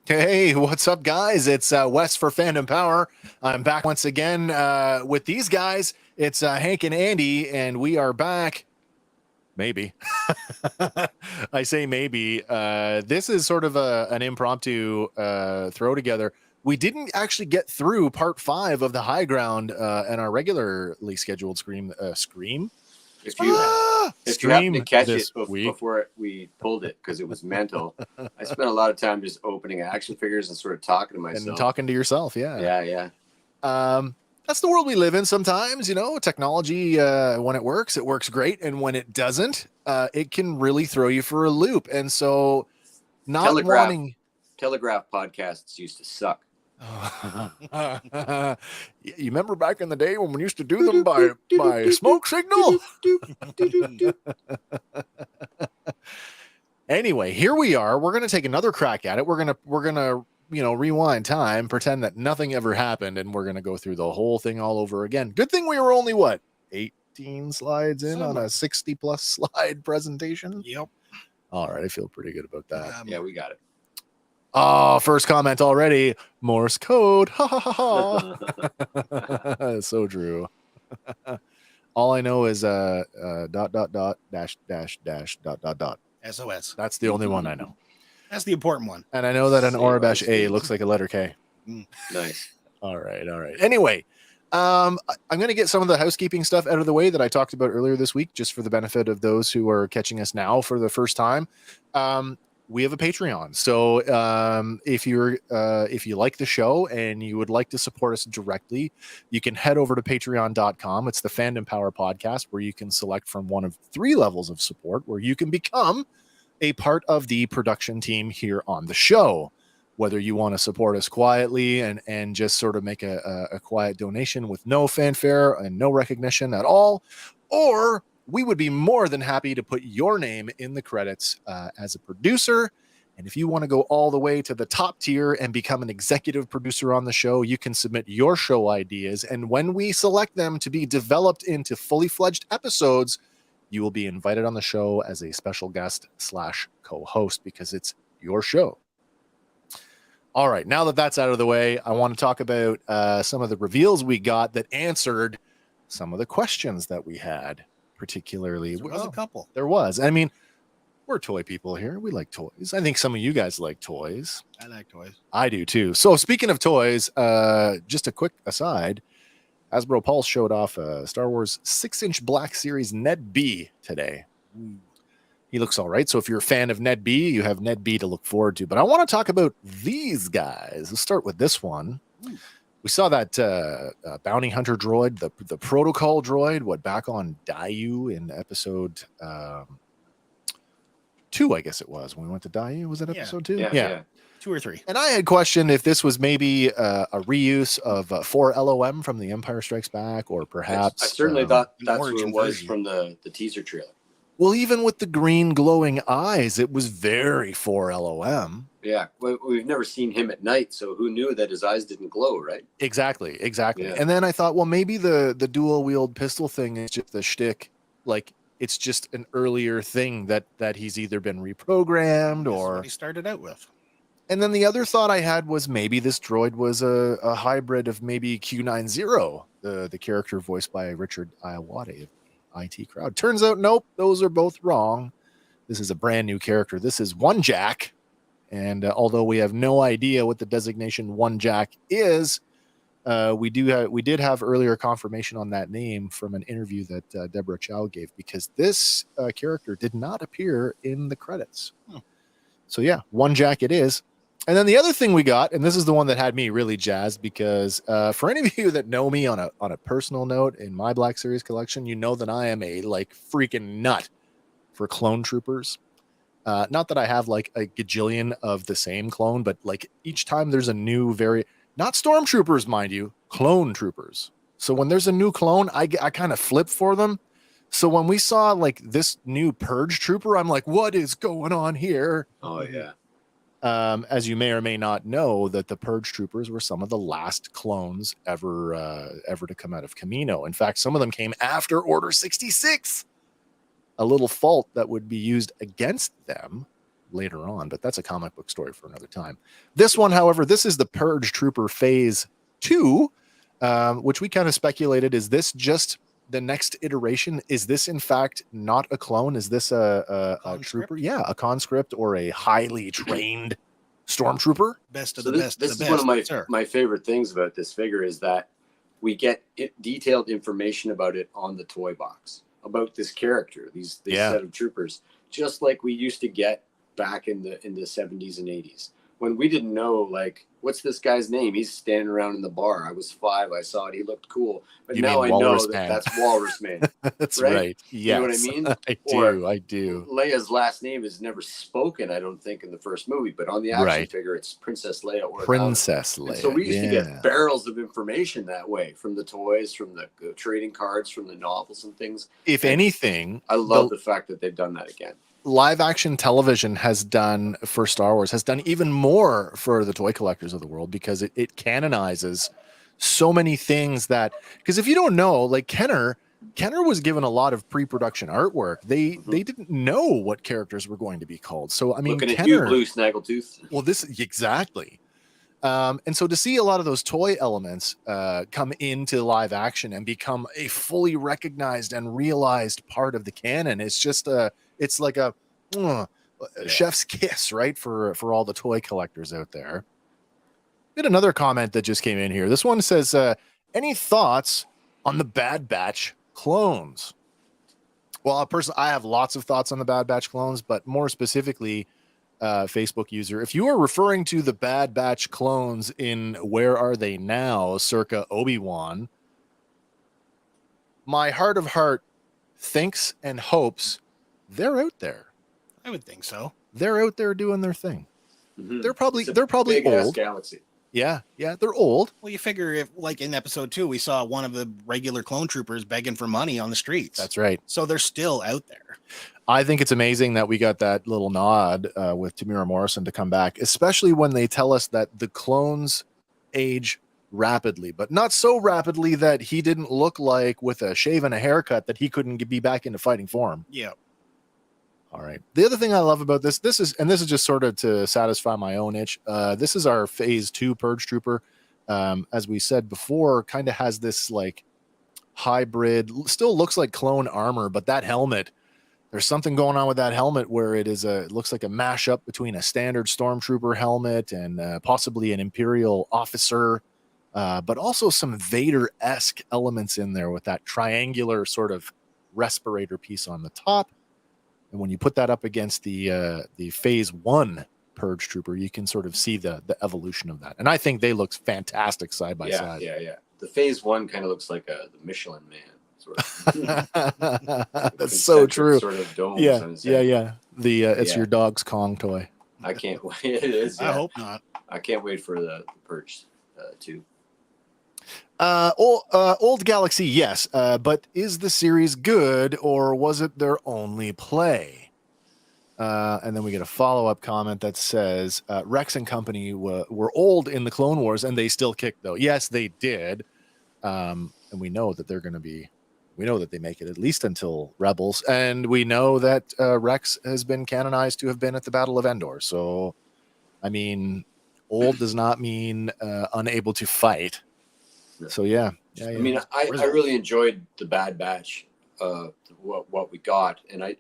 Hey, what's up, guys? It's Wes for Fandom Power. I'm back once again with these guys. It's Hank and Andy, and we are back. Maybe. I say maybe. This is sort of an impromptu throw together. We didn't actually get through part 5 of the high ground and our regularly scheduled scream. If you happen to catch it week. before we pulled it, because it was mental, I spent a lot of time just opening action figures and sort of talking to myself. And talking to yourself, yeah. Yeah. That's the world we live in sometimes, technology, when it works great. And when it doesn't, it can really throw you for a loop. And so Telegraph podcasts used to suck. You remember back in the day when we used to do them by smoke signal? Anyway, here we are. We're going to take another crack at it. We're going to rewind time, pretend that nothing ever happened, and we're going to go through the whole thing all over again. Good thing we were only 18 slides in on a 60 plus slide presentation. Yep. All right, I feel pretty good about that. Yeah, we got it. Oh, first comment already. Morse code. Ha ha ha ha. So true. All I know is dot dash dot. SOS. That's the only one I know. That's the important one. And I know that an Orabesh A looks like a letter K. Nice. All right. Anyway, I'm going to get some of the housekeeping stuff out of the way that I talked about earlier this week, just for the benefit of those who are catching us now for the first time. We have a Patreon. So if you like the show and you would like to support us directly, you can head over to patreon.com. It's the Fandom Power podcast, where you can select from one of 3 levels of support where you can become a part of the production team here on the show. Whether you want to support us quietly and just sort of make a quiet donation with no fanfare and no recognition at all, or we would be more than happy to put your name in the credits as a producer. And if you want to go all the way to the top tier and become an executive producer on the show, you can submit your show ideas. And when we select them to be developed into fully fledged episodes, you will be invited on the show as a special guest / co-host, because it's your show. All right, now that that's out of the way, I want to talk about some of the reveals we got that answered some of the questions that we had. Particularly, there was a couple. There was. I mean, we're toy people here. We like toys. I think some of you guys like toys. I like toys. I do too. So speaking of toys, just a quick aside, Hasbro Pulse showed off a Star Wars 6-inch Black Series Ned B today. He looks all right. So if you're a fan of Ned B, you have Ned B to look forward to. But I want to talk about these guys. Let's start with this one. We saw that bounty hunter droid, the protocol droid, back on Dayu in episode 2, I guess it was. When we went to Dayu, was it episode 2? Yeah. 2 or 3. And I had questioned if this was maybe a reuse of 4 LOM from The Empire Strikes Back, or perhaps... I certainly thought that's what it was from the teaser trailer. Well, even with the green glowing eyes, it was very 4 LOM. Yeah, we've never seen him at night, so who knew that his eyes didn't glow, right? Exactly. Yeah. And then I thought, well, maybe the dual-wield pistol thing is just a shtick. Like, it's just an earlier thing that he's either been reprogrammed or... what he started out with. And then the other thought I had was maybe this droid was a hybrid of maybe Q90, the character voiced by Richard Iowade of IT Crowd. Turns out, nope, those are both wrong. This is a brand new character. This is One Jack. And although we have no idea what the designation One Jack is, we did have earlier confirmation on that name from an interview that Deborah Chow gave, because this character did not appear in the credits. So yeah, One Jack it is. And then the other thing we got, and this is the one that had me really jazzed, because for any of you that know me on a personal note in my Black Series collection, you know that I am a freaking nut for clone troopers. Not that I have a gajillion of the same clone, but each time there's a new not stormtroopers, mind you, clone troopers. So when there's a new clone, I kind of flip for them. So when we saw this new Purge Trooper, I'm like, what is going on here? Oh yeah. As you may or may not know, that the Purge Troopers were some of the last clones ever to come out of Kamino. In fact, some of them came after Order 66. A little fault that would be used against them later on, but that's a comic book story for another time. This one, however, this is the Purge Trooper Phase 2, which we kind of speculated, is this just the next iteration? Is this in fact not a clone? Is this a trooper? Yeah, a conscript or a highly trained stormtrooper? Best of So the best. this of is the one of best, sir. my favorite things about this figure is that we get detailed information about it on the toy box, about this character, these set of troopers, just like we used to get back in the 70s and 80s when we didn't know, like, what's this guy's name? He's standing around in the bar. I was 5. I saw it. He looked cool. But You now mean I know Walrus that Man. that's Walrus Man. That's right. right. Yes. You know what I mean? I do. Leia's last name is never spoken, I don't think, in the first movie, but on the action figure, it's Princess Leia or Princess Leia. And so we used to get barrels of information that way from the toys, from the trading cards, from the novels and things. If anything, I love the fact that they've done that again. Live action television has done for Star Wars, has done even more for the toy collectors of the world, because it canonizes so many things that, because if you don't know, like Kenner was given a lot of pre-production artwork. They didn't know what characters were going to be called. So I mean, looking at you, Blue Snaggletooth. Well, this exactly. And so to see a lot of those toy elements come into live action and become a fully recognized and realized part of the canon, it's just it's like a chef's kiss, right? For all the toy collectors out there. We had another comment that just came in here. This one says, any thoughts on the Bad Batch clones? Well, personally, I have lots of thoughts on the Bad Batch clones, but more specifically, Facebook user, if you are referring to the Bad Batch clones in Where Are They Now, circa Obi-Wan, my heart of heart thinks and hopes they're out there. I would think so. They're out there doing their thing. Mm-hmm. They're probably old. Galaxy. Yeah, they're old. Well, you figure if, like in episode 2, we saw one of the regular clone troopers begging for money on the streets. That's right. So they're still out there. I think it's amazing that we got that little nod with Tamira Morrison to come back, especially when they tell us that the clones age rapidly, but not so rapidly that he didn't look like, with a shave and a haircut, that he couldn't be back into fighting form. Yeah. All right. The other thing I love about this is just sort of to satisfy my own itch. This is our Phase 2 Purge Trooper. As we said before, kind of has this like hybrid, still looks like clone armor, but that helmet, there's something going on with that helmet where it looks like a mashup between a standard stormtrooper helmet and possibly an Imperial officer, but also some Vader-esque elements in there with that triangular sort of respirator piece on the top. And when you put that up against the Phase 1 Purge Trooper, you can sort of see the evolution of that. And I think they look fantastic side by side. Yeah. The Phase 1 kind of looks like the Michelin Man. Sort of. That's so true. Sort of domes. Yeah. It's your dog's Kong toy. I can't wait. It is. Yeah. I hope not. I can't wait for the Purge 2. Old Galaxy, yes. But is the series good, or was it their only play? And then we get a follow-up comment that says, Rex and company were old in the Clone Wars, and they still kicked, though. Yes, they did. And we know that we know that they make it at least until Rebels. And we know that Rex has been canonized to have been at the Battle of Endor. So, I mean, old does not mean unable to fight. So, yeah. I mean, I really enjoyed the Bad Batch, what we got. And I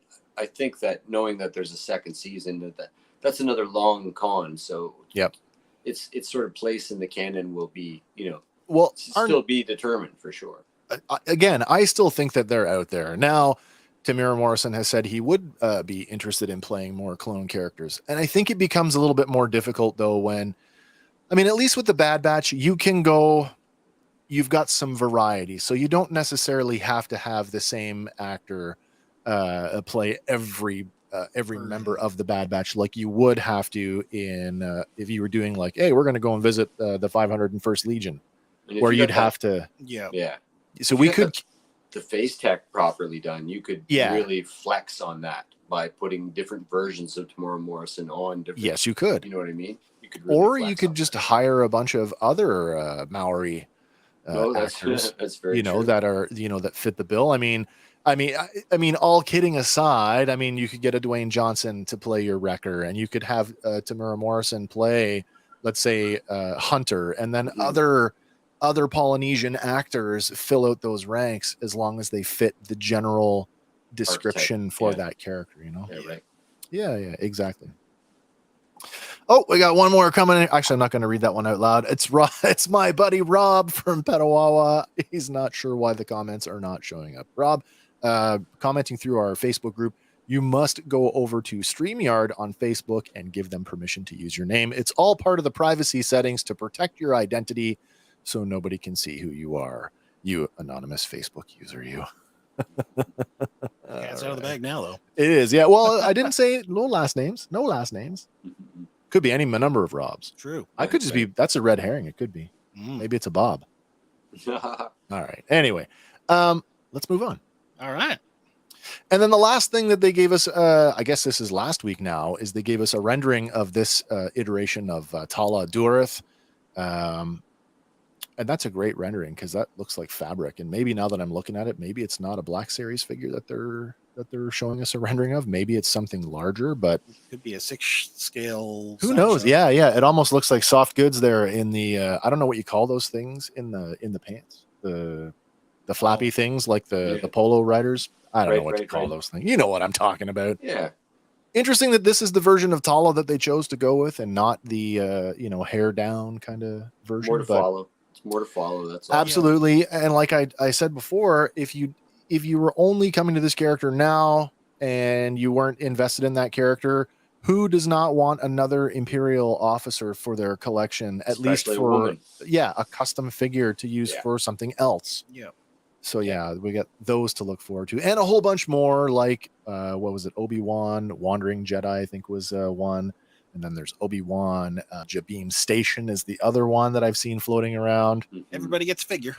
think that knowing that there's a second season, that's another long con. So its sort of place in the canon will be, still be determined for sure. Again, I still think that they're out there. Now, Tamira Morrison has said he would be interested in playing more clone characters. And I think it becomes a little bit more difficult, though, when, I mean, at least with the Bad Batch, you've got some variety. So you don't necessarily have to have the same actor play every member of the Bad Batch like you would have to in if you were doing like, hey, we're going to go and visit the 501st Legion, where you'd have to. Yeah. So we could the face tech properly done. You could really flex on that by putting different versions of Tamira Morrison on different. Yes, you could. You know what I mean? You could. Really you could just hire a bunch of other Maori actors. That's very true. that are that fit the bill. I mean, I mean, all kidding aside, I mean, you could get a Dwayne Johnson to play your Wrecker, and you could have Tamura Morrison play, let's say, Hunter, and then other Polynesian actors fill out those ranks as long as they fit the general description for that character. You know? Yeah, right. Yeah, exactly. Oh, we got one more coming in. Actually, I'm not going to read that one out loud. It's my buddy Rob from Petawawa. He's not sure why the comments are not showing up. Rob, commenting through our Facebook group, you must go over to StreamYard on Facebook and give them permission to use your name. It's all part of the privacy settings to protect your identity so nobody can see who you are. You anonymous Facebook user, you. It's out of the bag now, though. It is, yeah. Well, I didn't say no last names. Could be any number of Robs. True. I could just be, that's a red herring. It could be. Maybe it's a Bob. All right. Anyway, let's move on. All right. And then the last thing that they gave us, I guess this is last week now, is they gave us a rendering of this iteration of Tala Dureth. And that's a great rendering because that looks like fabric. And maybe now that I'm looking at it, maybe it's not a Black Series figure that they're showing us a rendering of. Maybe it's something larger, but it could be a 6 scale. Who knows? Yeah. It almost looks like soft goods there in the I don't know what you call those things in the pants. The flappy things like the polo riders. I don't know what to call those things. You know what I'm talking about. Yeah. Interesting that this is the version of Tala that they chose to go with and not the hair down kind of version. More to follow. It's more to follow. That's all. Absolutely. And like I said before, if you were only coming to this character now and you weren't invested in that character, who does not want another Imperial officer for their collection, at least for a custom figure to use for something else? Yeah. So we got those to look forward to, and a whole bunch more. Like what was it? Obi-Wan Wandering Jedi, I think was one, and then there's Obi-Wan Jabim Station is the other one that I've seen floating around. Everybody gets a figure,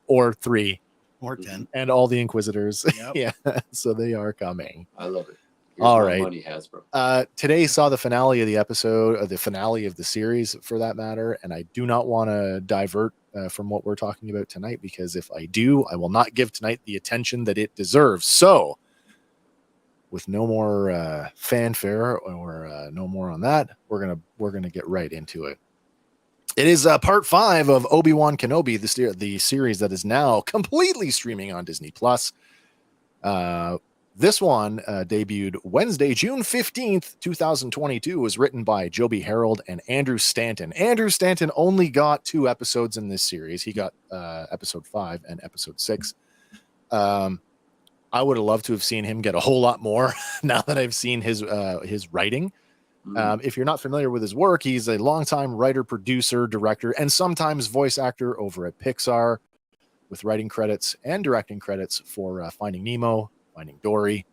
or 3, or 10, and all the Inquisitors. Yep. Yeah, so they are coming. I love it. All right. Money, Hasbro. Today saw the finale of the episode, or the finale of the series for that matter, and I do not want to divert from what we're talking about tonight, because if I do, I will not give tonight the attention that it deserves. So, with no more fanfare or no more on that, we're gonna get right into it. It is part 5 of Obi-Wan Kenobi, the series that is now completely streaming on Disney Plus. This one debuted Wednesday, June 15th, 2022, was written by Joby Harold and Andrew Stanton. Andrew Stanton only got 2 episodes in this series. He got episode 5 and episode 6. I would have loved to have seen him get a whole lot more now that I've seen his writing. If you're not familiar with his work, he's a longtime writer, producer, director, and sometimes voice actor over at Pixar, with writing credits and directing credits for Finding Nemo, Finding Dory,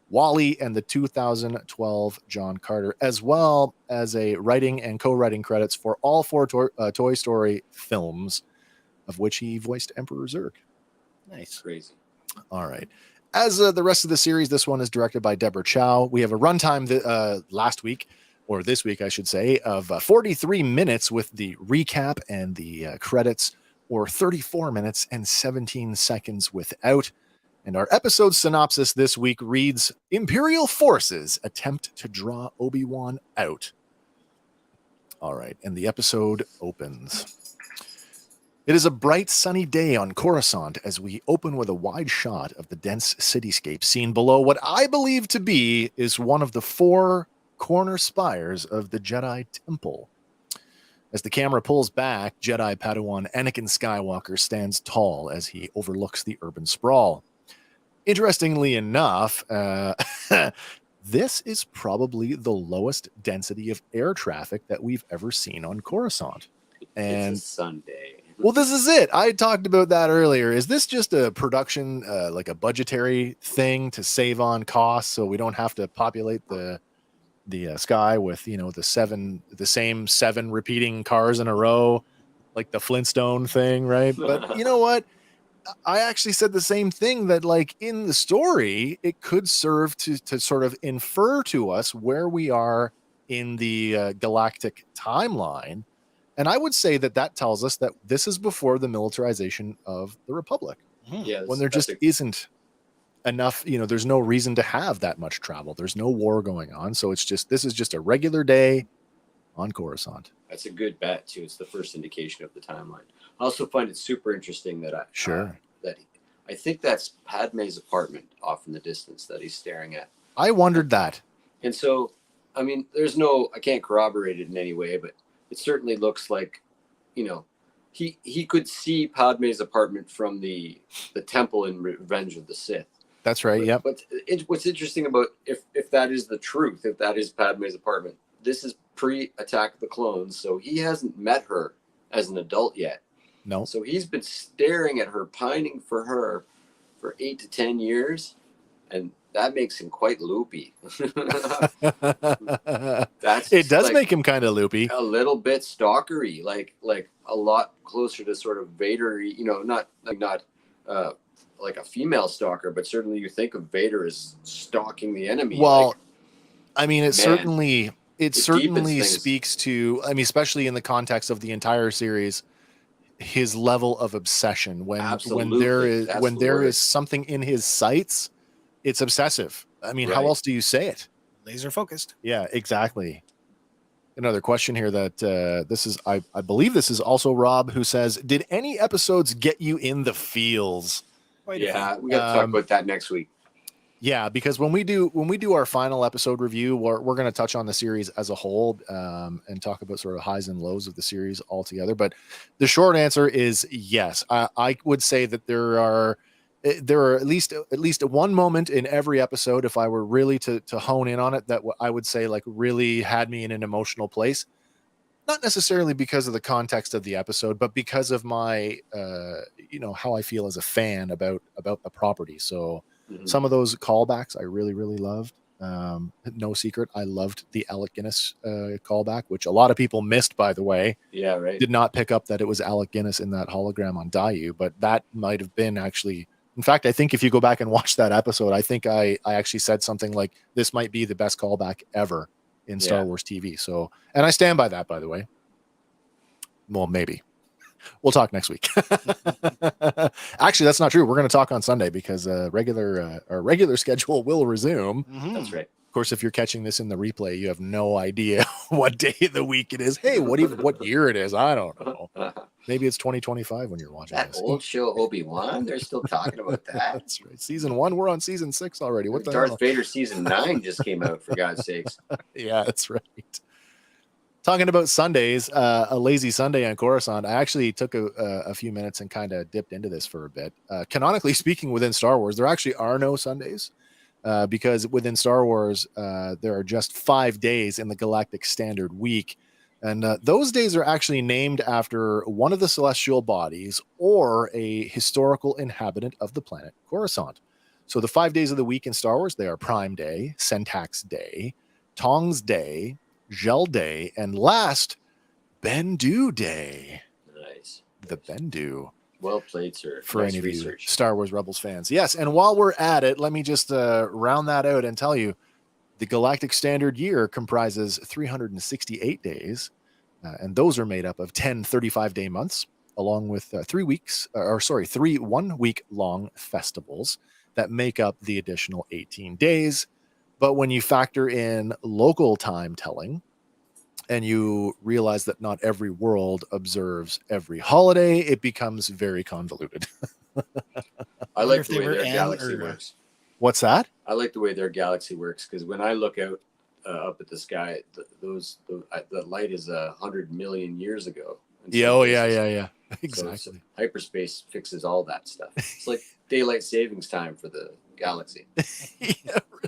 WALL-E, and the 2012 John Carter, as well as a writing and co-writing credits for all 4 Toy Story films, of which he voiced Emperor Zurg. Nice. Crazy. All right. As the rest of the series, this one is directed by Deborah Chow. We have a runtime last week, or this week, I should say, of 43 minutes with the recap and the credits, or 34 minutes and 17 seconds without. And our episode synopsis this week reads, Imperial forces attempt to draw Obi-Wan out. All right, and the episode opens. It is a bright, sunny day on Coruscant as we open with a wide shot of the dense cityscape seen below what I believe to be is one of the 4 corner spires of the Jedi Temple. As the camera pulls back, Jedi Padawan Anakin Skywalker stands tall as he overlooks the urban sprawl. Interestingly enough, this is probably the lowest density of air traffic that we've ever seen on Coruscant. And it's a Sunday. Well, this is it. I talked about that earlier. Is this just a production, like a budgetary thing to save on costs, so we don't have to populate the sky with the same 7 repeating cars in a row, like the Flintstone thing, right? But you know what? I actually said the same thing, that like in the story, it could serve to sort of infer to us where we are in the galactic timeline. And I would say that tells us that this is before the militarization of the Republic. Yeah, when there just isn't enough, there's no reason to have that much travel. There's no war going on. So this is just a regular day on Coruscant. That's a good bet too. It's the first indication of the timeline. I also find it super interesting that I think that's Padme's apartment off in the distance that he's staring at. I wondered that. And so, I mean, I can't corroborate it in any way, but it certainly looks like, he could see Padme's apartment from the temple in Revenge of the Sith. That's right. Yep. But what's interesting about if that is the truth, if that is Padme's apartment, this is pre-Attack of the Clones, so he hasn't met her as an adult yet. No. So he's been staring at her, pining for her for 8 to 10 years, and that makes him quite loopy. It does make him kind of loopy. A little bit stalkery, like a lot closer to sort of Vader, not like a female stalker, but certainly you think of Vader as stalking the enemy. Well, I mean, it certainly speaks to, especially in the context of the entire series, his level of obsession. When there is something in his sights, it's obsessive. I mean, how else do you say it? Laser focused. Yeah, exactly. Another question here that this is, I believe this is also Rob, who says, did any episodes get you in the feels? Yeah, we got to talk about that next week. Yeah, because when we do our final episode review, we're going to touch on the series as a whole and talk about sort of highs and lows of the series altogether. But the short answer is yes. I would say that there are at least one moment in every episode, if I were really to hone in on it, that I would say like really had me in an emotional place. Not necessarily because of the context of the episode, but because of my how I feel as a fan about the property. So. Some of those callbacks I really, really loved. No secret, I loved the Alec Guinness callback, which a lot of people missed, by the way. Yeah, right. Did not pick up that it was Alec Guinness in that hologram on Dayu, but that might have been actually. In fact, I think if you go back and watch that episode, I think I actually said something like, this might be the best callback ever in Star Wars TV. So, and I stand by that, by the way. Well, maybe. We'll talk next week. Actually, that's not true. We're going to talk on Sunday because our regular schedule will resume. Mm-hmm. That's right. Of course, if you're catching this in the replay, you have no idea what day of the week it is. Hey, what year it is? I don't know. Maybe it's 2025 when you're watching that this. Old show Obi-Wan. They're still talking about that. That's right. Season 1. We're on season 6 already. What the Darth hell? Vader season 9 just came out, for God's sakes. Yeah, that's right. Talking about Sundays, a lazy Sunday on Coruscant, I actually took a few minutes and kind of dipped into this for a bit. Canonically speaking, within Star Wars, there actually are no Sundays because within Star Wars, there are just 5 days in the Galactic Standard Week. And those days are actually named after one of the celestial bodies or a historical inhabitant of the planet Coruscant. So the 5 days of the week in Star Wars, they are Prime Day, Syntax Day, Tong's Day, Gel Day, and last, Bendu Day. Nice. The Bendu. Well played, sir. For nice any research. of you Star Wars Rebels fans. Yes, and while we're at it, let me just round that out and tell you, the Galactic Standard Year comprises 368 days, and those are made up of 10 35-day months, along with 3 1-week-long festivals that make up the additional 18 days. But when you factor in local time telling and you realize that not every world observes every holiday, it becomes very convoluted. I like the way their galaxy works. What's that? I like the way their galaxy works because when I look out up at the sky, the light is 100 million years ago. Yeah. Exactly. So hyperspace fixes all that stuff. It's like daylight savings time for the galaxy. Yeah, really.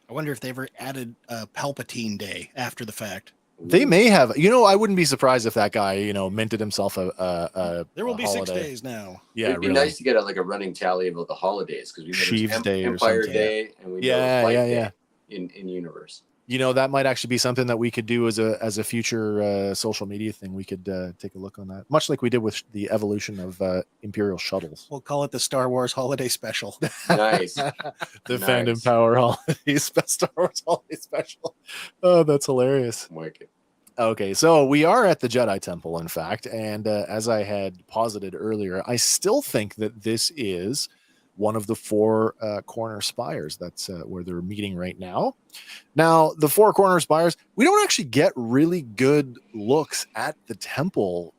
I wonder if they ever added Palpatine Day after the fact. They may have. I wouldn't be surprised if that guy, minted himself a There will be holiday. 6 days now. Yeah, it'd be nice to get a running tally about the holidays because we Sheeves Day Empire or something. Day and we know Flight Day in universe. That might actually be something that we could do as a future social media thing. We could take a look on that, much like we did with the evolution of Imperial shuttles. We'll call it the Star Wars Holiday Special. Nice. The Nice. Fandom Power Holiday Star Wars Holiday Special. Oh, that's hilarious. Wicked. Okay, so we are at the Jedi Temple, in fact, and as I had posited earlier, I still think that this is one of the four corner spires. That's where they're meeting right now. Now, the four corner spires, we don't actually get really good looks at the temple,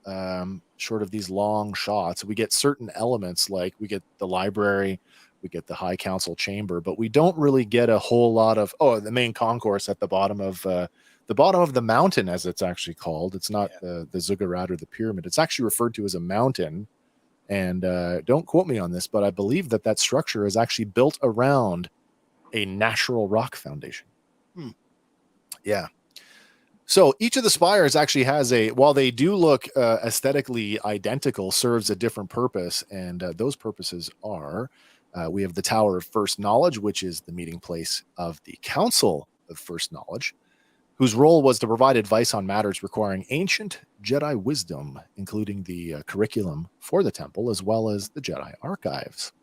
short of these long shots. We get certain elements, like we get the library, we get the High Council chamber, but we don't really get a whole lot of the main concourse at the bottom of the mountain, as it's actually called. It's not the ziggurat or the pyramid. It's actually referred to as a mountain. And don't quote me on this, but I believe that structure is actually built around a natural rock foundation. Yeah. So each of the spires actually has while they do look aesthetically identical, serves a different purpose. And those purposes are, we have the Tower of First Knowledge, which is the meeting place of the Council of First Knowledge, whose role was to provide advice on matters requiring ancient Jedi wisdom, including the curriculum for the temple, as well as the Jedi archives.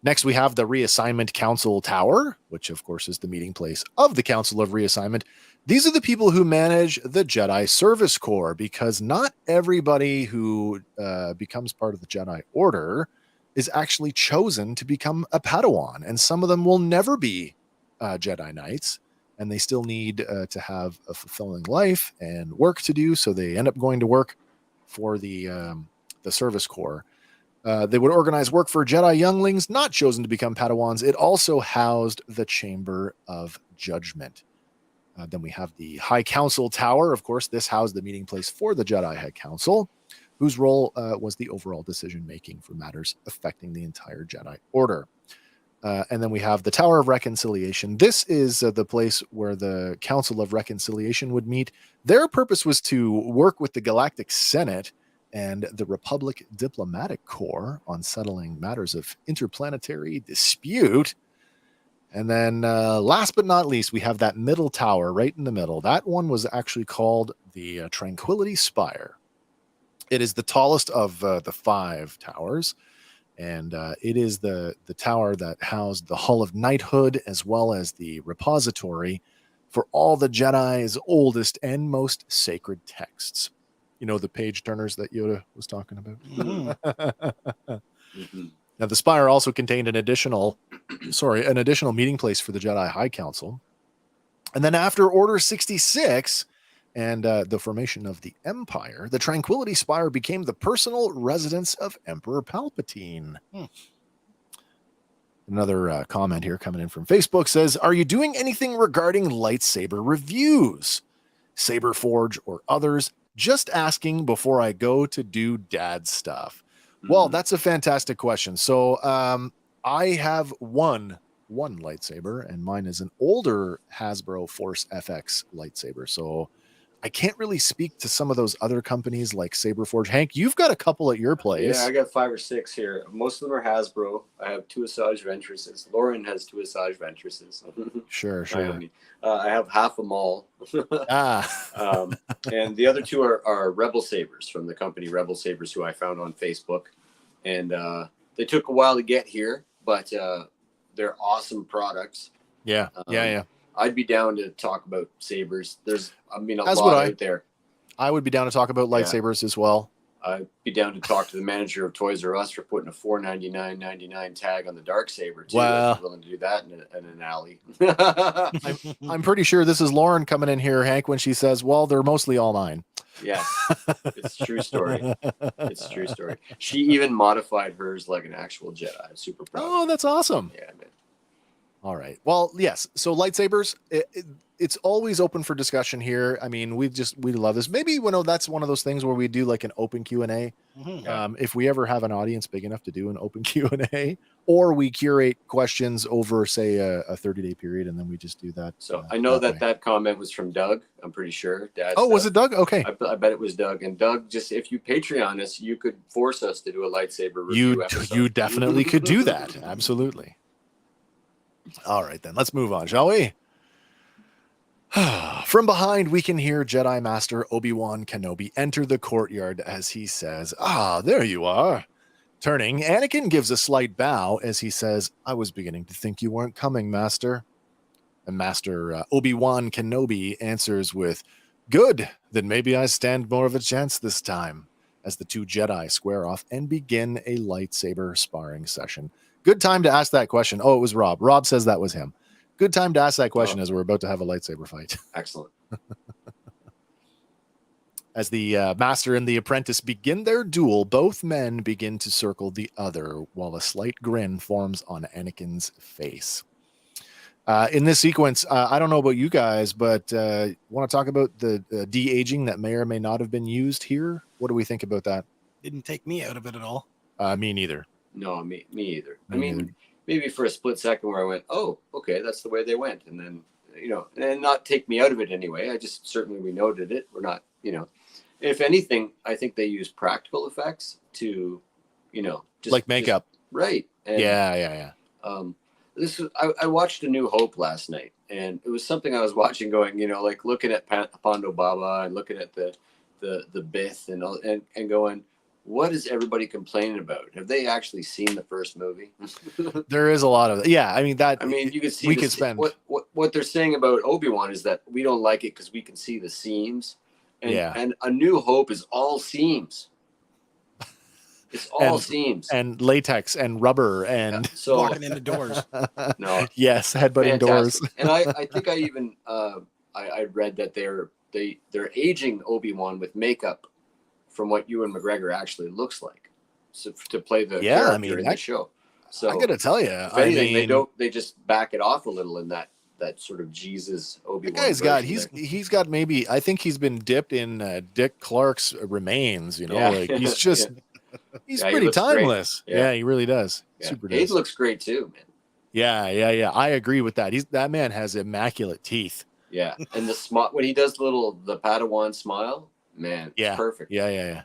Next, we have the Reassignment Council Tower, which, of course, is the meeting place of the Council of Reassignment. These are the people who manage the Jedi Service Corps, because not everybody who becomes part of the Jedi Order is actually chosen to become a Padawan, and some of them will never be Jedi Knights. And they still need to have a fulfilling life and work to do, so they end up going to work for the Service Corps. They would organize work for Jedi younglings not chosen to become Padawans. It also housed the Chamber of Judgment. Then we have the High Council Tower. Of course, this housed the meeting place for the Jedi High Council, whose role was the overall decision-making for matters affecting the entire Jedi Order. And then we have the Tower of Reconciliation. This is the place where the Council of Reconciliation would meet. Their purpose was to work with the Galactic Senate and the Republic Diplomatic Corps on settling matters of interplanetary dispute. And then last but not least, we have that middle tower right in the middle. That one was actually called the Tranquility Spire. It is the tallest of the five towers. And it is the tower that housed the Hall of Knighthood, as well as the repository for all the Jedi's oldest and most sacred texts. You know, the page turners that Yoda was talking about. Now, the spire also contained an additional meeting place for the Jedi High Council. And then after Order 66 and the formation of the Empire, the Tranquility Spire became the personal residence of Emperor Palpatine. Another comment here coming in from Facebook says, are you doing anything regarding lightsaber reviews? Saber Forge or others? Just asking before I go to do dad stuff. Well, that's a fantastic question. So I have one lightsaber, and mine is an older Hasbro Force FX lightsaber. So I can't really speak to some of those other companies like Saberforge. Hank, you've got a couple at your place. Yeah, I got 5 or 6 here. Most of them are Hasbro. I have 2 Asajj Venturesses. Lauren has 2 Asajj Venturesses. Sure. I have half of them all. And the other 2 are Rebel Sabers from the company Rebel Sabers, who I found on Facebook. And they took a while to get here, but they're awesome products. Yeah. I'd be down to talk about sabers. There's, a lot out there. I would be down to talk about lightsabers as well. I'd be down to talk to the manager of Toys R Us for putting a $4.99.99 tag on the Darksaber too. Wow. I'd be willing to do that in an alley. I'm pretty sure this is Lauren coming in here, Hank, when she says, well, they're mostly all mine. Yes, it's a true story. It's a true story. She even modified hers like an actual Jedi. I'm super proud. Oh, that's awesome. Yeah, man. All right. Well, yes. So lightsabers, it's always open for discussion here. I mean, we love this. Maybe that's one of those things where we do like an open Q&A. If we ever have an audience big enough to do an open Q&A, or we curate questions over, say, a 30-day period, and then we just do that. So I know that comment was from Doug. I'm pretty sure. Was it Doug? Okay. I bet it was Doug. And Doug, just if you Patreon us, you could force us to do a lightsaber review episode. You definitely could do that. Absolutely. All right, then. Let's move on, shall we? From behind, we can hear Jedi Master Obi-Wan Kenobi enter the courtyard as he says, there you are. Turning, Anakin gives a slight bow as he says, I was beginning to think you weren't coming, Master. And Master Obi-Wan Kenobi answers with, good, then maybe I stand more of a chance this time, as the two Jedi square off and begin a lightsaber sparring session. Good time to ask that question. Oh, it was Rob. Rob says that was him. Good time to ask that question as we're about to have a lightsaber fight. Excellent. As the master and the apprentice begin their duel, both men begin to circle the other while a slight grin forms on Anakin's face. In this sequence, I don't know about you guys, but want to talk about the de-aging that may or may not have been used here? What do we think about that? Didn't take me out of it at all. Me neither. No, me either. I mean, maybe for a split second where I went, oh, okay, that's the way they went. And then, and not take me out of it anyway. I just certainly we noted it. We're not, if anything, I think they use practical effects to, just like makeup. Right. And, yeah. I watched A New Hope last night, and it was something I was watching going, like looking at Pondo Baba and looking at the Bith and going, what is everybody complaining about? Have they actually seen the first movie? There is a lot of it. Yeah, I mean you can see we could spend what they're saying about Obi-Wan is that we don't like it because we can see the seams. And A New Hope is all seams. It's all seams and latex and rubber and so walking into doors. No. Yes, headbutting doors. And I think I even I read that they're aging Obi-Wan with makeup from what Ewan McGregor actually looks like, so to play the character in the show. So I gotta tell you, if anything, they just back it off a little in that sort of Jesus Obi-Wan. That guy's he's got maybe, I think he's been dipped in Dick Clark's remains. Like he's just he's pretty timeless. Yeah, he really does. Yeah. Super. He looks great too, man. Yeah. I agree with that. That man has immaculate teeth. Yeah, and the when he does the Padawan smile, man, it's perfect. Yeah.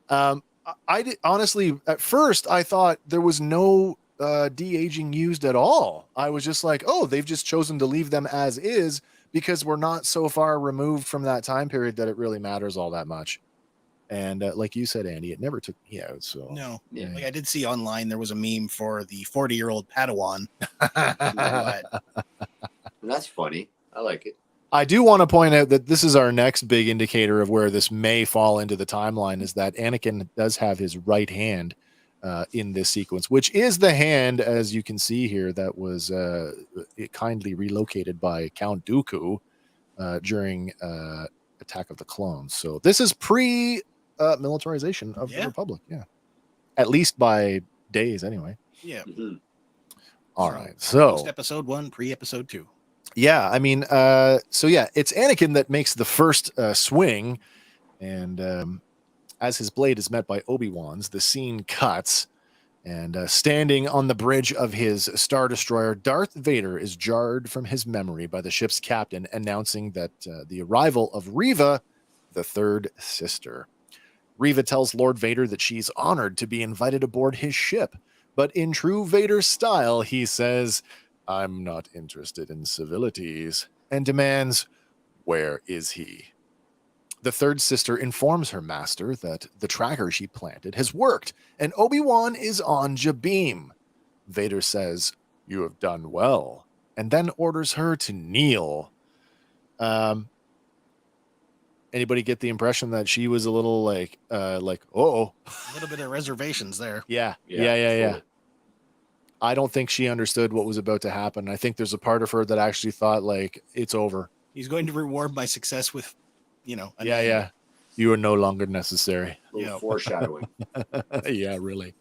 I did, honestly, at first I thought there was no de-aging used at all. I was just like, oh, they've just chosen to leave them as is because we're not so far removed from that time period that it really matters all that much. And like you said, Andy, it never took me out. So no, yeah. Like I did see online there was a meme for the 40-year-old Padawan. That's funny. I like it. I do want to point out that this is our next big indicator of where this may fall into the timeline, is that Anakin does have his right hand in this sequence, which is the hand, as you can see here, that was kindly relocated by Count Dooku during Attack of the Clones. So this is pre-militarization of the Republic. Yeah. At least by days anyway. Yeah. Mm-hmm. All right. So post-episode 1, pre-episode 2. Yeah, I mean, it's Anakin that makes the first swing, and as his blade is met by Obi-Wan's, the scene cuts, and standing on the bridge of his Star Destroyer, Darth Vader is jarred from his memory by the ship's captain announcing that the arrival of Reva, the third sister. Reva tells Lord Vader that she's honored to be invited aboard his ship, but in true Vader style, he says, "I'm not interested in civilities," and demands, "Where is he?" The third sister informs her master that the tracker she planted has worked, and Obi-Wan is on Jabeam. Vader says, "You have done well," and then orders her to kneel. Anybody get the impression that she was a little like, oh, a little bit of reservations there. Yeah. I don't think she understood what was about to happen. I think there's a part of her that actually thought, like, it's over. He's going to reward my success with, Yeah. You are no longer necessary. A little foreshadowing. Yeah, really.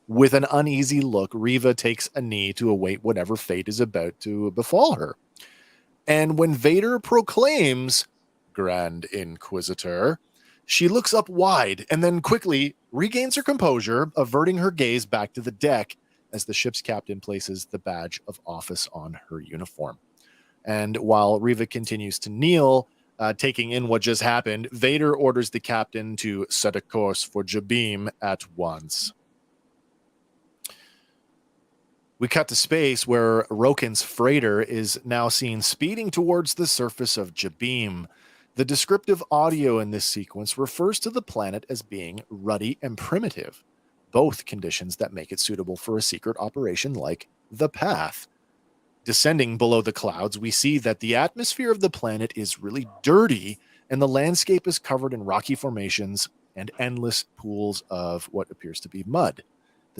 With an uneasy look, Reva takes a knee to await whatever fate is about to befall her. And when Vader proclaims, "Grand Inquisitor," she looks up wide and then quickly regains her composure, averting her gaze back to the deck as the ship's captain places the badge of office on her uniform. And while Reva continues to kneel, taking in what just happened, Vader orders the captain to set a course for Jabeam at once. We cut to space where Roken's freighter is now seen speeding towards the surface of Jabeam. The descriptive audio in this sequence refers to the planet as being ruddy and primitive, both conditions that make it suitable for a secret operation like the Path. Descending below the clouds, we see that the atmosphere of the planet is really dirty, and the landscape is covered in rocky formations and endless pools of what appears to be mud.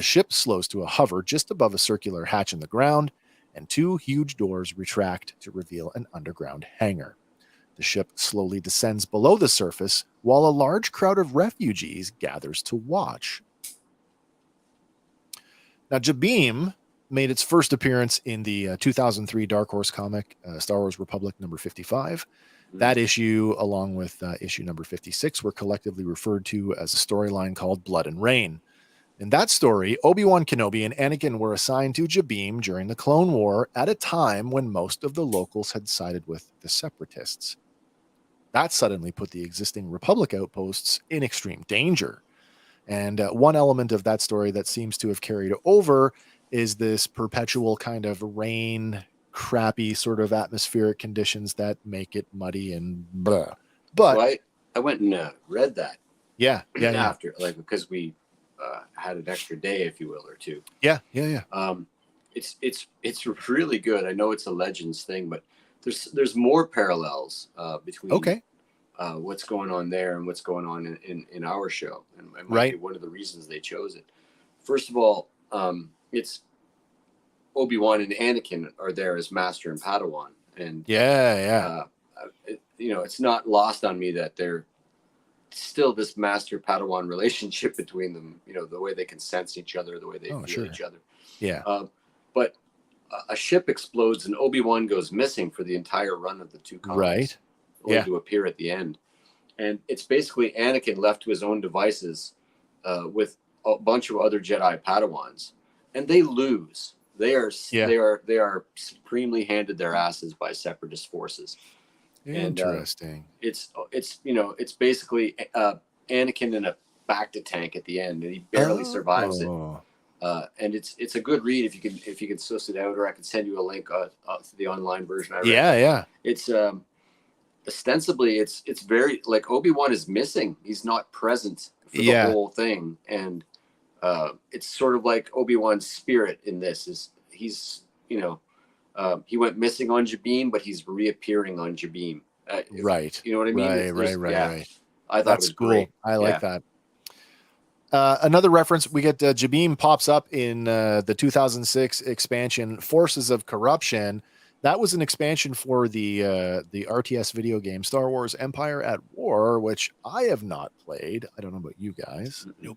The ship slows to a hover just above a circular hatch in the ground, and two huge doors retract to reveal an underground hangar. The ship slowly descends below the surface while a large crowd of refugees gathers to watch. Now, Jabim made its first appearance in the 2003 Dark Horse comic, Star Wars Republic number 55. That issue, along with issue number 56, were collectively referred to as a storyline called Blood and Rain. In that story, Obi-Wan Kenobi and Anakin were assigned to Jabim during the Clone War at a time when most of the locals had sided with the Separatists. That suddenly put the existing Republic outposts in extreme danger. And one element of that story that seems to have carried over is this perpetual kind of rain, crappy sort of atmospheric conditions that make it muddy and blah. But so I went and read that. Yeah. After, like, because we had an extra day, if you will, or two. Yeah. It's really good. I know it's a Legends thing, but there's more parallels between what's going on there and what's going on in our show, and it might be one of the reasons they chose it. First of all, it's Obi-Wan and Anakin are there as Master and Padawan, and it's not lost on me that they're still this Master Padawan relationship between them. You know, the way they can sense each other, the way they feel each other. Yeah. But a ship explodes and Obi-Wan goes missing for the entire run of the two comics. Only to appear at the end. And it's basically Anakin left to his own devices with a bunch of other Jedi Padawans, and they lose. They are supremely handed their asses by Separatist forces. Interesting. And it's basically Anakin in a bacta tank at the end, and he barely survives it. And it's a good read if you can suss it out, or I can send you a link to the online version. I read. It's ostensibly it's very like Obi-Wan is missing. He's not present for the whole thing, and it's sort of like Obi-Wan's spirit in this is he went missing on Jabim, but he's reappearing on Jabim. Right. You know what I mean? Right. I thought that's it was cool. great. I like that. Another reference, we get Jabim pops up in the 2006 expansion Forces of Corruption. That was an expansion for the RTS video game Star Wars Empire at War, which I have not played. I don't know about you guys. Nope.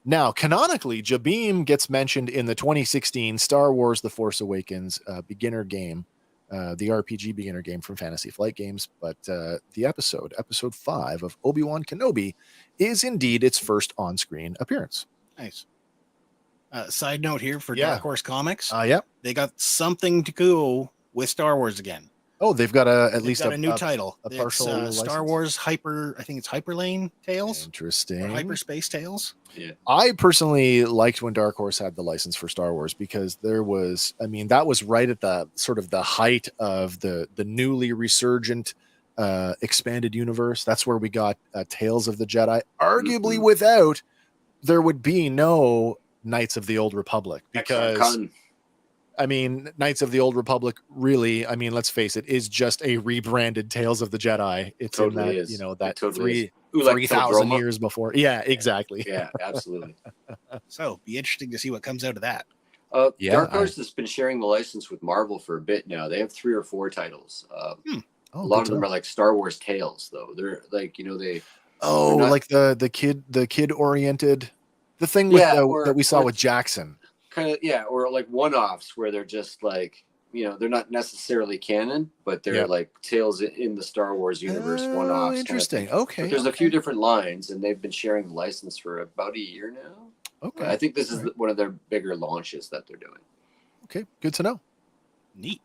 Now, canonically, Jabim gets mentioned in the 2016 Star Wars The Force Awakens beginner game, the RPG beginner game from Fantasy Flight Games. But the episode 5 of Obi-Wan Kenobi is indeed its first on-screen appearance. Nice. Side note here for Dark Horse Comics. They got something to go with Star Wars again. Oh, they've got at least a new title. A partial Star Wars Hyper. I think it's Hyperlane Tales. Interesting. Or Hyperspace Tales. Yeah. I personally liked when Dark Horse had the license for Star Wars because that was right at the sort of the height of the newly resurgent expanded universe. That's where we got Tales of the Jedi. Arguably, without there would be no Knights of the Old Republic, because Knights of the Old Republic really, let's face it, is just a rebranded Tales of the Jedi. It's totally in that, that totally 3,000 years before. Yeah, exactly. Yeah, absolutely. So be interesting to see what comes out of that. Dark Horse has been sharing the license with Marvel for a bit now. They have 3 or 4 titles. A lot of them are like Star Wars Tales, though. They're like, like the kid oriented, the thing with that we saw with Jackson. Kind of, or like one-offs where they're just like, they're not necessarily canon, but they're like tales in the Star Wars universe, one-offs. Interesting. Kind of but there's a few different lines, and they've been sharing the license for about a year now. Okay. I think this is one of their bigger launches that they're doing. Okay, good to know. Neat.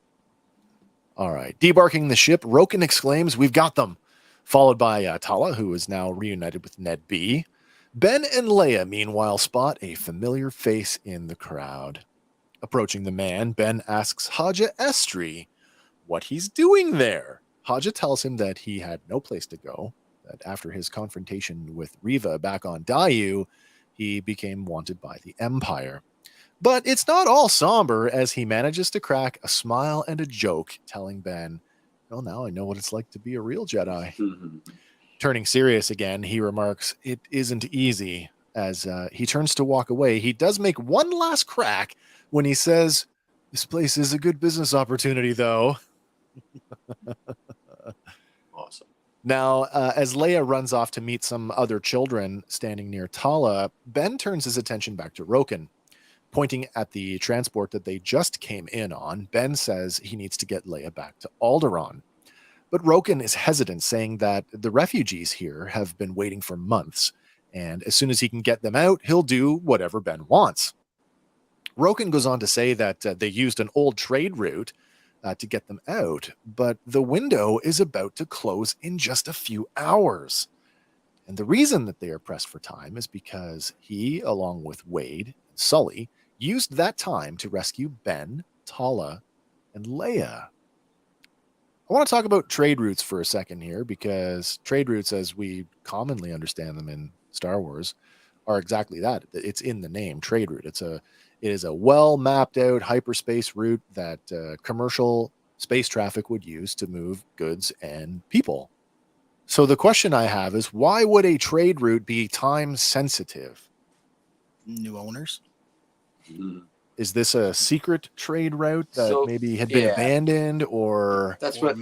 All right. Debarking the ship, Roken exclaims, "We've got them!" Followed by Tala, who is now reunited with Ned B. Ben and Leia, meanwhile, spot a familiar face in the crowd. Approaching the man, Ben asks Haja Estri what he's doing there. Haja tells him that he had no place to go, that after his confrontation with Reva back on Dayu, he became wanted by the Empire. But it's not all somber, as he manages to crack a smile and a joke, telling Ben, "Well, now I know what it's like to be a real Jedi." Turning serious again, he remarks, "It isn't easy. as he turns to walk away. He does make one last crack when he says, "This place is a good business opportunity, though." Awesome. Now, as Leia runs off to meet some other children standing near Tala, Ben turns his attention back to Roken. Pointing at the transport that they just came in on, Ben says he needs to get Leia back to Alderaan. But Roken is hesitant, saying that the refugees here have been waiting for months, and as soon as he can get them out, he'll do whatever Ben wants. Roken goes on to say that they used an old trade route to get them out, but the window is about to close in just a few hours. And the reason that they are pressed for time is because he, along with Wade and Sully, used that time to rescue Ben, Tala, and Leia. I want to talk about trade routes for a second here, because trade routes, as we commonly understand them in Star Wars, are exactly that. It's in the name, trade route. It is a well mapped out hyperspace route that commercial space traffic would use to move goods and people. So the question I have is, why would a trade route be time sensitive? New owners. Is this a secret trade route that maybe had been abandoned, or rediscovered?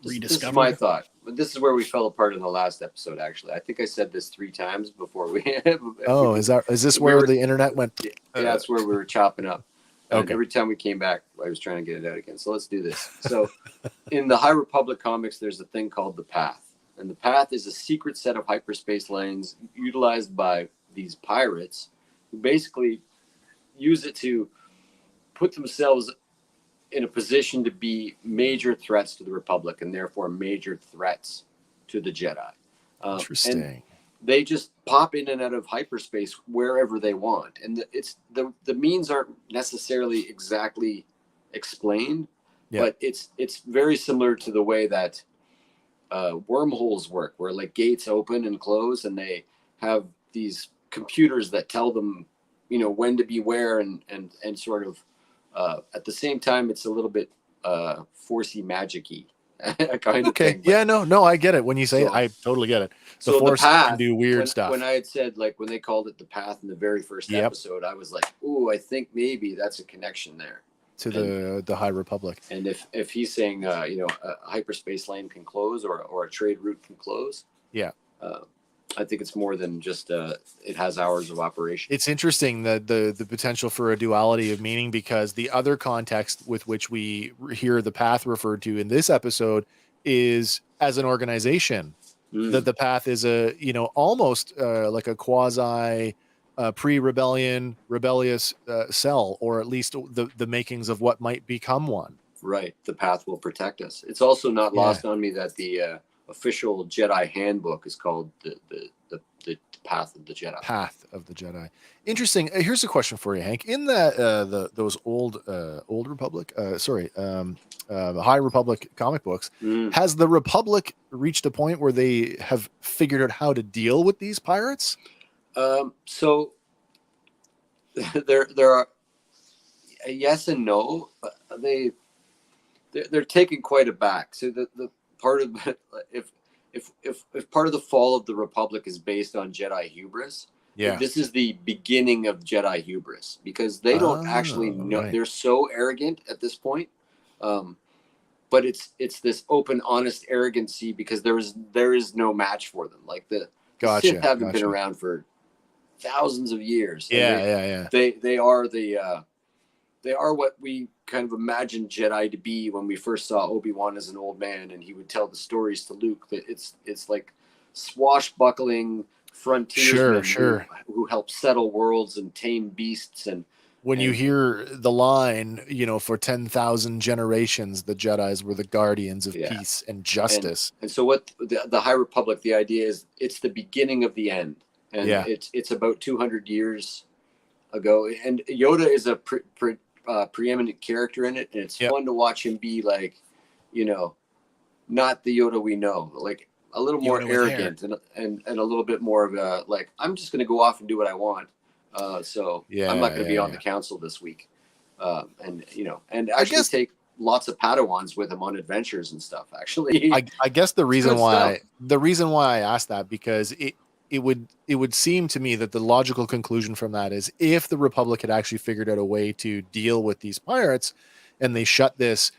This is my thought. But this is where we fell apart in the last episode. Actually, I think I said this 3 times before we. Is this where the internet went? Yeah, that's where we were chopping up. And Okay. every time we came back, I was trying to get it out again. So let's do this. So, in the High Republic comics, there's a thing called the Path, and the Path is a secret set of hyperspace lanes utilized by these pirates, who basically use it to put themselves in a position to be major threats to the Republic, and therefore major threats to the Jedi. Interesting. And they just pop in and out of hyperspace wherever they want, and the means aren't necessarily exactly explained, but it's very similar to the way that wormholes work, where like gates open and close, and they have these computers that tell them, when to be where, and sort of at the same time, it's a little bit forcey magic-y kind of thing. Yeah, no, I get it. When you say it, I totally get it. The Force can do weird stuff. When I had said, like, when they called it the Path in the very first episode, I was like, ooh, I think maybe that's a connection there to the High Republic. And if he's saying, a hyperspace lane can close, or a trade route can close, I think it's more than just it has hours of operation. It's interesting that the potential for a duality of meaning, because the other context with which we hear the Path referred to in this episode is as an organization. That the Path is a almost like a quasi pre-rebellion rebellious cell, or at least the makings of what might become one. Right, the Path will protect us. It's also not lost on me that the official Jedi handbook is called the Path of the Jedi. Path of the Jedi. Interesting. Here's a question for you, Hank. In those old Republic, High Republic comic books, has the Republic reached a point where they have figured out how to deal with these pirates? So there are yes and no. They're taken quite aback. So the part of if part of the fall of the Republic is based on Jedi hubris, this is the beginning of Jedi hubris, because they don't actually know. Right. They're so arrogant at this point, but it's this open, honest arrogancy, because there is no match for them. Like the Sith haven't been around for thousands of years. They are what we kind of imagined Jedi to be when we first saw Obi-Wan as an old man, and he would tell the stories to Luke. That it's like swashbuckling frontiersmen who help settle worlds and tame beasts. And when you hear the line, for 10,000 generations, the Jedis were the guardians of peace and justice. And so what the High Republic, the idea is, it's the beginning of the end. And it's about 200 years ago. And Yoda is a preeminent character in it, and it's fun to watch him be like, not the Yoda we know, like a little more arrogant and a little bit more of a, like, I'm just going to go off and do what I want. I'm not going to be on the council this week. And actually take lots of Padawans with him on adventures and stuff. Actually, I guess the reason why I asked that, because it would seem to me that the logical conclusion from that is if the Republic had actually figured out a way to deal with these pirates and they shut these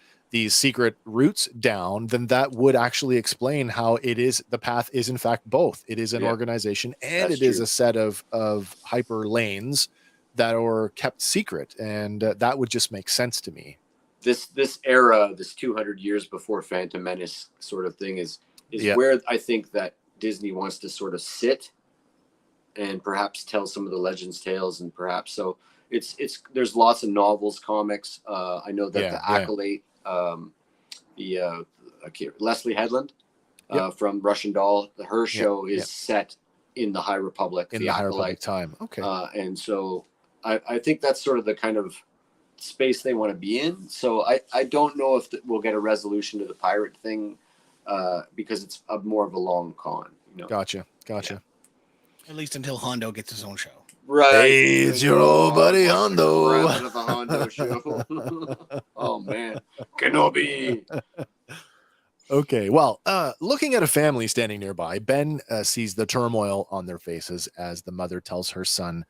secret routes down, then that would actually explain how it is the path is in fact both. It is an organization and it is a set of hyper lanes that are kept secret, and that would just make sense to me. This era, this 200 years before Phantom Menace sort of thing is where I think that Disney wants to sort of sit and perhaps tell some of the Legends tales, and perhaps so it's there's lots of novels, comics. I know that the Acolyte, Leslie Headland from Russian Doll, her show is set in the High Republic, in the High Republic time. Okay, and so I think that's sort of the kind of space they want to be in. So I don't know if we'll get a resolution to the pirate thing because it's more of a long con. You know? Gotcha. Yeah. At least until Hondo gets his own show. Right. Hey, it's your old buddy Hondo. Of the Hondo show. Oh man, Kenobi. Okay, well, looking at a family standing nearby, Ben sees the turmoil on their faces as the mother tells her son,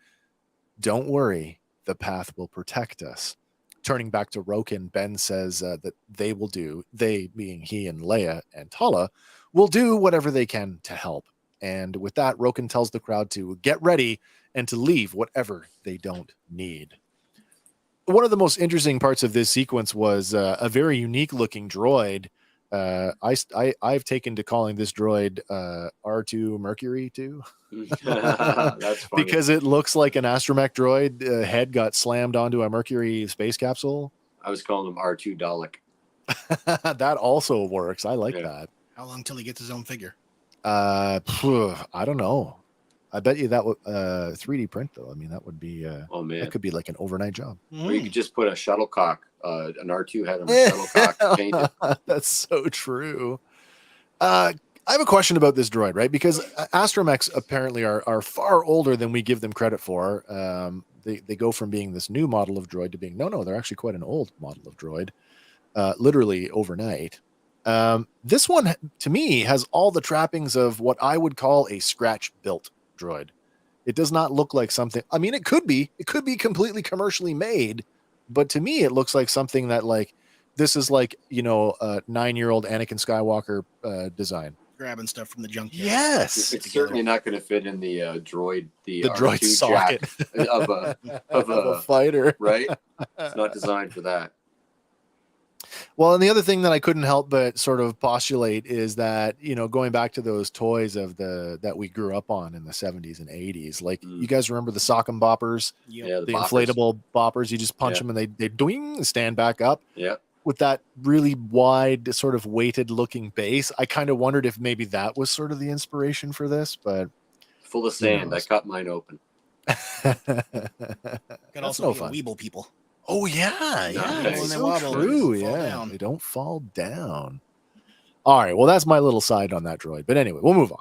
"Don't worry, the path will protect us." Turning back to Roken, Ben says that they being he and Leia and Tala, will do whatever they can to help. And with that, Roken tells the crowd to get ready and to leave whatever they don't need. One of the most interesting parts of this sequence was a very unique looking droid. I've taken to calling this droid R2 Mercury 2. That's funny. Because it looks like an astromech droid head got slammed onto a Mercury space capsule. I was calling him R2 Dalek. That also works. I like that. How long till he gets his own figure? I don't know. I bet you that would 3D print though. I mean, that would be oh man, that could be like an overnight job. Or you could just put a shuttlecock, an R2 head on a shuttlecock painted. That's so true. I have a question about this droid, right? Because astromechs apparently are far older than we give them credit for. They go from being this new model of droid to being no, they're actually quite an old model of droid, literally overnight. This one to me has all the trappings of what I would call a scratch built droid. It does not look like something. I mean, it could be completely commercially made, but to me, it looks like something that like this is like, a 9-year-old Anakin Skywalker design. Grabbing stuff from the junkyard. Yes, it's certainly not going to fit in the droid, the droid socket of a fighter, right? It's not designed for that. Well, and the other thing that I couldn't help but sort of postulate is that, going back to those toys that we grew up on in the 70s and 80s, like you guys remember the sock 'em boppers, the inflatable boppers, you just punch them and they doing stand back up. Yeah. With that really wide sort of weighted looking base. I kind of wondered if maybe that was sort of the inspiration for this, but full of sand. I cut mine open. Could also be Weeble people. Oh yeah, Nice. So true. Yeah, they don't fall down. All right, well that's my little side on that droid. But anyway, we'll move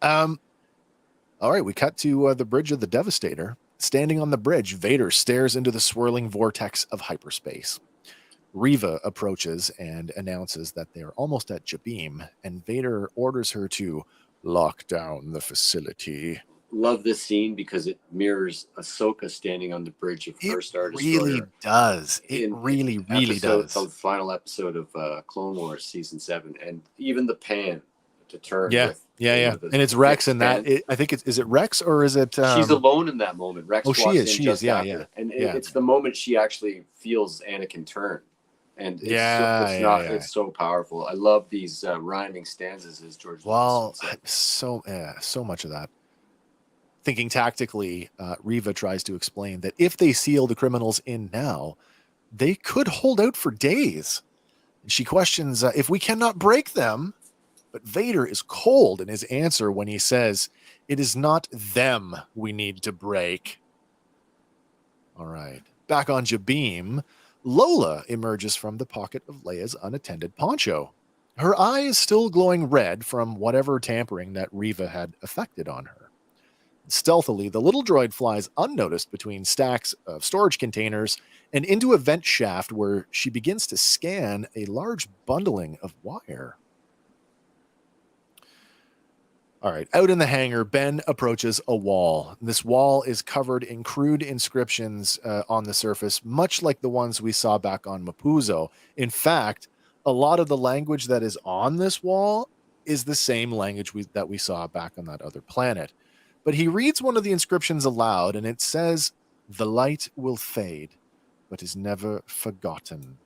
on. All right, we cut to the bridge of the Devastator. Standing on the bridge, Vader stares into the swirling vortex of hyperspace. Reva approaches and announces that they are almost at Jabeam, and Vader orders her to lock down the facility. Love this scene because it mirrors Ahsoka standing on the bridge of her Star Destroyer. Really does. It really does. The final episode of Clone Wars season 7, and even the pan to turn. Yeah. And it's Rex in that. I think is it Rex or is it? She's alone in that moment. Rex. Oh, she is. Yeah. And it's the moment she actually feels Anakin turn. And it's so powerful. I love these rhyming stanzas as George. Well, so much of that. Thinking tactically, Reva tries to explain that if they seal the criminals in now, they could hold out for days. And she questions if we cannot break them, but Vader is cold in his answer when he says, "It is not them we need to break." All right, back on Jabeam. Lola emerges from the pocket of Leia's unattended poncho. Her eye is still glowing red from whatever tampering that Reva had effected on her. Stealthily, the little droid flies unnoticed between stacks of storage containers and into a vent shaft where she begins to scan a large bundling of wire. All right. Out in the hangar, Ben approaches a wall. This wall is covered in crude inscriptions on the surface, much like the ones we saw back on Mapuzo. In fact, a lot of the language that is on this wall is the same language that we saw back on that other planet. But he reads one of the inscriptions aloud, and it says, "The light will fade, but is never forgotten."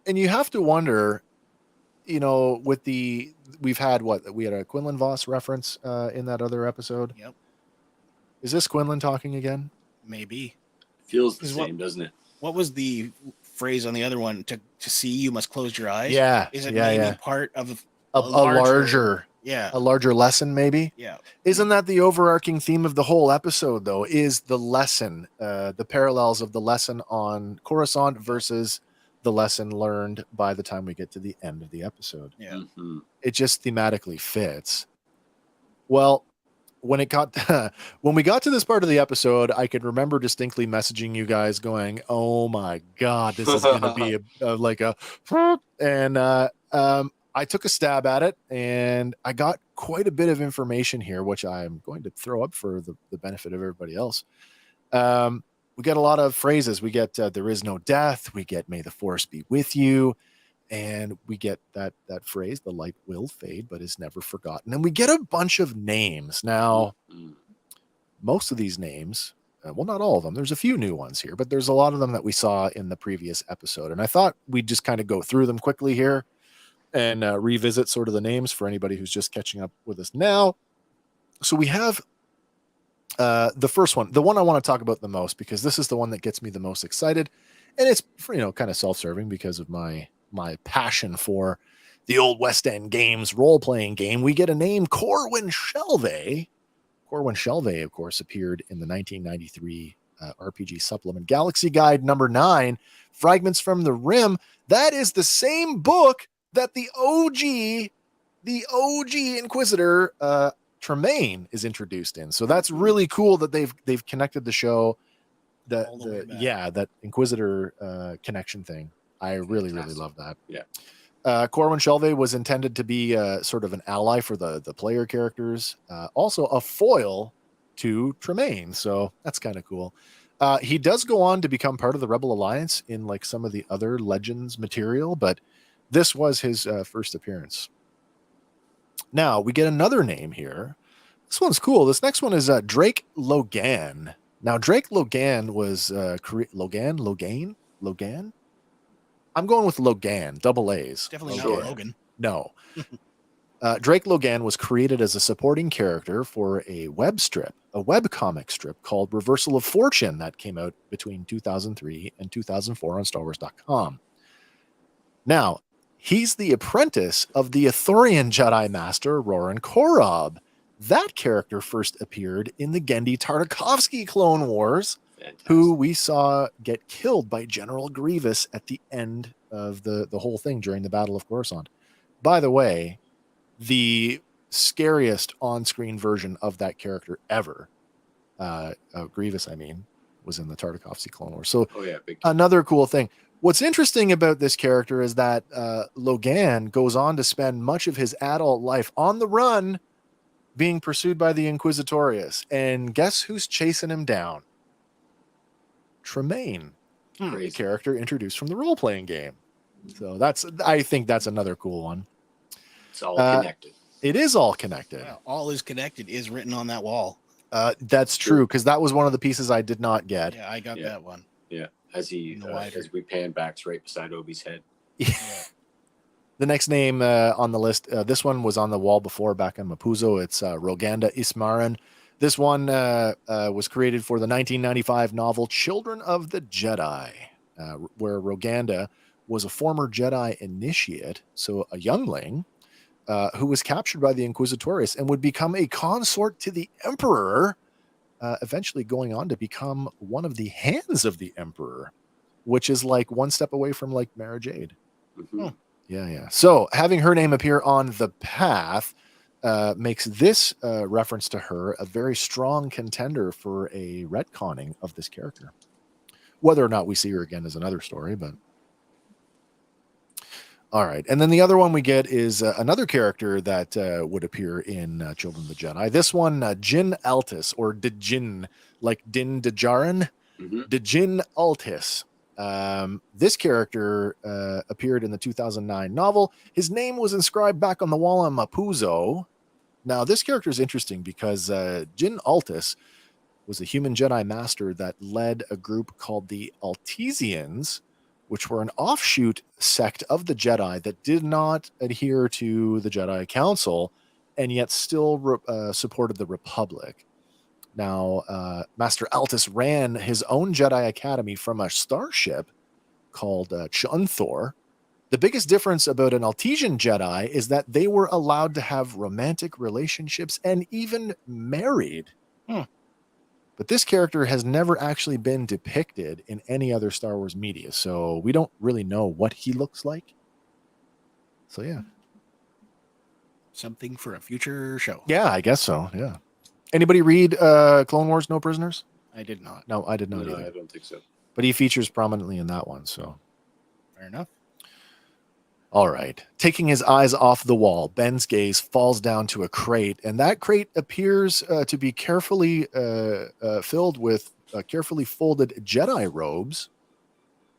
And you have to wonder, we had a Quinlan Voss reference in that other episode. Yep. Is this Quinlan talking again? Maybe. Feels the same, doesn't it? What was the phrase on the other one? To see, you must close your eyes. Yeah. Is it maybe part of a larger a larger lesson, maybe? Yeah. Isn't that the overarching theme of the whole episode, though? Is the lesson, the parallels of the lesson on Coruscant versus the lesson learned by the time we get to the end of the episode. Yeah. Mm-hmm. It just thematically fits. Well, when we got to this part of the episode, I could remember distinctly messaging you guys going, "Oh my God, this is going to be and I took a stab at it, and I got quite a bit of information here, which I'm going to throw up for the benefit of everybody else. We get a lot of phrases. We get "there is no death." We get "may the force be with you." And we get that phrase, "the light will fade, but is never forgotten." And we get a bunch of names. Now, most of these names, well, not all of them. There's a few new ones here, but there's a lot of them that we saw in the previous episode. And I thought we'd just kind of go through them quickly here and revisit sort of the names for anybody who's just catching up with us now. So we have the first one, the one I want to talk about the most, because this is the one that gets me the most excited. And it's, kind of self-serving because of my passion for the old West End Games role-playing game. We get a name, Corwin Shelvey. Corwin Shelvey, of course, appeared in the 1993 RPG supplement Galaxy Guide number 9, Fragments from the Rim. That is the same book that the OG Inquisitor Tremaine is introduced in. So that's really cool that they've connected the show, that Inquisitor connection thing. I really love that. Yeah. Corwin Shelvey was intended to be sort of an ally for the player characters, also a foil to Tremaine. So that's kind of cool. He does go on to become part of the Rebel Alliance in like some of the other Legends material, but this was his first appearance. Now we get another name here. This one's cool. This next one is Drake Logan. Now Drake Logan was Logan. I'm going with Logan, double A's. Definitely not Logan. No. Drake Logan was created as a supporting character for a webcomic strip called Reversal of Fortune that came out between 2003 and 2004 on StarWars.com. Now, he's the apprentice of the Ithorian Jedi Master Roran Korob. That character first appeared in the Genndy Tartakovsky Clone Wars, who we saw get killed by General Grievous at the end of the whole thing during the Battle of Coruscant. By the way, the scariest on-screen version of that character ever, Grievous, was in the Tartakovsky Clone Wars. So another cool thing. What's interesting about this character is that Logan goes on to spend much of his adult life on the run being pursued by the Inquisitorius. And guess who's chasing him down? Tremaine, a character introduced from the role-playing game. So I think that's another cool one. It's all connected. It is all connected. Yeah, all is connected is written on that wall. That's true, because that was one of the pieces I did not get. Yeah, I got that one. Yeah, as we pan back right beside Obi's head. Yeah. The next name on the list, this one was on the wall before back in Mapuzo. It's Roganda Imaron. This one was created for the 1995 novel Children of the Jedi, where Roganda was a former Jedi initiate, so a youngling, who was captured by the Inquisitorius and would become a consort to the Emperor, eventually going on to become one of the hands of the Emperor, which is like one step away from like Mara Jade. Mm-hmm. Yeah. So having her name appear on the path makes this reference to her a very strong contender for a retconning of this character. Whether or not we see her again is another story, but All right. And then the other one we get is another character that would appear in Children of the Jedi. This one, Jin Altus, or Jin, like Din Djarin. Jin Altus. This character appeared in the 2009 novel. His name was inscribed back on the wall on Mapuzo. Now, this character is interesting because Jin Altus was a human Jedi master that led a group called the Altesians, which were an offshoot sect of the Jedi that did not adhere to the Jedi Council and yet still supported the Republic. Now, Master Altus ran his own Jedi Academy from a starship called Chunthor. The biggest difference about an Altesian Jedi is that they were allowed to have romantic relationships and even married. But this character has never actually been depicted in any other Star Wars media, so we don't really know what he looks like. So, yeah. Something for a future show. Yeah, I guess so, yeah. Anybody read Clone Wars No Prisoners? I did not. No, I did not No, either. I don't think so. But he features prominently in that one, so. Fair enough. All right. Taking his eyes off the wall, Ben's gaze falls down to a crate, and that crate appears to be carefully filled with carefully folded Jedi robes.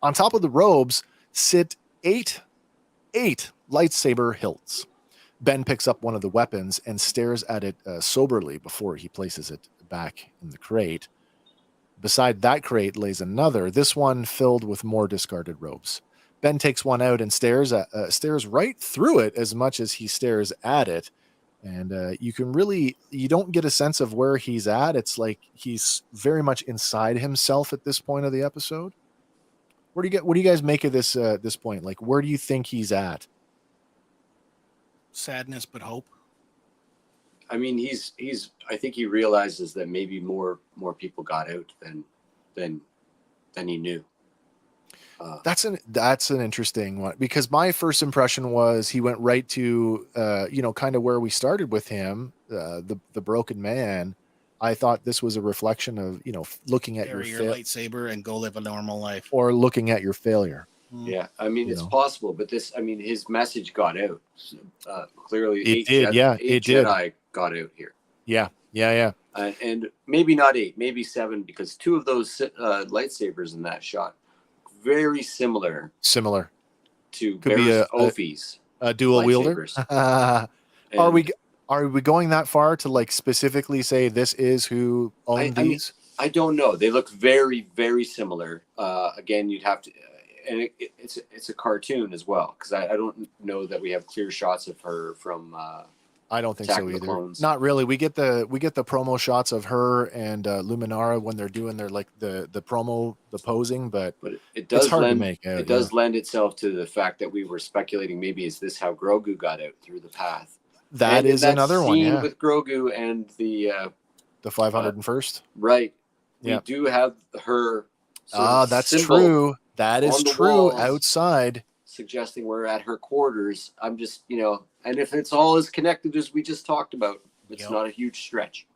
On top of the robes sit eight lightsaber hilts. Ben picks up one of the weapons and stares at it soberly before he places it back in the crate. Beside that crate lays another, this one filled with more discarded robes. Ben takes one out and stares right through it as much as he stares at it. And you don't get a sense of where he's at. It's like he's very much inside himself at this point of the episode. What do you guys make of this point? Like, where do you think he's at? Sadness, but hope. I mean, I think he realizes that maybe more people got out than he knew. That's an interesting one, because my first impression was he went right to kind of where we started with him, the broken man. I thought this was a reflection of looking at your lightsaber and go live a normal life, or looking at your failure. Yeah, I mean, it's possible, but his message got out. Clearly, it did. It did. Jedi got out here. Yeah. And maybe not 8, maybe 7, because 2 of those lightsabers in that shot very similar to Ophi's a dual wielder. Are we going that far to like specifically say this is who owned these? I don't know. They look very, very similar. Again, you'd have to, and it's a cartoon as well, because I don't know that we have clear shots of her from. I don't think so either. Not really. We get the promo shots of her and Luminara when they're doing their the promo, the posing, but it does it's hard to make out. It does lend itself to the fact that we were speculating maybe is this how Grogu got out through the path. That is another one. Yeah, with Grogu and the 501st. Right. We do have her. That's true. That is true. Outside, suggesting we're at her quarters. I'm just, and if it's all as connected as we just talked about, it's not a huge stretch.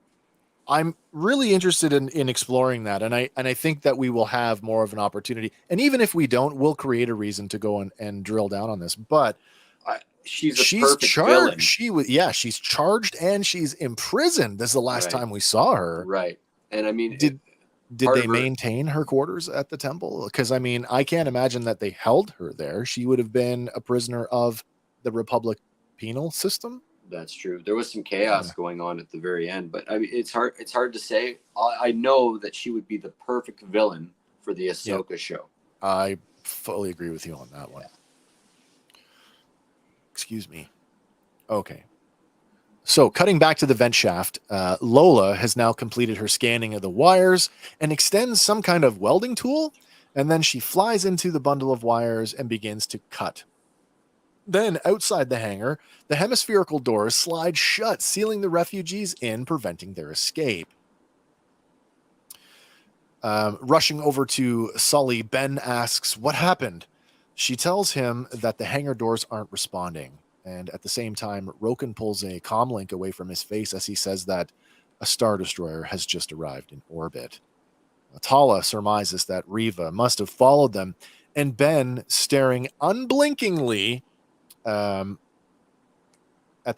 I'm really interested in exploring that, and I think that we will have more of an opportunity. And even if we don't, we'll create a reason to go and drill down on this. But she's charged. villain. She's charged and she's imprisoned. This is the last time we saw her. Right. And I mean, did they maintain her quarters at the temple? Because I mean, I can't imagine that they held her there. She would have been a prisoner of the Republic penal system. That's true. There was some chaos going on at the very end, but I mean, it's hard to say. I know that she would be the perfect villain for the Ahsoka show. I fully agree with you on that one. Excuse me. Okay. So cutting back to the vent shaft, Lola has now completed her scanning of the wires and extends some kind of welding tool, and then she flies into the bundle of wires and begins to cut. Then outside the hangar, the hemispherical doors slide shut, sealing the refugees in, preventing their escape. Rushing over to Sully, Ben asks, "What happened?" She tells him that the hangar doors aren't responding. And at the same time, Roken pulls a comlink away from his face as he says that a Star Destroyer has just arrived in orbit. Tala surmises that Reva must have followed them, and Ben, staring unblinkingly, at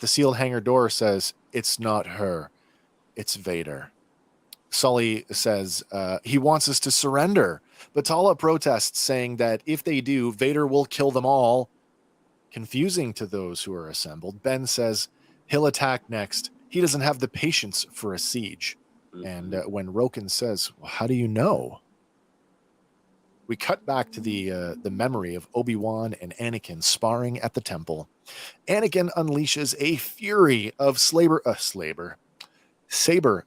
the sealed hangar door says, "It's not her, it's Vader." Sully says he wants us to surrender, but Tala protests, saying that if they do, Vader will kill them all. Confusing to those who are assembled, Ben says he'll attack next. He doesn't have the patience for a siege. And when Roken says, "Well, how do you know?" We cut back to the memory of Obi-Wan and Anakin sparring at the temple. Anakin unleashes a fury of saber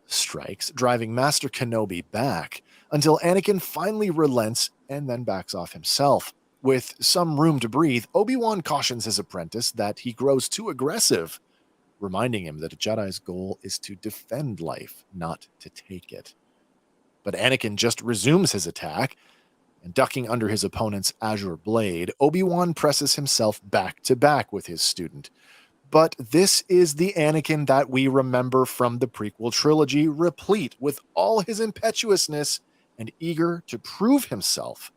strikes, driving Master Kenobi back until Anakin finally relents and then backs off himself. With some room to breathe, Obi-Wan cautions his apprentice that he grows too aggressive, reminding him that a Jedi's goal is to defend life, not to take it. But Anakin just resumes his attack, and ducking under his opponent's azure blade, Obi-Wan presses himself back to back with his student. But this is the Anakin that we remember from the prequel trilogy, replete with all his impetuousness and eager to prove himself.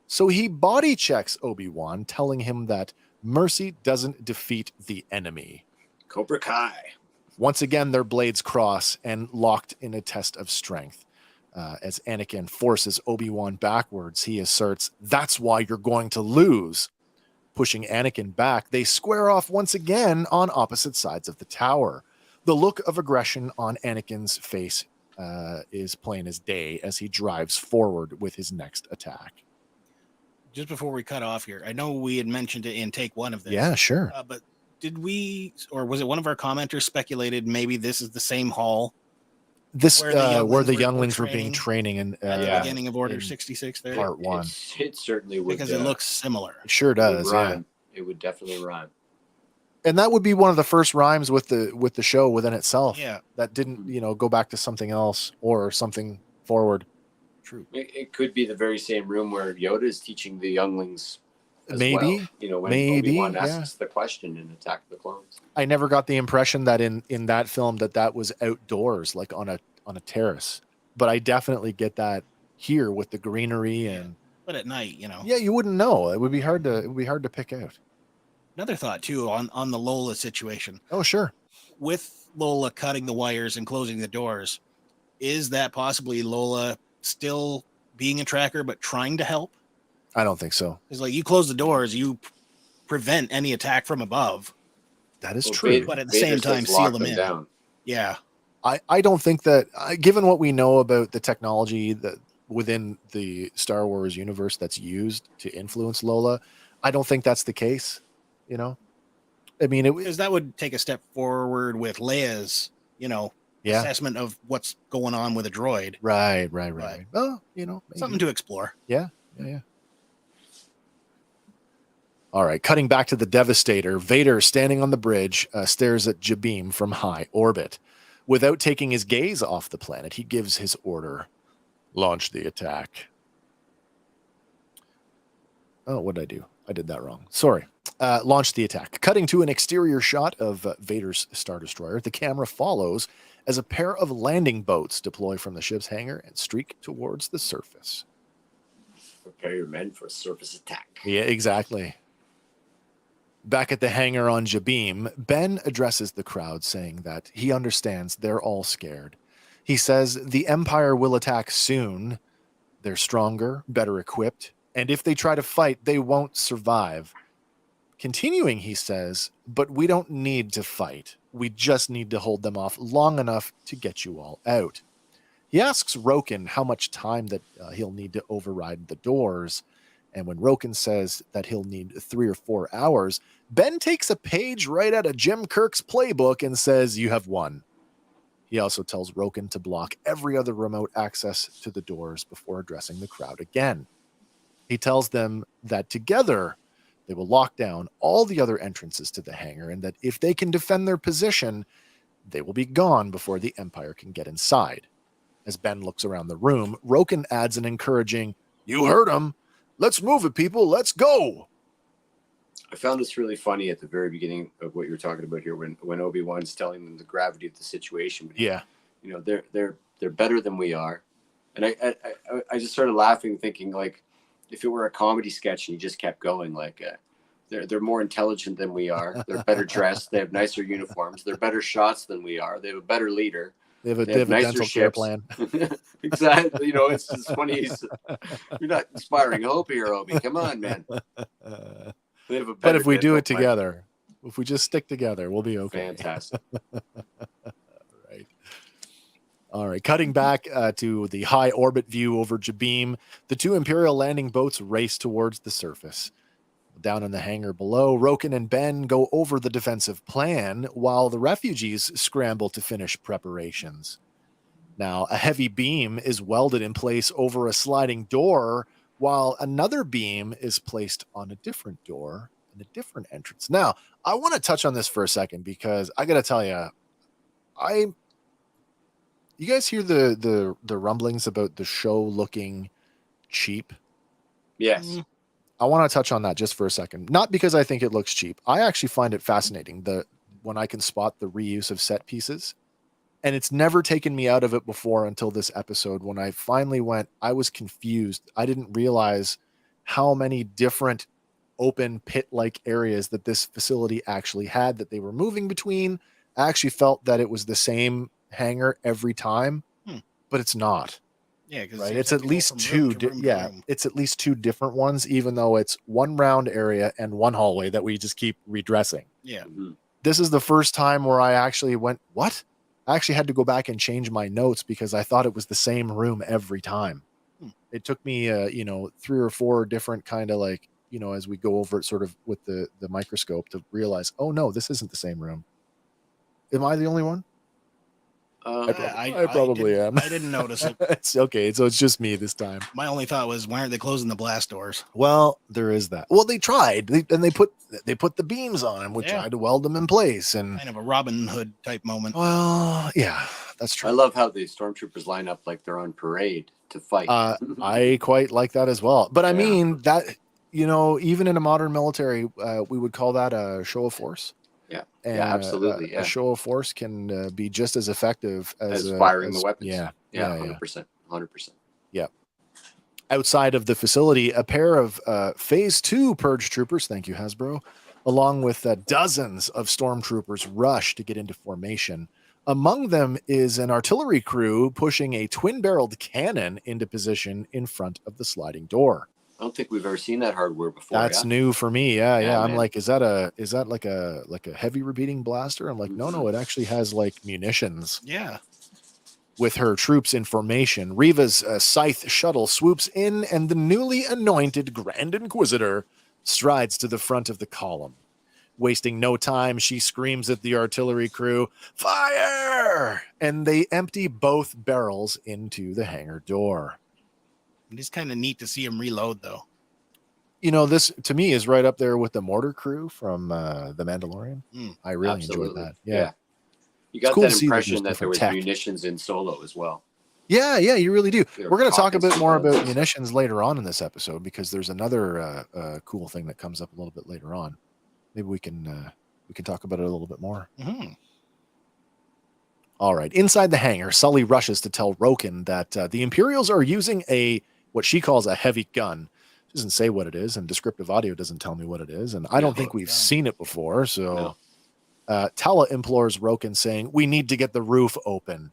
So he body checks Obi-Wan, telling him that mercy doesn't defeat the enemy. Cobra Kai. Once again, their blades cross and locked in a test of strength. As Anakin forces Obi-Wan backwards, he asserts, "That's why you're going to lose." Pushing Anakin back, they square off once again on opposite sides of the tower. The look of aggression on Anakin's face is plain as day as he drives forward with his next attack. Just before we cut off here, I know we had mentioned it in take one of this. Yeah, sure. But did we, or was it one of our commenters speculated maybe this is the same hall? This where the younglings were being training in at the beginning of Order 66 there? Part 1. It certainly would. Because it looks similar. It sure does, yeah. It would definitely rhyme. And that would be one of the first rhymes with the show within itself. Yeah. That didn't, go back to something else or something forward. True. It could be the very same room where Yoda is teaching the younglings as maybe well. When Obi-Wan asks the question in Attack of the Clones. I never got the impression that in that film that was outdoors, like on a terrace. But I definitely get that here with the greenery and but at night, Yeah, you wouldn't know. It would be hard to pick out. Another thought too on the Lola situation. Oh, sure. With Lola cutting the wires and closing the doors, is that possibly Lola still being a tracker but trying to help? I don't think so. It's like you close the doors, you prevent any attack from above. That is true. But at the same time, seal them in. Down. Yeah. I don't think that, given what we know about the technology that within the Star Wars universe that's used to influence Lola, I don't think that's the case. I mean, because that would take a step forward with Leia's, assessment of what's going on with a droid. Right. Well, maybe. Something to explore. Yeah. All right, cutting back to the Devastator, Vader, standing on the bridge, stares at Jabim from high orbit. Without taking his gaze off the planet, he gives his order. Launch the attack. Oh, what did I do? I did that wrong. Sorry. Launch the attack. Cutting to an exterior shot of Vader's Star Destroyer, the camera follows as a pair of landing boats deploy from the ship's hangar and streak towards the surface. Prepare your men for a surface attack. Yeah, exactly. Back at the hangar on Jabim, Ben addresses the crowd, saying that he understands they're all scared. He says the Empire will attack soon. They're stronger, better equipped, and if they try to fight, they won't survive. Continuing, he says, but we don't need to fight. We just need to hold them off long enough to get you all out. He asks Roken how much time that he'll need to override the doors. And when Roken says that he'll need 3 or 4 hours, Ben takes a page right out of Jim Kirk's playbook and says, "You have won." He also tells Roken to block every other remote access to the doors before addressing the crowd again. He tells them that together they will lock down all the other entrances to the hangar and that if they can defend their position, they will be gone before the Empire can get inside. As Ben looks around the room, Roken adds an encouraging, "You heard him. Let's move it, people. Let's go." I found this really funny at the very beginning of what you're talking about here when Obi-Wan's telling them the gravity of the situation. Yeah. They're better than we are. And I just started laughing, thinking like if it were a comedy sketch and he just kept going, like They're more intelligent than we are. They're better dressed. They have nicer uniforms. They're better shots than we are. They have a better leader. They have a nicer dental care ships. plan. Exactly. You know, it's funny. You're not inspiring hope here, Obi. Come on, man. They have a But if we do it plan. together, if we just stick together, we'll be okay. Fantastic. Right. All right. Cutting back to the high orbit view over Jabeam, the two Imperial landing boats race towards the surface. Down in the hangar below, Roken and Ben go over the defensive plan while the refugees scramble to finish preparations. Now, a heavy beam is welded in place over a sliding door, while another beam is placed on a different door and a different entrance. Now, I want to touch on this for a second because I got to tell you, you guys hear the rumblings about the show looking cheap? Yes. I want to touch on that just for a second. Not because I think it looks cheap. I actually find it fascinating when I can spot the reuse of set pieces. And it's never taken me out of it before until this episode. When I finally went, I was confused. I didn't realize how many different open pit-like areas that this facility actually had that they were moving between. I actually felt that it was the same hangar every time, but it's not. Yeah, right. It's at least two. It's at least two different ones, even though it's one round area and one hallway that we just keep redressing. Yeah. Mm-hmm. This is the first time where I actually went, what? I actually had to go back and change my notes because I thought it was the same room every time. It took me, 3 or 4 different kind of like, as we go over it sort of with the microscope to realize, oh no, this isn't the same room. Am I the only one? I probably am. I didn't notice it. It's okay. So it's just me this time. My only thought was, why aren't they closing the blast doors? Well, there is that. Well, they tried. They put the beams on them. We tried to weld them in place, and kind of a Robin Hood type moment. Well, yeah, that's true. I love how the stormtroopers line up like they're on parade to fight. I quite like that as well. But I mean that even in a modern military, we would call that a show of force. Yeah, and, absolutely. A show of force can be just as effective as firing the weapons. Yeah, 100%. Yeah. Outside of the facility, a pair of Phase 2 Purge Troopers, thank you, Hasbro, along with dozens of Stormtroopers rush to get into formation. Among them is an artillery crew pushing a twin-barreled cannon into position in front of the sliding door. I don't think we've ever seen that hardware before. That's new for me. Yeah. I'm man. like, is that like a heavy repeating blaster? I'm like, no, it actually has like munitions. Yeah. With her troops in formation, Reva's scythe shuttle swoops in, and the newly anointed Grand Inquisitor strides to the front of the column. Wasting no time, she screams at the artillery crew, "Fire!" And they empty both barrels into the hangar door. It is kind of neat to see him reload, though. This to me is right up there with the mortar crew from The Mandalorian. I really enjoyed that. Yeah. You got that impression that there was munitions in Solo as well. Yeah, you really do. We're going to talk a bit more about munitions later on in this episode because there's another cool thing that comes up a little bit later on. Maybe we can talk about it a little bit more. Mm-hmm. All right. Inside the hangar, Sully rushes to tell Roken that the Imperials are using what she calls a heavy gun. She doesn't say what it is, and descriptive audio doesn't tell me what it is, and I don't think we've seen it before. So Tala implores Roken, saying, "We need to get the roof open."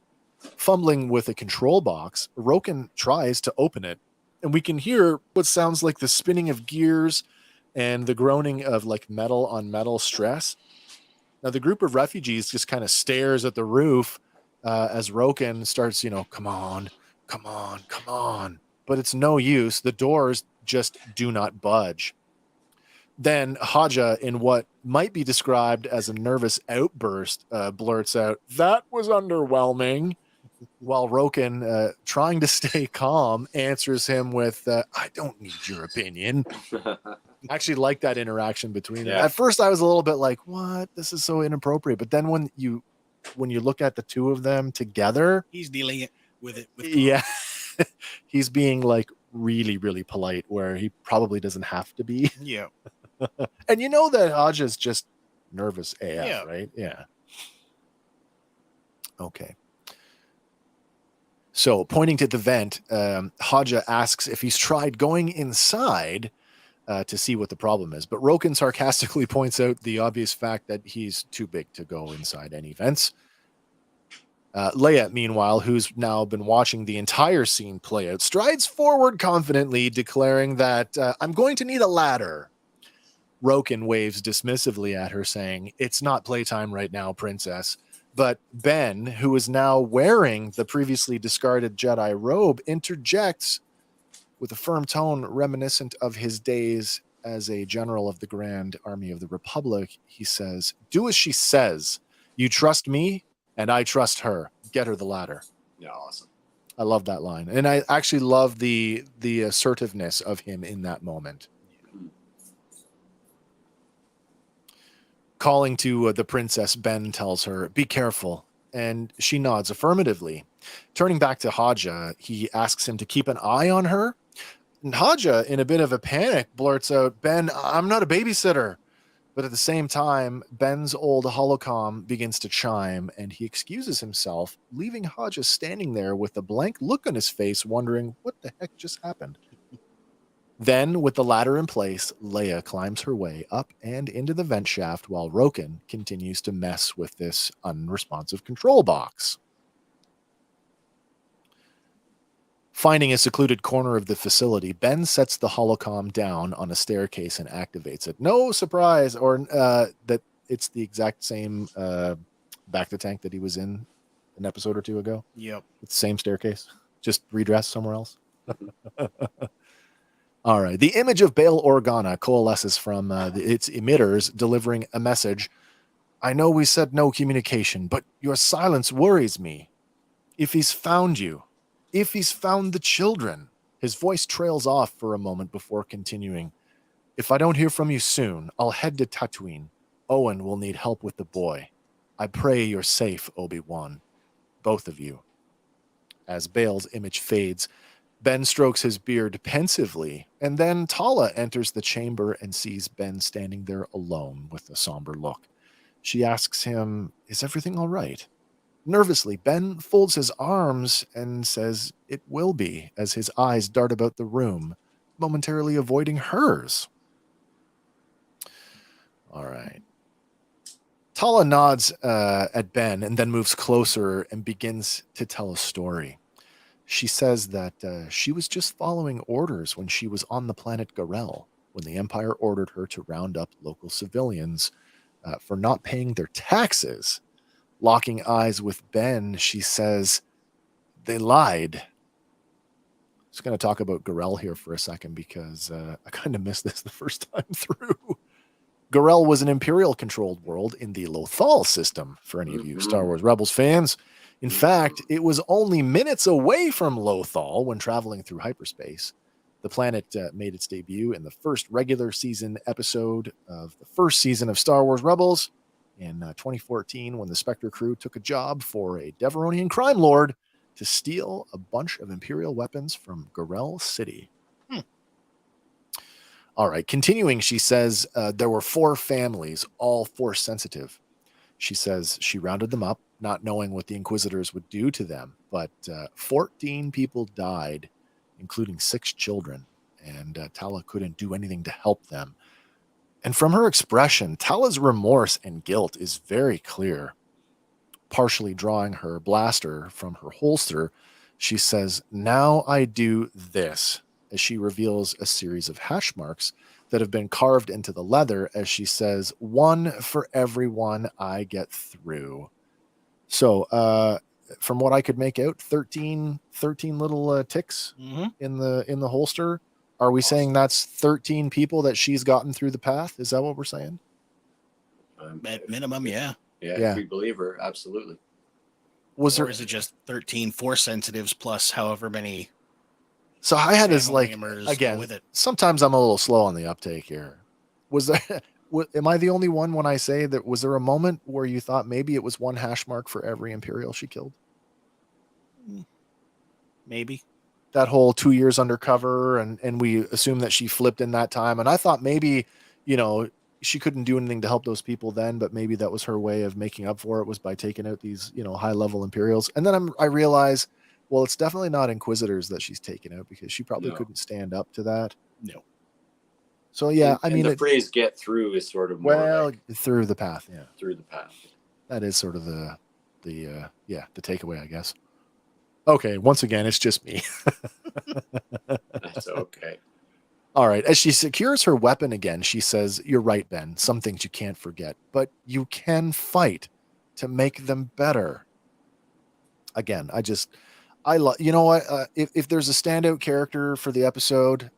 Fumbling with a control box, Roken tries to open it, and we can hear what sounds like the spinning of gears and the groaning of like metal on metal stress. Now, the group of refugees just kind of stares at the roof as Roken starts, come on. But it's no use. The doors just do not budge. Then Haja, in what might be described as a nervous outburst, blurts out, "That was underwhelming," while Roken, trying to stay calm, answers him with, "I don't need your opinion." I actually like that interaction between them. At first, I was a little bit like, what? This is so inappropriate. But then when you look at the two of them together, he's dealing with it. He's being like really, really polite where he probably doesn't have to be. Yeah. And that Haja's just nervous AF, right? Yeah. Okay. So pointing to the vent, Haja asks if he's tried going inside, to see what the problem is. But Roken sarcastically points out the obvious fact that he's too big to go inside any vents. Leia, meanwhile, who's now been watching the entire scene play out, strides forward confidently, declaring that I'm going to need a ladder. Roken waves dismissively at her, saying, "It's not playtime right now, princess." But Ben, who is now wearing the previously discarded Jedi robe, interjects with a firm tone reminiscent of his days as a general of the Grand Army of the Republic. He says, "Do as she says. You trust me, and I trust her. Get her the ladder." Yeah, awesome. I love that line. And I actually love the assertiveness of him in that moment. Calling to the princess, Ben tells her, "Be careful." And she nods affirmatively. Turning back to Haja, he asks him to keep an eye on her. And Haja, in a bit of a panic, blurts out, "Ben, I'm not a babysitter." But at the same time, Ben's old holocom begins to chime, and he excuses himself, leaving Haja standing there with a blank look on his face, wondering what the heck just happened. Then, with the ladder in place, Leia climbs her way up and into the vent shaft while Roken continues to mess with this unresponsive control box. Finding a secluded corner of the facility, Ben sets the holocom down on a staircase and activates it. No surprise, or that it's the exact same back to tank that he was in an episode or two ago. Yep. It's the same staircase, just redressed somewhere else. All right. The image of Bail Organa coalesces from its emitters, delivering a message. "I know we said no communication, but your silence worries me. If he's found you, if he's found the children." His voice trails off for a moment before continuing. "If I don't hear from you soon, I'll head to Tatooine. Owen will need help with the boy. I pray you're safe, Obi-Wan. Both of you." As Bail's image fades, Ben strokes his beard pensively, and then Tala enters the chamber and sees Ben standing there alone with a somber look. She asks him, "Is everything all right?" Nervously, Ben folds his arms and says it will be, as his eyes dart about the room, momentarily avoiding hers. All right. Tala nods at Ben and then moves closer and begins to tell a story. She says that she was just following orders when she was on the planet Garel, when the Empire ordered her to round up local civilians for not paying their taxes. Locking eyes with Ben, she says, "They lied." Just going to talk about Garel here for a second because I kind of missed this the first time through. Garel was an Imperial-controlled world in the Lothal system, for any of you Star Wars Rebels fans. In fact, it was only minutes away from Lothal when traveling through hyperspace. The planet made its debut in the first regular season episode of the first season of Star Wars Rebels in 2014, when the Spectre crew took a job for a Deveronian crime lord to steal a bunch of Imperial weapons from Garel City. All right, continuing, she says there were 4 families, all Force sensitive. She says she rounded them up, not knowing what the Inquisitors would do to them, but 14 people died, including 6 children, and Tala couldn't do anything to help them. And from her expression, Tala's remorse and guilt is very clear. Partially drawing her blaster from her holster, she says, "Now I do this," as she reveals a series of hash marks that have been carved into the leather, as she says, "One for everyone I get through." So, from what I could make out, 13 little ticks in the holster. Are we saying that's 13 people that she's gotten through the path? Is that what we're saying? At minimum, yeah. Yeah, if we believe her, absolutely. Or is it just 13 Force sensitives plus however many? So I had this, like, again, with it. Sometimes I'm a little slow on the uptake here. Was there? Am I the only one when I say that? Was there a moment where you thought maybe it was 1 hash mark for every Imperial she killed? Maybe. That whole 2 years undercover, and we assume that she flipped in that time. And I thought maybe, she couldn't do anything to help those people then, but maybe that was her way of making up for it, was by taking out these, high-level Imperials. And then I realize, well, it's definitely not Inquisitors that she's taken out, because she probably couldn't stand up to that. No. So yeah, I mean, the phrase "get through" is sort of more like through the path. Yeah, through the path. that is sort of the takeaway, I guess. Okay, once again, it's just me. That's okay. All right. As she secures her weapon again, she says, "You're right, Ben. Some things you can't forget, but you can fight to make them better." Again, I love, you know what? If there's a standout character for the episode,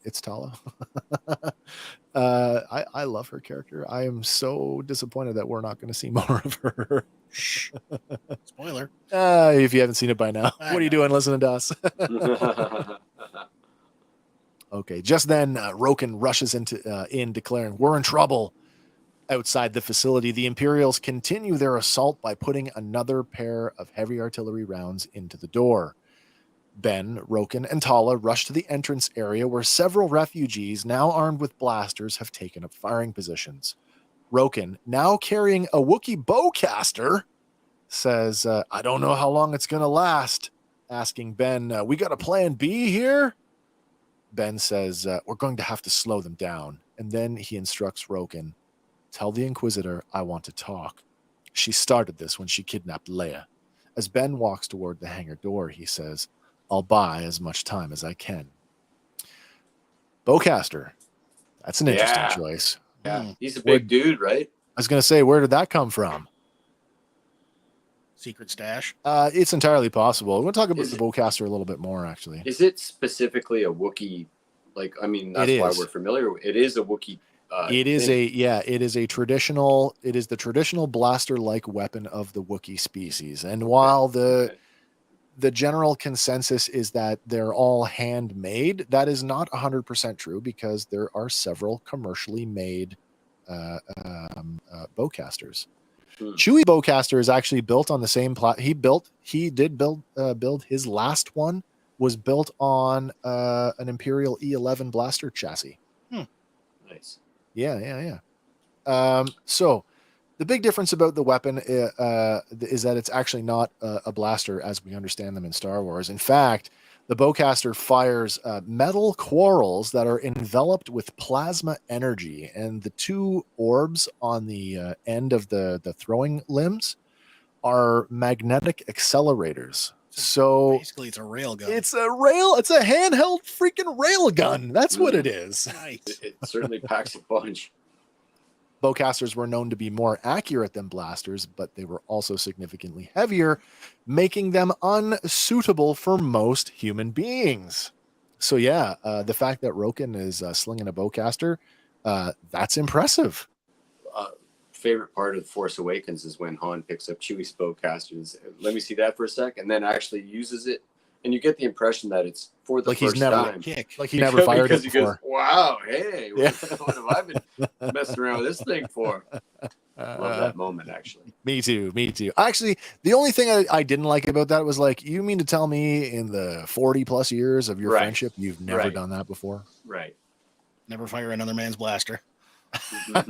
it's Tala. I love her character. I am so disappointed that we're not going to see more of her. Shh. Spoiler. If you haven't seen it by now, what are you doing listening to us? Okay. Just then, Roken rushes in, declaring, "We're in trouble." Outside the facility, the Imperials continue their assault by putting another pair of heavy artillery rounds into the door. Ben, Roken, and Tala rush to the entrance area where several refugees, now armed with blasters, have taken up firing positions. Roken, now carrying a Wookiee bowcaster, says, "I don't know how long it's going to last," asking Ben, "We got a plan B here?" Ben says, "We're going to have to slow them down." And then he instructs Roken, "Tell the Inquisitor I want to talk. She started this when she kidnapped Leia." As Ben walks toward the hangar door, he says, "I'll buy as much time as I can." Bowcaster. That's an interesting choice. Yeah, he's a big dude, right? I was going to say, where did that come from? Secret stash. It's entirely possible. We'll talk about the bowcaster a little bit more, actually. Is it specifically a Wookiee? Like, I mean, that's why we're familiar. It is a Wookiee. It is the traditional blaster-like weapon of the Wookiee species. And while the general consensus is that they're all handmade, that is not 100% true, because there are several commercially made bowcasters. Chewie bowcaster is actually built on the same he did build his last one was built on an Imperial E11 blaster chassis. Nice. Yeah. So the big difference about the weapon is that it's actually not a blaster as we understand them in Star Wars. In fact, the bowcaster fires metal quarrels that are enveloped with plasma energy, and the two orbs on the end of the throwing limbs are magnetic accelerators. So basically, it's a rail gun. It's a handheld freaking rail gun. That's what it is. Nice. It certainly packs a punch. Bowcasters were known to be more accurate than blasters, but they were also significantly heavier, making them unsuitable for most human beings. So yeah, the fact that Roken is slinging a bowcaster, that's impressive. Favorite part of The Force Awakens is when Han picks up Chewie's bowcaster and says, "Let me see that for a sec," and then actually uses it, and you get the impression that it's for the first time. Like he never fired it before. He goes, "Wow, hey, what have I been messing around with this thing for?" Love that moment, actually. Me too. Actually, the only thing I didn't like about that was, like, you mean to tell me in the 40 plus years of your friendship, you've never done that before? Right. Never fire another man's blaster. Fair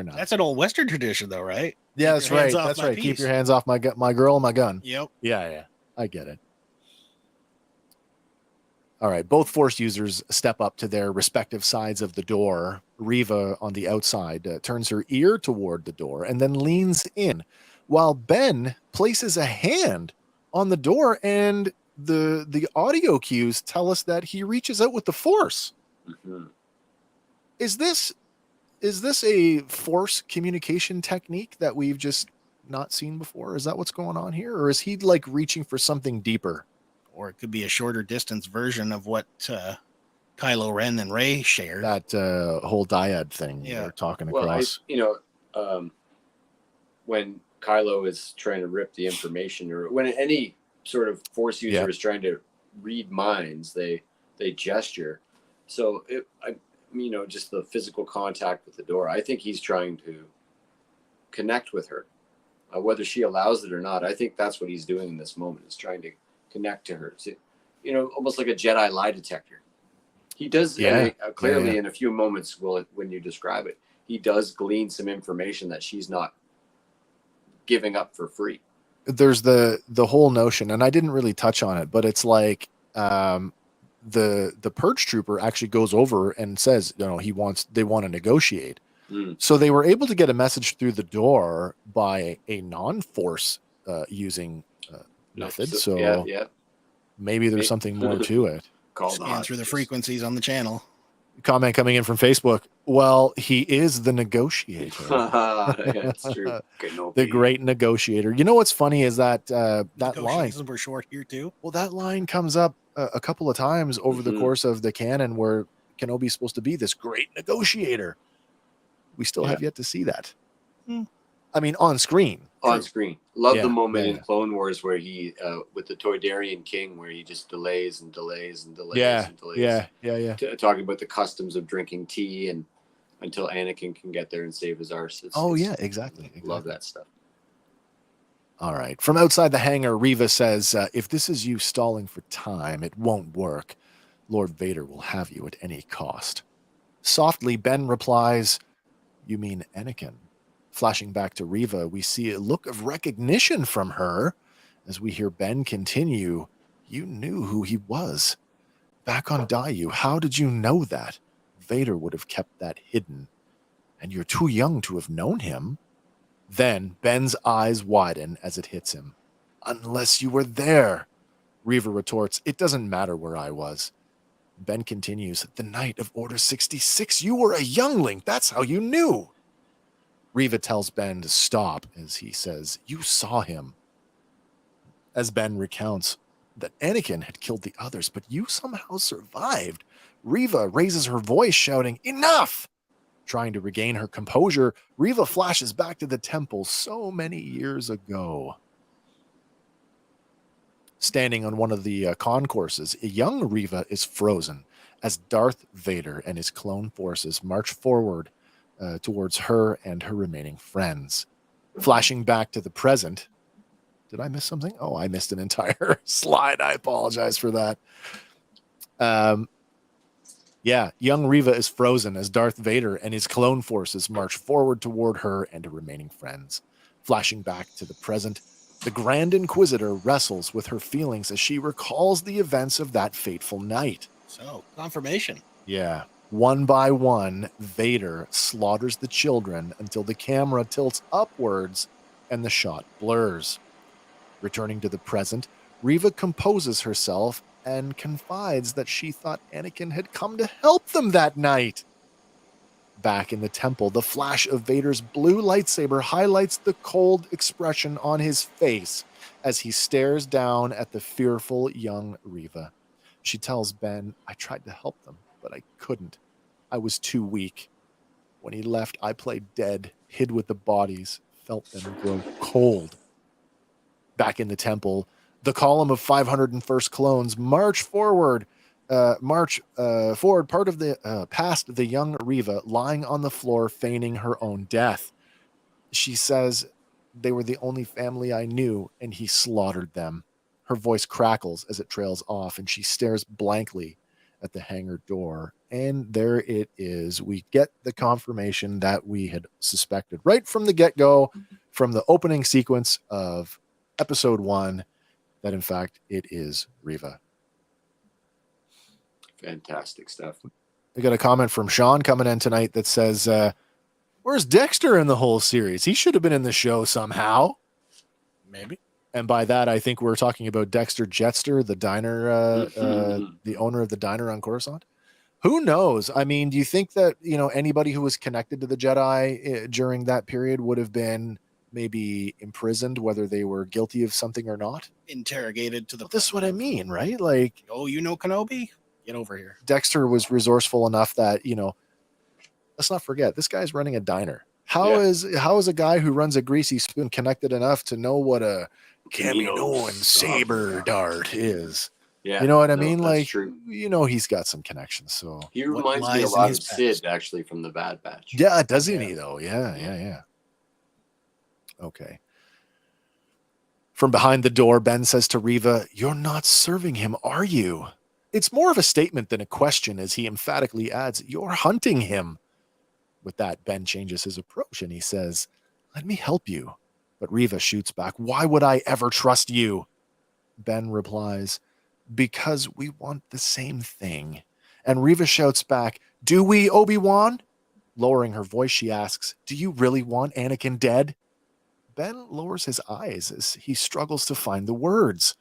enough. That's an old Western tradition, though, right? Yeah, that's right. That's right. Keep your hands off my girl and my gun. Yep. Yeah. I get it. All right. Both Force users step up to their respective sides of the door. Reva on the outside turns her ear toward the door and then leans in, while Ben places a hand on the door, and the audio cues tell us that he reaches out with the Force. Mm-hmm. Is this a Force communication technique that we've just not seen before? Is that what's going on here? Or is he, like, reaching for something deeper? Or it could be a shorter distance version of what Kylo Ren and Rey shared. That whole dyad thing they're talking across. When Kylo is trying to rip the information, or when any sort of Force user is trying to read minds, they gesture. So just the physical contact with the door. I think he's trying to connect with her, whether she allows it or not. I think that's what he's doing in this moment, is trying to connect to her. So, almost like a Jedi lie detector. He does clearly in a few moments. When you describe it, he does glean some information that she's not giving up for free. There's the whole notion, and I didn't really touch on it, but it's like the Purge Trooper actually goes over and says, they want to negotiate. Mm. So they were able to get a message through the door by a non-force using method. So maybe there's something more to it. Scan through the frequencies on the channel. Comment coming in from Facebook. Well, he is the negotiator. That's true. The great negotiator. You know what's funny is that line. We're short here too. Well, that line comes up a couple of times over the course of the canon where Kenobi's supposed to be this great negotiator. We still have yet to see that. I mean, on screen. On screen. Love the moment in Clone Wars where he, with the Toydarian King, where he just delays and delays and delays and delays. Talking about the customs of drinking tea and until Anakin can get there and save his arse. Exactly. Love that stuff. All right. From outside the hangar, Reva says, if this is you stalling for time, it won't work. Lord Vader will have you at any cost. Softly, Ben replies, you mean Anakin? Flashing back to Reva, we see a look of recognition from her as we hear Ben continue. You knew who he was. Back on Dayu, how did you know that? Vader would have kept that hidden. And you're too young to have known him. Then Ben's eyes widen as it hits him. Unless you were there. Reva retorts, it doesn't matter where I was. Ben continues, the night of Order 66, you were a youngling. That's how you knew. Reva tells Ben to stop as he says, you saw him. As Ben recounts that Anakin had killed the others, but you somehow survived. Reva raises her voice, shouting, enough! Trying to regain her composure, Reva flashes back to the temple so many years ago. Standing on one of the concourses, a young Reva is frozen as Darth Vader and his clone forces march forward towards her and her remaining friends. Flashing back to the present. Did I miss something? Oh, I missed an entire slide. I apologize for that. Young Reva is frozen as Darth Vader and his clone forces march forward toward her and her remaining friends. Flashing back to the present, the Grand Inquisitor wrestles with her feelings as she recalls the events of that fateful night. So, confirmation. Yeah. One by one, Vader slaughters the children until the camera tilts upwards and the shot blurs. Returning to the present, Reva composes herself and confides that she thought Anakin had come to help them that night. Back in the temple, the flash of Vader's blue lightsaber highlights the cold expression on his face as he stares down at the fearful young Reva. She tells Ben, I tried to help them, but I couldn't. I was too weak. When he left, I played dead, hid with the bodies, felt them grow cold. Back in the temple, the column of 501st clones march forward part of the past the young Reva lying on the floor feigning her own death. She says, they were the only family I knew, and he slaughtered them. Her voice crackles as it trails off, and she stares blankly at the hangar door. And there it is. We get the confirmation that we had suspected right from the get-go, from the opening sequence of episode 1, that in fact it is Reva. Fantastic stuff. We got a comment from Sean coming in tonight that says, where's Dexter in the whole series? He should have been in the show somehow. Maybe. And by that, I think we're talking about Dexter Jetster, the diner, the owner of the diner on Coruscant. Who knows? I mean, do you think that, anybody who was connected to the Jedi during that period would have been maybe imprisoned, whether they were guilty of something or not? Interrogated to the... Well, this is what I mean, right? Like, oh, Kenobi? Get over here. Dexter was resourceful enough that, let's not forget, this guy's running a diner. How is a guy who runs a greasy spoon connected enough to know what a Caminoan saber dart is? Yeah, you know what I mean? Like, true. He's got some connections. So he reminds me a lot of Sid, actually, from the Bad Batch. Yeah, doesn't he though? Yeah. Okay. From behind the door, Ben says to Reva, "You're not serving him, are you?" It's more of a statement than a question as he emphatically adds, "You're hunting him." With that, Ben changes his approach and he says, "Let me help you." But Reva shoots back, "Why would I ever trust you?" Ben replies, Because we want the same thing. And Reva shouts back, do we, Obi-Wan? Lowering her voice, she asks, do you really want Anakin dead? Ben lowers his eyes as he struggles to find the words.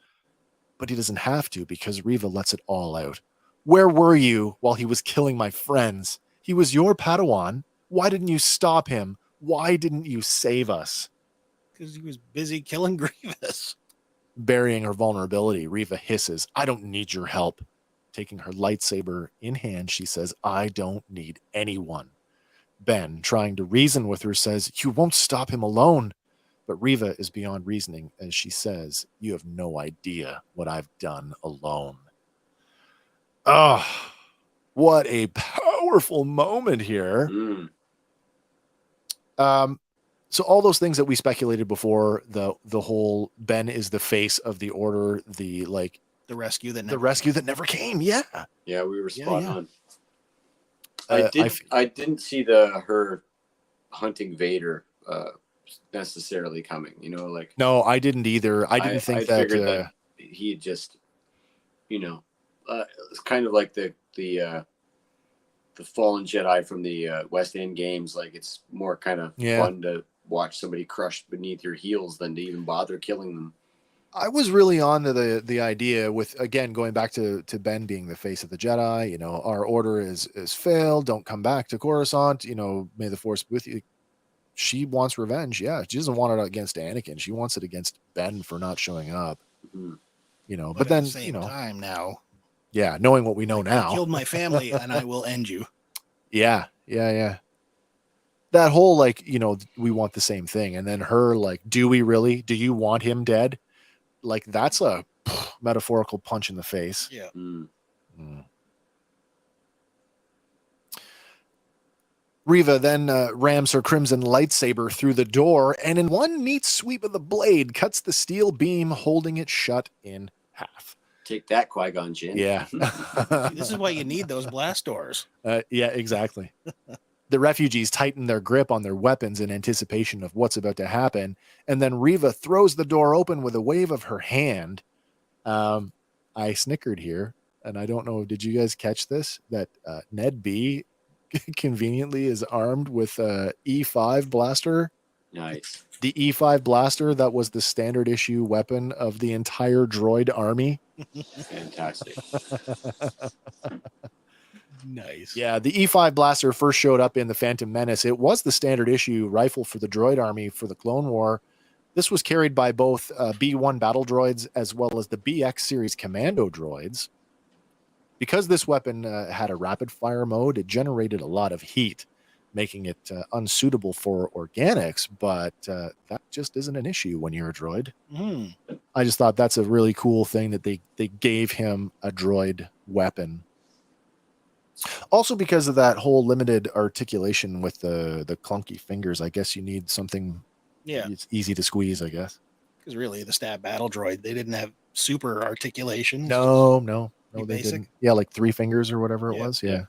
But he doesn't have to because Reva lets it all out. Where were you while he was killing my friends? He was your Padawan. Why didn't you stop him? Why didn't you save us? Because he was busy killing Grievous. Burying her vulnerability, Reva hisses, I don't need your help. Taking her lightsaber in hand, she says, I don't need anyone. Ben, trying to reason with her, says, you won't stop him alone. But Reva is beyond reasoning as she says, you have no idea what I've done alone. Oh, what a powerful moment here. So all those things that we speculated before, the whole Ben is the face of the Order, the rescue that never came. Yeah, we were spot on. I didn't see her hunting Vader necessarily coming. No, I didn't either. I didn't think that, figured that he just, it's kind of like the fallen Jedi from the West End games. Like, it's more kind of fun to watch somebody crushed beneath your heels than to even bother killing them. I was really on to the idea with, again, going back to Ben being the face of the Jedi, our Order is failed. Don't come back to Coruscant. May the Force be with you. She wants revenge. Yeah. She doesn't want it against Anakin. She wants it against Ben for not showing up, but then, at the same time now. Yeah. Knowing what we know now. I killed my family and I will end you. Yeah. That whole, we want the same thing. And then her, do we really? Do you want him dead? That's a metaphorical punch in the face. Yeah. Reva then rams her crimson lightsaber through the door and in one neat sweep of the blade cuts the steel beam holding it shut in half. Take that, Qui-Gon Jinn. Yeah. This is why you need those blast doors. Yeah, exactly. The refugees tighten their grip on their weapons in anticipation of what's about to happen. And then Reva throws the door open with a wave of her hand. I snickered here, and I don't know, did you guys catch this? That Ned B conveniently is armed with a E5 blaster. Nice. The E5 blaster that was the standard issue weapon of the entire droid army. Fantastic. Nice. Yeah, the E5 blaster first showed up in the Phantom Menace. It was the standard issue rifle for the droid army for the Clone War. This was carried by both B1 battle droids as well as the BX series commando droids. Because this weapon had a rapid fire mode, it generated a lot of heat, making it unsuitable for organics, but that just isn't an issue when you're a droid. I just thought that's a really cool thing that they gave him a droid weapon. Also, because of that whole limited articulation with the clunky fingers, I guess you need something it's easy to squeeze, I guess. Because really, the stab battle droid, they didn't have super articulation. No, they basic. didn't. Yeah, like 3 fingers or whatever it was. Yeah.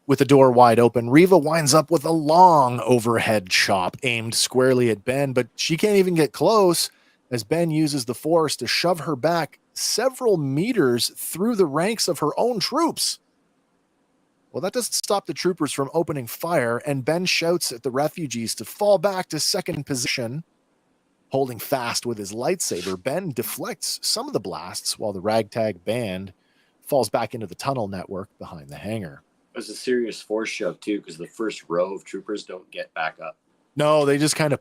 With the door wide open, Reva winds up with a long overhead chop aimed squarely at Ben, but she can't even get close as Ben uses the Force to shove her back several meters through the ranks of her own troops. Well, that doesn't stop the troopers from opening fire, and Ben shouts at the refugees to fall back to second position. Holding fast with his lightsaber, Ben deflects some of the blasts while the ragtag band falls back into the tunnel network behind the hangar. It was a serious Force shove, too, because the first row of troopers don't get back up. No, they just kind of...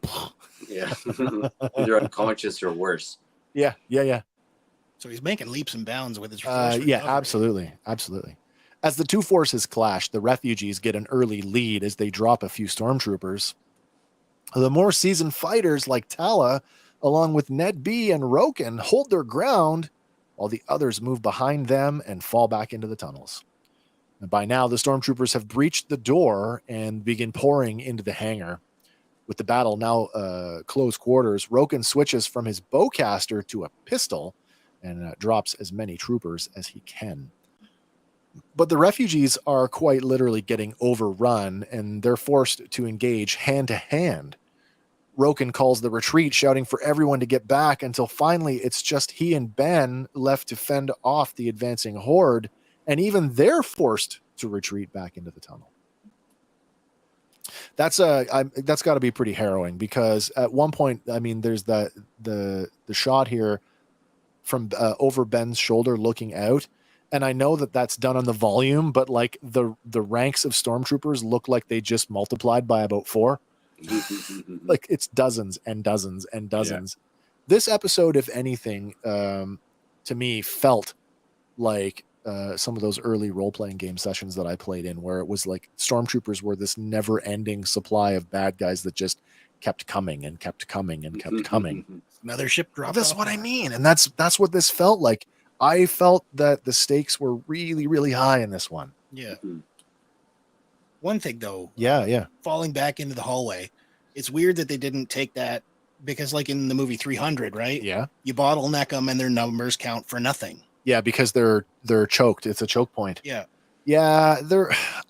Yeah. They're unconscious or worse. Yeah. So he's making leaps and bounds with his absolutely. As the two forces clash, the refugees get an early lead as they drop a few stormtroopers. The more seasoned fighters like Tala, along with Ned B and Roken, hold their ground while the others move behind them and fall back into the tunnels. And by now, the stormtroopers have breached the door and begin pouring into the hangar. With the battle now close quarters, Roken switches from his bowcaster to a pistol and drops as many troopers as he can. But the refugees are quite literally getting overrun, and they're forced to engage hand-to-hand. Roken calls the retreat, shouting for everyone to get back until finally it's just he and Ben left to fend off the advancing horde, and even they're forced to retreat back into the tunnel. That's got to be pretty harrowing, because at one point, I mean, there's the shot here from over Ben's shoulder looking out, and I know that that's done on the volume, but like the ranks of stormtroopers look like they just multiplied by about 4. Like it's dozens and dozens and dozens. Yeah. This episode, if anything, to me felt like some of those early role-playing game sessions that I played in, where it was like stormtroopers were this never-ending supply of bad guys that just kept coming and kept coming and kept coming. Another ship dropped. That's what I mean, and that's what this felt like. I felt that the stakes were really, really high in this one. Yeah. One thing though, yeah, falling back into the hallway, it's weird that they didn't take that, because like in the movie 300, right? Yeah, you bottleneck them and their numbers count for nothing. Yeah, because they're choked. It's a choke point. Yeah.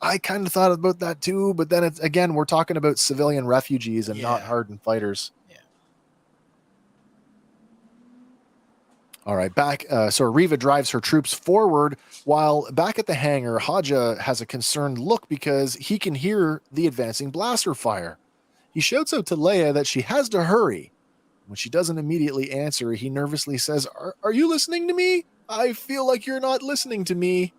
I kind of thought about that too, but then it's, again, we're talking about civilian refugees and not hardened fighters. Yeah. All right, back. So Reva drives her troops forward, while back at the hangar, Haja has a concerned look because he can hear the advancing blaster fire. He shouts out to Leia that she has to hurry. When she doesn't immediately answer, he nervously says, Are you listening to me? I feel like you're not listening to me.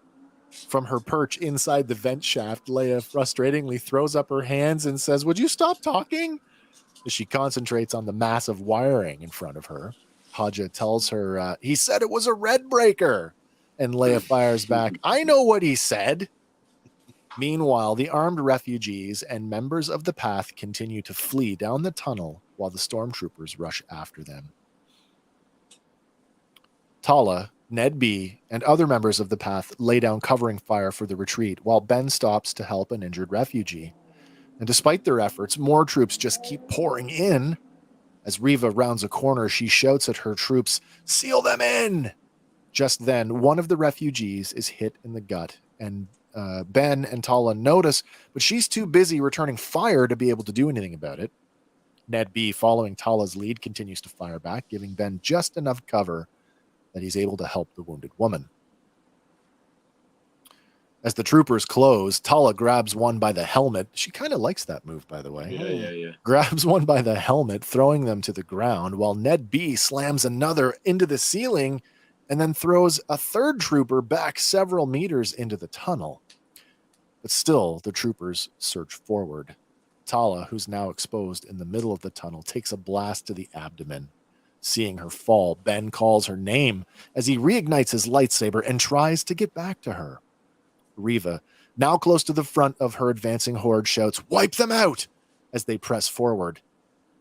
From her perch inside the vent shaft, Leia frustratingly throws up her hands and says, Would you stop talking? As she concentrates on the massive wiring in front of her, Haja tells her, he said it was a red breaker. And Leia fires back, I know what he said. Meanwhile, the armed refugees and members of the Path continue to flee down the tunnel while the stormtroopers rush after them. Tala, Ned B, and other members of the Path lay down covering fire for the retreat, while Ben stops to help an injured refugee. And despite their efforts, more troops just keep pouring in. As Reva rounds a corner, she shouts at her troops, Seal them in! Just then, one of the refugees is hit in the gut, and Ben and Tala notice, but she's too busy returning fire to be able to do anything about it. Ned B, following Tala's lead, continues to fire back, giving Ben just enough cover that he's able to help the wounded woman. As the troopers close, Tala grabs one by the helmet. She kind of likes that move, by the way. Yeah. Grabs one by the helmet, throwing them to the ground, while Ned B slams another into the ceiling and then throws a third trooper back several meters into the tunnel. But still, the troopers surge forward. Tala, who's now exposed in the middle of the tunnel, takes a blast to the abdomen. Seeing her fall, Ben calls her name as he reignites his lightsaber and tries to get back to her. Reva, now close to the front of her advancing horde, shouts, Wipe them out! As they press forward.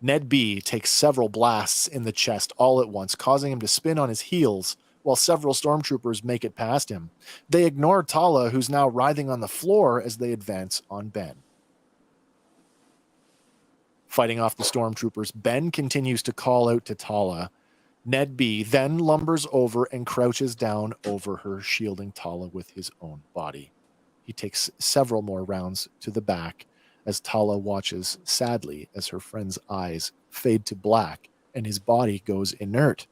Ned B takes several blasts in the chest all at once, causing him to spin on his heels, while several stormtroopers make it past him. They ignore Tala, who's now writhing on the floor, as they advance on Ben. Fighting off the stormtroopers, Ben continues to call out to Tala. Ned B then lumbers over and crouches down over her, shielding Tala with his own body. He takes several more rounds to the back as Tala watches sadly as her friend's eyes fade to black and his body goes inert.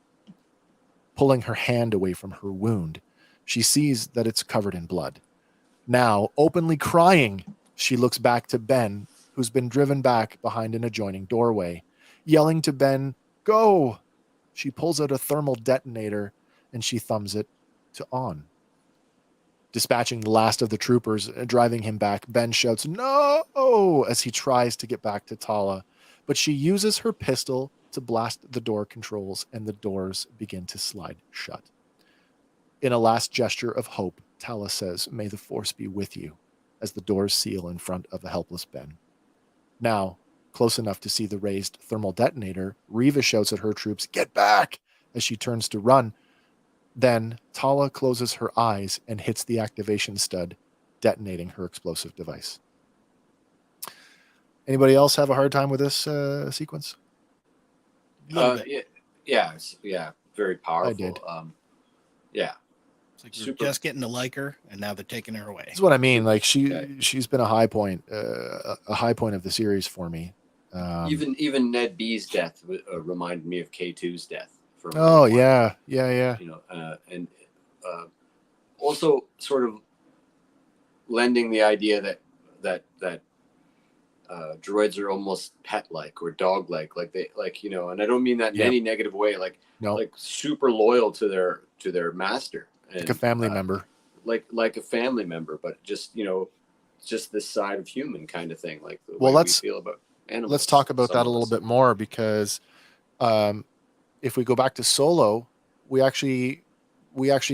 Pulling her hand away from her wound, she sees that it's covered in blood. Now, openly crying, she looks back to Ben, who's been driven back behind an adjoining doorway. Yelling to Ben, Go! She pulls out a thermal detonator and she thumbs it to on. Dispatching the last of the troopers, driving him back, Ben shouts, No! As he tries to get back to Tala, but she uses her pistol to blast the door controls and the doors begin to slide shut. In a last gesture of hope, Tala says, May the Force be with you, as the doors seal in front of a helpless Ben. Now, close enough to see the raised thermal detonator, Reva shouts at her troops, Get back! As she turns to run. Then, Tala closes her eyes and hits the activation stud, detonating her explosive device. Anybody else have a hard time with this sequence? Yeah, very powerful. I did. Yeah. It's like you're just getting to like her, and now they're taking her away. That's what I mean. Like she's been a high point of the series for me. Even Ned B's death reminded me of K2's death. From Oh Rogue One. yeah. You know, and also sort of lending the idea that droids are almost pet-like or dog-like, like you know, and I don't mean that in any negative way, like super loyal to their master, and, like a family member, like a family member, but just, you know, just this side of human kind of thing, like the way we feel about animals. Let's talk about that a little bit more, because if we go back to Solo, we actually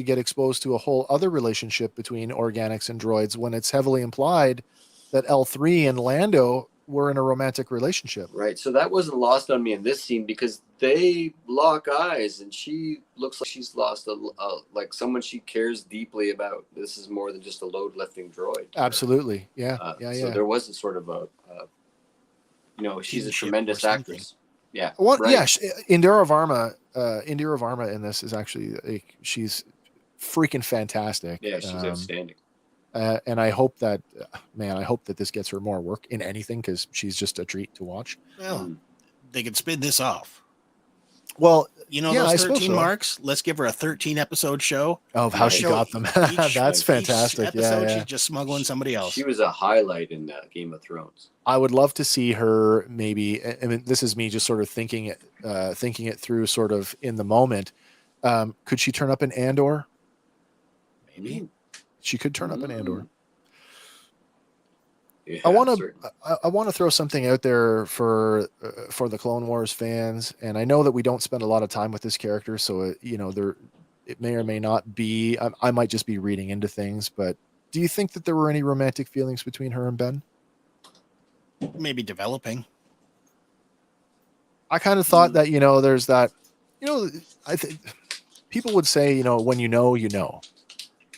get exposed to a whole other relationship between organics and droids, when it's heavily implied that L3 and Lando were in a romantic relationship. Right. So that wasn't lost on me in this scene, because they lock eyes and she looks like she's lost like someone she cares deeply about. This is more than just a load lifting droid. Absolutely. Yeah. So there was a sort of a you know, she's a tremendous actress. Yeah. Well, right. Yeah. Indira Varma in this is actually she's freaking fantastic. Yeah, she's outstanding. And I hope that, I hope that this gets her more work in anything, because she's just a treat to watch. Well, they could spin this off. Well, you know, those 13 marks. Let's give her a 13 episode show of how she got them. That's fantastic. Each episode, she's just smuggling somebody else. She was a highlight in Game of Thrones. I would love to see her. Maybe, I mean, this is me just sort of thinking it through, sort of in the moment. Could she turn up in Andor? Maybe. She could turn up in Andor. Yeah, I want to throw something out there for the Clone Wars fans, and I know that we don't spend a lot of time with this character, so you know, it may or may not be. I might just be reading into things, but do you think that there were any romantic feelings between her and Ben? Maybe developing. I kind of thought that, you know, there's that, you know, I think people would say, you know, when you know.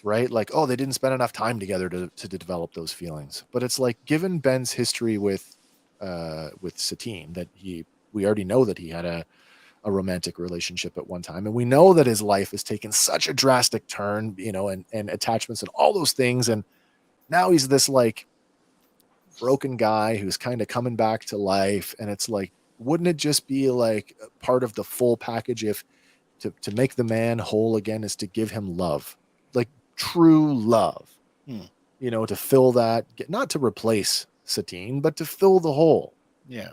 Right? Like, oh, they didn't spend enough time together to develop those feelings. But it's like, given Ben's history with Satine, that we already know that he had a romantic relationship at one time. And we know that his life has taken such a drastic turn, you know, and attachments and all those things. And now he's this like broken guy who's kind of coming back to life. And it's like, wouldn't it just be like part of the full package if to make the man whole again is to give him love? Like, true love, you know, to fill that, not to replace Satine, but to fill the hole. Yeah.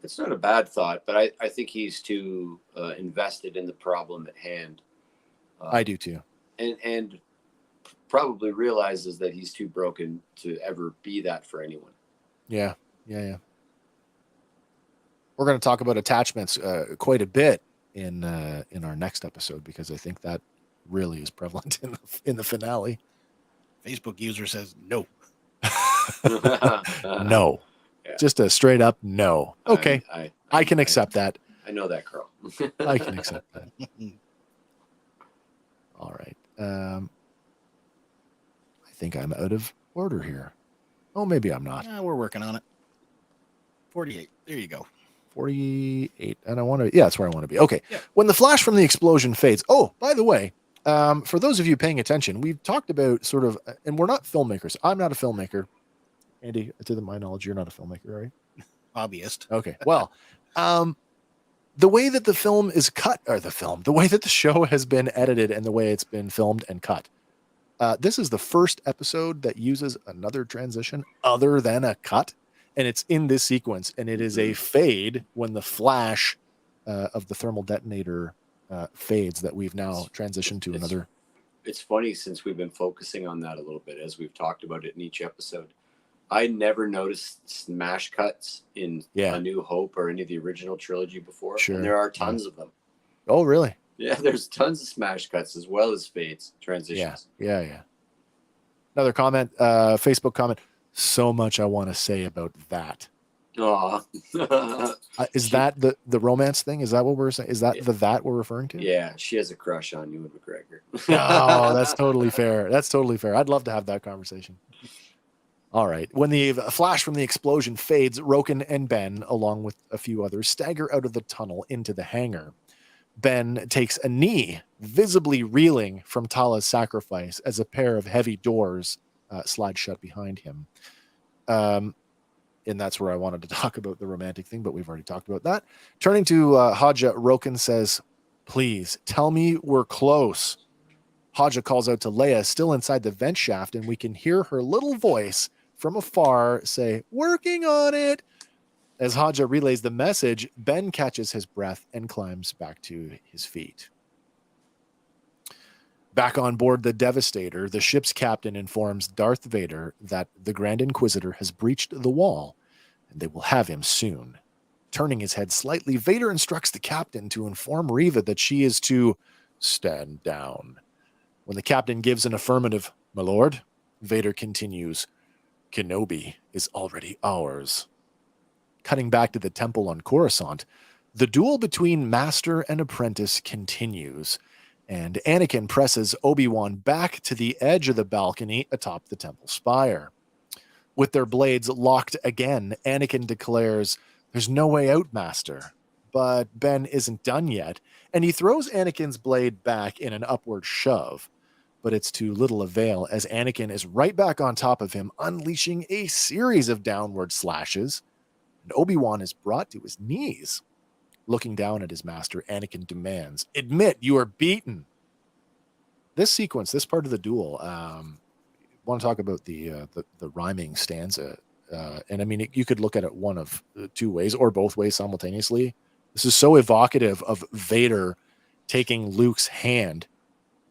It's not a bad thought, but I think he's too invested in the problem at hand. I do too. And probably realizes that he's too broken to ever be that for anyone. Yeah. We're going to talk about attachments quite a bit in our next episode, because I think that really is prevalent in the finale. Facebook user says no. No. Yeah. Just a straight up no. Okay. I can accept that. I know that, Carl. I can accept that. All right. I think I'm out of order here. Oh, maybe I'm not. We're working on it. 48. There you go. 48. And I want to, that's where I want to be. Okay. Yeah. When the flash from the explosion fades. Oh, by the way, for those of you paying attention, we've talked about sort of, and we're not filmmakers. I'm not a filmmaker. Andy, to my knowledge, you're not a filmmaker, right? Hobbyist. Okay. Well, the way that the film is cut, or the way that the show has been edited and the way it's been filmed and cut, this is the first episode that uses another transition other than a cut. And it's in this sequence, and it is a fade when the flash of the thermal detonator fades that we've now transitioned to another. It's funny, since we've been focusing on that a little bit as we've talked about it in each episode. I never noticed smash cuts in A New Hope or any of the original trilogy before. Sure. And there are tons of them. Oh, really? Yeah, there's tons of smash cuts as well as fades, transitions. Yeah. Another comment, Facebook comment. So much I want to say about that. Is that the romance thing? Is that what we're saying? Is that that we're referring to? Yeah, she has a crush on Ewan McGregor. Oh, that's totally fair. I'd love to have that conversation. All right. When the flash from the explosion fades, Roken and Ben, along with a few others, stagger out of the tunnel into the hangar. Ben takes a knee, visibly reeling from Tala's sacrifice, as a pair of heavy doors slide shut behind him. And that's where I wanted to talk about the romantic thing, but we've already talked about that. Turning to Haja, Roken says, please tell me we're close. Haja calls out to Leia, still inside the vent shaft, and we can hear her little voice from afar say, working on it. As Haja relays the message, Ben catches his breath and climbs back to his feet. Back on board the Devastator, the ship's captain informs Darth Vader that the Grand Inquisitor has breached the wall, and they will have him soon. Turning his head slightly, Vader instructs the captain to inform Reva that she is to stand down. When the captain gives an affirmative, my lord, Vader continues, Kenobi is already ours. Cutting back to the temple on Coruscant, the duel between master and apprentice continues, and Anakin presses Obi-Wan back to the edge of the balcony atop the temple spire. With their blades locked again, Anakin declares, there's no way out, master. But Ben isn't done yet, and he throws Anakin's blade back in an upward shove. But it's to little avail as Anakin is right back on top of him, unleashing a series of downward slashes. And Obi-Wan is brought to his knees. Looking down at his master, Anakin demands, admit you are beaten. This sequence, this part of the duel, I want to talk about the rhyming stanza. And I mean, you could look at it one of two ways or both ways simultaneously. This is so evocative of Vader taking Luke's hand,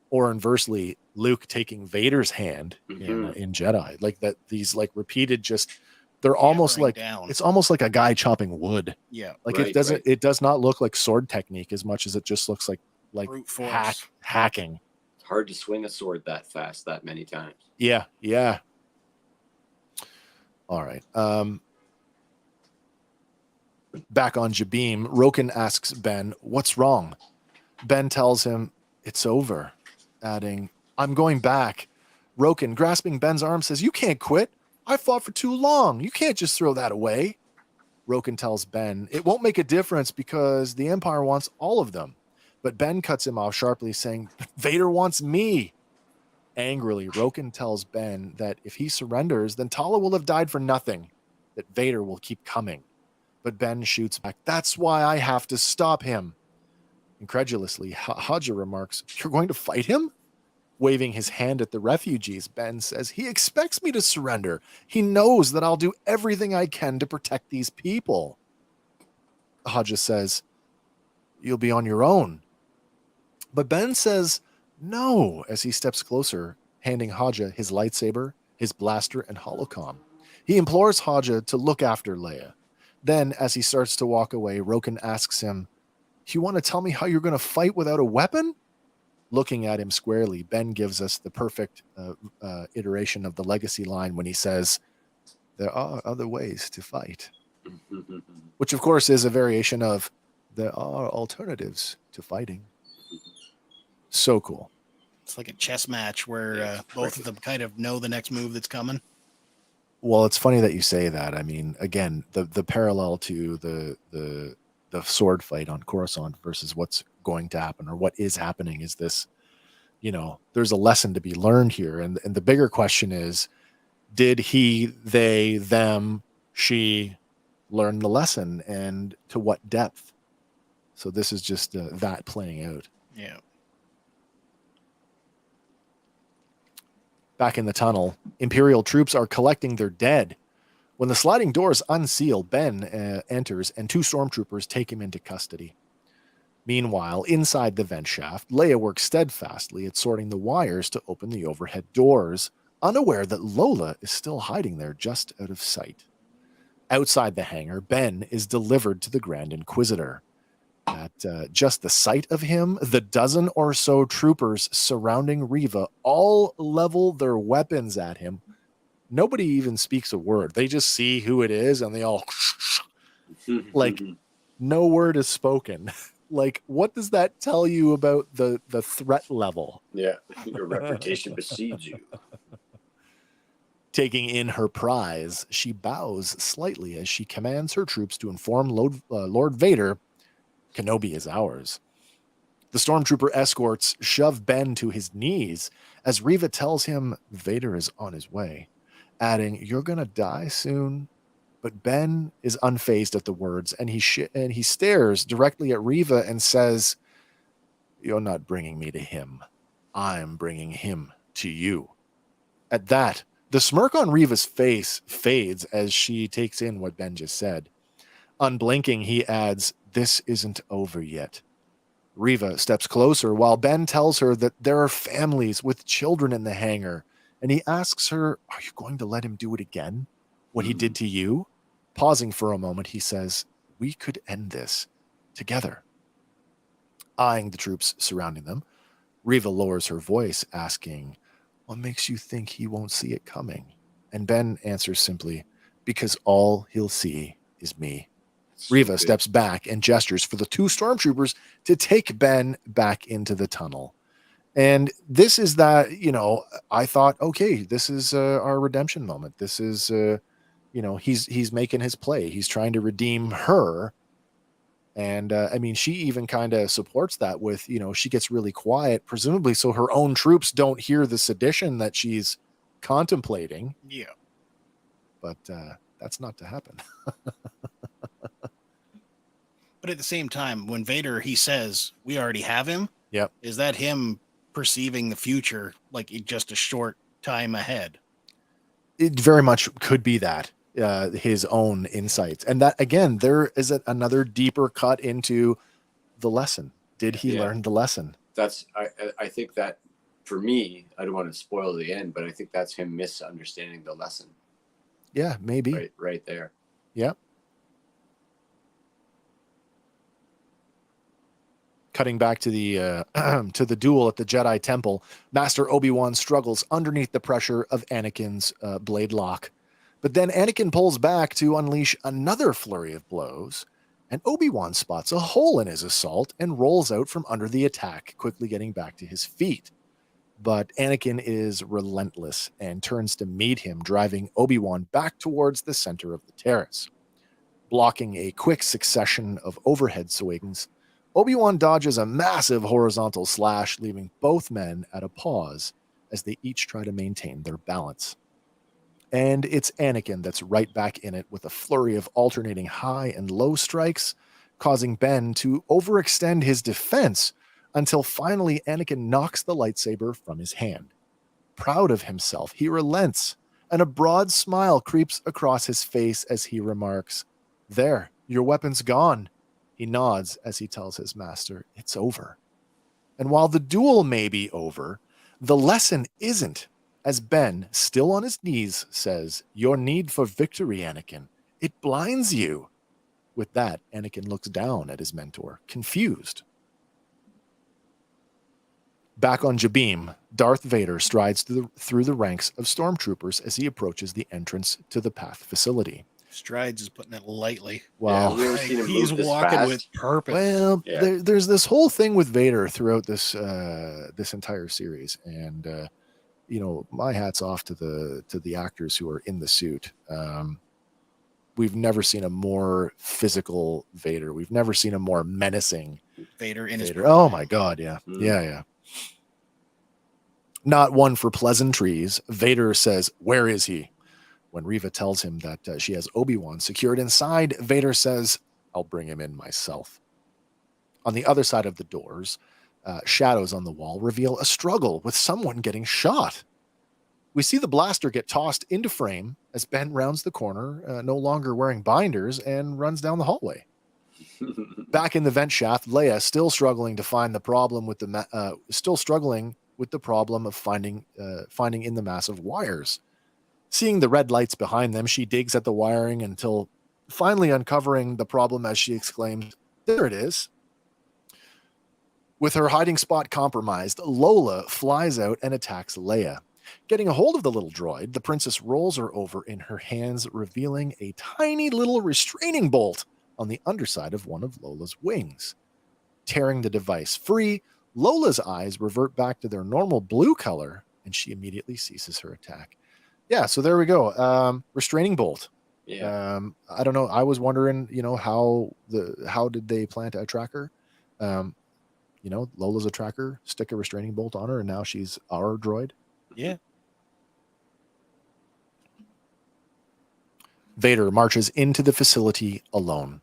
or inversely, Luke taking Vader's hand in Jedi. Like that, these like repeated just, they're almost like down. It's almost like a guy chopping wood. Yeah. Like it does not look like sword technique as much as it just looks like brute force. Hacking. It's hard to swing a sword that fast, that many times. Yeah. All right. Back on Jabim, Roken asks Ben, what's wrong? Ben tells him, it's over, adding, I'm going back. Roken, grasping Ben's arm, says, you can't quit. I fought for too long. You can't just throw that away. Roken tells Ben, it won't make a difference because the Empire wants all of them. But Ben cuts him off sharply, saying, Vader wants me. Angrily, Roken tells Ben that if he surrenders, then Tala will have died for nothing, that Vader will keep coming. But Ben shoots back, that's why I have to stop him. Incredulously, Haja remarks, you're going to fight him? Waving his hand at the refugees, Ben says, he expects me to surrender. He knows that I'll do everything I can to protect these people. Haja says, you'll be on your own. But Ben says, no, as he steps closer, handing Haja his lightsaber, his blaster, and holocom. He implores Haja to look after Leia. Then, as he starts to walk away, Roken asks him, you want to tell me how you're going to fight without a weapon? Looking at him squarely, Ben gives us the perfect iteration of the legacy line when he says, there are other ways to fight. Which, of course, is a variation of, there are alternatives to fighting. So cool. It's like a chess match where both of them kind of know the next move that's coming. Well, it's funny that you say that. I mean, again, the parallel to the sword fight on Coruscant versus what's going to happen or what is happening is this, there's a lesson to be learned here. And the bigger question is, did he, they, them, she learn the lesson, and to what depth? So this is just that playing out. Yeah. Back in the tunnel, Imperial troops are collecting their dead. When the sliding doors unseal, Ben enters and two stormtroopers take him into custody. Meanwhile, inside the vent shaft, Leia works steadfastly at sorting the wires to open the overhead doors, unaware that Lola is still hiding there just out of sight. Outside the hangar, Ben is delivered to the Grand Inquisitor. At just the sight of him, the dozen or so troopers surrounding Reva all level their weapons at him. Nobody even speaks a word. They just see who it is and they all like no word is spoken. Like, what does that tell you about the threat level? Yeah, your reputation precedes you. Taking in her prize, she bows slightly as she commands her troops to inform Lord Vader, Kenobi is ours. The stormtrooper escorts shove Ben to his knees as Reva tells him Vader is on his way, adding, you're going to die soon, But Ben is unfazed at the words, and he stares directly at Reva and says, "You're not bringing me to him. I'm bringing him to you." At that, the smirk on Reva's face fades as she takes in what Ben just said. Unblinking, he adds, "This isn't over yet." Reva steps closer while Ben tells her that there are families with children in the hangar, and he asks her, "Are you going to let him do it again? What he did to you?" Pausing for a moment, he says, "We could end this together." Eyeing the troops surrounding them, Reva lowers her voice, asking, "What makes you think he won't see it coming?" And Ben answers simply, "Because all he'll see is me." Reva steps back and gestures for the two stormtroopers to take Ben back into the tunnel. And this is that, I thought, okay, this is our redemption moment. This is, he's making his play. He's trying to redeem her. And she even kind of supports that with, she gets really quiet, presumably so her own troops don't hear the sedition that she's contemplating. Yeah. But that's not to happen. But at the same time, when Vader, he says, "We already have him." Yep. Is that him perceiving the future like just a short time ahead? It very much could be that. His own insights. And that, again, there is another deeper cut into the lesson. Did he learn the lesson? I think that, for me, I don't want to spoil the end, but I think that's him misunderstanding the lesson. Yeah, maybe. Right there. Yeah. Cutting back to the to the duel at the Jedi Temple, Master Obi-Wan struggles underneath the pressure of Anakin's blade lock. But then Anakin pulls back to unleash another flurry of blows, and Obi-Wan spots a hole in his assault and rolls out from under the attack, quickly getting back to his feet. But Anakin is relentless and turns to meet him, driving Obi-Wan back towards the center of the terrace. Blocking a quick succession of overhead swings, Obi-Wan dodges a massive horizontal slash, leaving both men at a pause as they each try to maintain their balance. And it's Anakin that's right back in it with a flurry of alternating high and low strikes, causing Ben to overextend his defense until finally Anakin knocks the lightsaber from his hand. Proud of himself, he relents, and a broad smile creeps across his face as he remarks, "There, your weapon's gone." He nods as he tells his master, "It's over." And while the duel may be over, the lesson isn't. As Ben, still on his knees, says, "Your need for victory, Anakin, it blinds you." With that, Anakin looks down at his mentor, confused. Back on Jabim, Darth Vader strides through the ranks of stormtroopers as he approaches the entrance to the Path facility. Strides is putting it lightly. Well, he's walking with purpose. Well, there's this whole thing with Vader throughout this entire series, and my hat's off to the actors who are in the suit. We've never seen a more physical Vader. We've never seen a more menacing Vader in his. Oh my God, yeah, yeah. Not one for pleasantries, Vader says, "Where is he?" When Reva tells him that she has Obi-Wan secured inside, Vader says, "I'll bring him in myself." On the other side of the doors, shadows on the wall reveal a struggle with someone getting shot. We see the blaster get tossed into frame as Ben rounds the corner, no longer wearing binders, and runs down the hallway. Back in the vent shaft, Leia still struggling to find the problem with the problem of finding in the massive wires. Seeing the red lights behind them, she digs at the wiring until finally uncovering the problem as she exclaims, "There it is." With her hiding spot compromised, Lola flies out and attacks Leia. Getting a hold of the little droid, the princess rolls her over in her hands, revealing a tiny little restraining bolt on the underside of one of Lola's wings. Tearing the device free, Lola's eyes revert back to their normal blue color, and she immediately ceases her attack. Yeah, so there we go. Restraining bolt. Yeah. I don't know. I was wondering, how did they plant a tracker? Lola's a tracker, stick a restraining bolt on her, and now she's our droid. Yeah. Vader marches into the facility alone.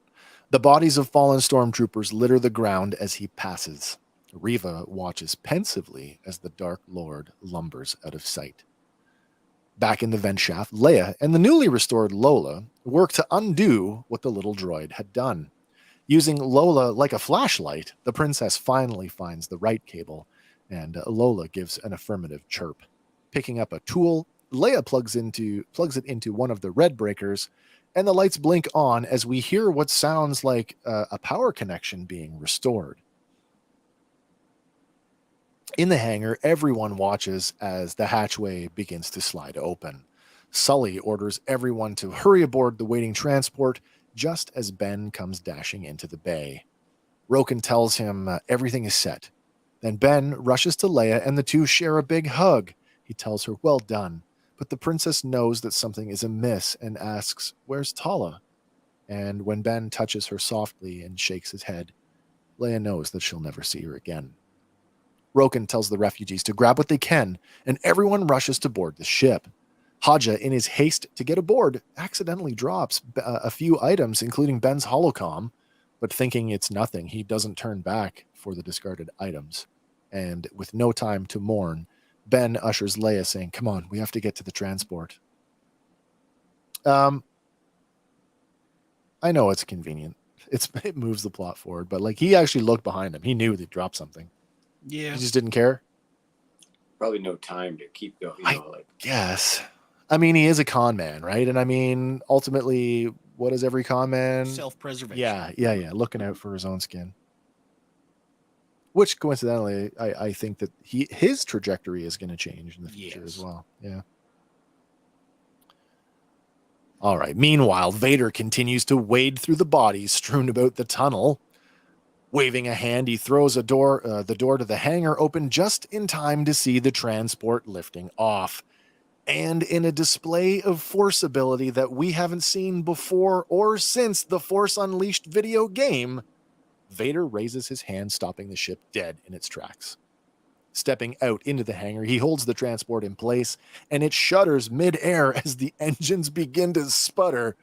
The bodies of fallen stormtroopers litter the ground as he passes. Reva watches pensively as the Dark Lord lumbers out of sight. Back in the vent shaft, Leia and the newly restored Lola work to undo what the little droid had done. Using Lola like a flashlight, the princess finally finds the right cable, and Lola gives an affirmative chirp. Picking up a tool, Leia plugs it into one of the red breakers, and the lights blink on as we hear what sounds like a power connection being restored. In the hangar, everyone watches as the hatchway begins to slide open. Sully orders everyone to hurry aboard the waiting transport just as Ben comes dashing into the bay. Roken tells him everything is set. Then Ben rushes to Leia and the two share a big hug. He tells her, well done. But the princess knows that something is amiss and asks, where's Tala? And when Ben touches her softly and shakes his head, Leia knows that she'll never see her again. Roken tells the refugees to grab what they can, and everyone rushes to board the ship. Haja, in his haste to get aboard, accidentally drops a few items, including Ben's holocom, but thinking it's nothing, he doesn't turn back for the discarded items. And with no time to mourn, Ben ushers Leia, saying, come on, we have to get to the transport. I know it's convenient. It moves the plot forward, but like he actually looked behind him. He knew they'd drop something. Yeah. He just didn't care. Probably no time to keep going. Yes. I mean, he is a con man, right? And I mean, ultimately, what is every con man? Self-preservation. Yeah. Looking out for his own skin. Which, coincidentally, I think that his trajectory is going to change in the future as well. Yeah. All right. Meanwhile, Vader continues to wade through the bodies strewn about the tunnel. Waving a hand, he throws the door to the hangar open just in time to see the transport lifting off. And in a display of Force ability that we haven't seen before or since the Force Unleashed video game, Vader raises his hand, stopping the ship dead in its tracks. Stepping out into the hangar, he holds the transport in place, and it shudders mid-air as the engines begin to sputter.